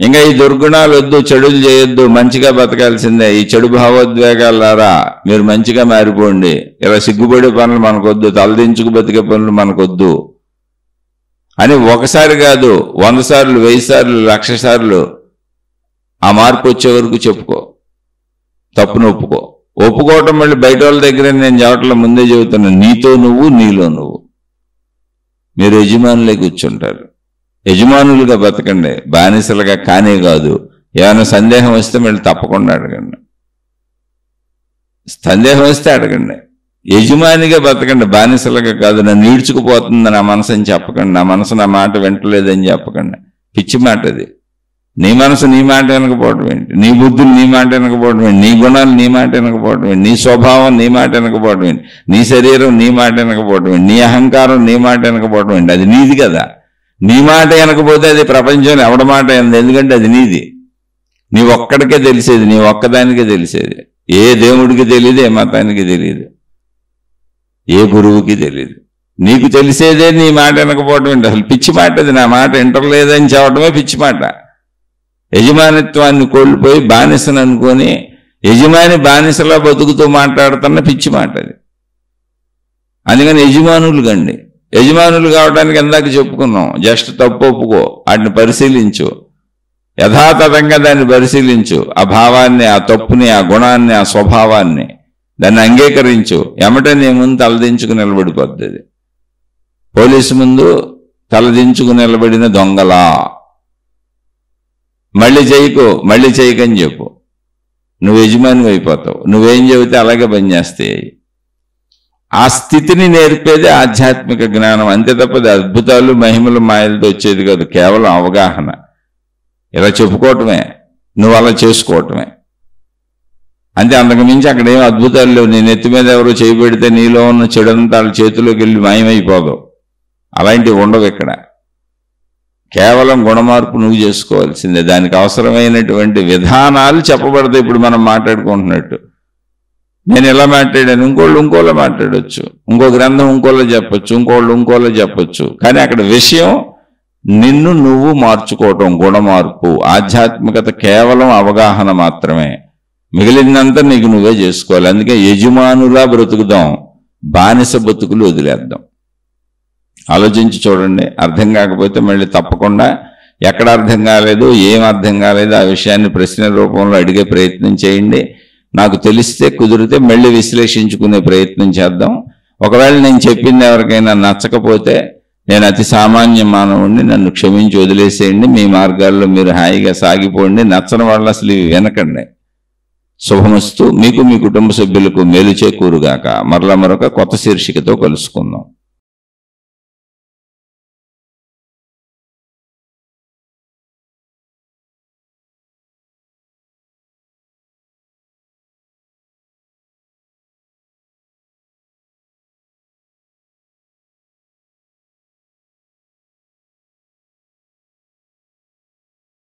ఇంకా ఈ దుర్గుణాలు వద్దు, చెడులు చేయొద్దు, మంచిగా బతకాల్సిందే, ఈ చెడు భావోద్వేగాలారా మీరు మంచిగా మారిపోండి, ఇలా సిగ్గుపడే పనులు మనకొద్దు, తలదించుకు బతికే పనులు మనకొద్దు అని ఒకసారి కాదు 100 సార్లు, 1000 సార్లు, 1,00,000 సార్లు ఆ మార్పు వచ్చే వరకు చెప్పుకో, తప్పును ఒప్పుకోవటం మళ్ళీ బయట వాళ్ళ దగ్గర నేను చెప్పట్లో ముందే చెబుతున్నాను, నీతో నువ్వు, నీలో నువ్వు. మీరు యజమానులే కూర్చుంటారు. యజమానులుగా బతకండి, బానిసలుగా కానే కాదు. ఏమైనా సందేహం వస్తే మళ్ళీ తప్పకుండా అడగండి, సందేహం వస్తే అడగండి. యజమానిగా బతకండి, బానిసలుగా కాదు. నన్ను ఈడ్చుకుపోతుంది నా మనసు అని చెప్పకండి, నా మనసు నా మాట వింటలేదని చెప్పకండి. పిచ్చి మాట అది. నీ మనసు నీ మాట వినకపోవడం ఏంటి, నీ బుద్ధులు నీ మాట వినకపోవడం ఏంటి, నీ గుణాలు నీ మాట వినకపోవడం ఏంటి, నీ స్వభావం నీ మాట వినకపోవడం ఏంటి, నీ శరీరం నీ మాట వినకపోవడం ఏంటి, నీ అహంకారం నీ మాట వినకపోవడం ఏంటి. అది నీది కదా. నీ మాట వినకపోతే అది ప్రపంచంలో ఎవడి మాట వినదు, ఎందుకంటే అది నీది. నీ ఒక్కడికే తెలిసేది, నీ ఒక్కదానికే తెలిసేది. ఏ దేవుడికి తెలియదు, ఏ మతానికి తెలియదు, ఏ గురువుకి తెలియదు. నీకు తెలిసేదే నీ మాట వినకపోవడం ఏంటి. అసలు పిచ్చి మాట అది. నా మాట వింటలేదని చెప్పడమే పిచ్చి మాట. యజమానిత్వాన్ని కోల్పోయి బానిసను అనుకొని యజమాని బానిసలా బతుకుతూ మాట్లాడుతున్న పిచ్చి మాట అది. అందుకని యజమానులు కండి. యజమానులు కావడానికి ఎందాక చెప్పుకున్నాం, జస్ట్ తప్పు ఒప్పుకో, వాటిని పరిశీలించు, యథాతథంగా దాన్ని పరిశీలించు. ఆ భావాన్ని, ఆ తప్పుని, ఆ గుణాన్ని, ఆ స్వభావాన్ని దాన్ని అంగీకరించు. ఎమట నీ ముందు తలదించుకు నిలబడిపోద్ది. పోలీసు ముందు తలదించుకు నిలబడిన దొంగలా. మళ్ళీ చేయకని చెప్పు, నువ్వు యజమాని అయిపోతావు. నువ్వేం చెబితే అలాగే పనిచేస్తాయి. ఆ స్థితిని నేర్పేదే ఆధ్యాత్మిక జ్ఞానం, అంతే తప్పది అద్భుతాలు మహిమలు మాయలతో వచ్చేది కాదు. కేవలం అవగాహన. ఇలా చెప్పుకోవటమే, నువ్వు అలా చేసుకోవటమే అంతే. అంతకు మించి అక్కడ ఏం అద్భుతాలు లేవు. నీ నెత్తి మీద ఎవరో చేయబెడితే నీలో ఉన్న చెడంతా వాళ్ళ చేతిలోకి వెళ్ళి మాయమైపోదు. అలాంటివి ఉండవు ఇక్కడ. కేవలం గుణమార్పు నువ్వు చేసుకోవాల్సిందే. దానికి అవసరమైనటువంటి విధానాలు చెప్పబడతాయి. ఇప్పుడు మనం మాట్లాడుకుంటున్నట్టు నేను ఎలా మాట్లాడాను, ఇంకోళ్ళు ఇంకోలా మాట్లాడచ్చు, ఇంకో గ్రంథం ఇంకోలా చెప్పచ్చు, ఇంకోళ్ళు ఇంకోలా చెప్పచ్చు. కానీ అక్కడ విషయం నిన్ను నువ్వు మార్చుకోవటం, గుణమార్పు. ఆధ్యాత్మికత కేవలం అవగాహన మాత్రమే. మిగిలినంతా నీకు నువ్వే చేసుకోవాలి. అందుకే యజమానులా బ్రతుకుదాం, బానిస బతుకులు వదిలేద్దాం. ఆలోచించి చూడండి. అర్థం కాకపోతే మళ్ళీ తప్పకుండా ఎక్కడ అర్థం కాలేదు, ఏం అర్థం కాలేదు ఆ విషయాన్ని ప్రశ్న రూపంలో అడిగే ప్రయత్నం చేయండి. నాకు తెలిస్తే కుదిరితే మళ్ళీ విశ్లేషించుకునే ప్రయత్నం చేద్దాం. ఒకవేళ నేను చెప్పింది ఎవరికైనా నచ్చకపోతే నేను అతి సామాన్య మానవుడిని, నన్ను క్షమించి వదిలేసేయండి. మీ మార్గాల్లో మీరు హాయిగా సాగిపోండి. నచ్చని వాళ్ళు అసలు ఇవి వినకండి. శుభమస్తు. మీకు మీ కుటుంబ సభ్యులకు మేలు చేకూరుగాక. మరలా మరొక కొత్త శీర్షికతో కలుసుకుందాం.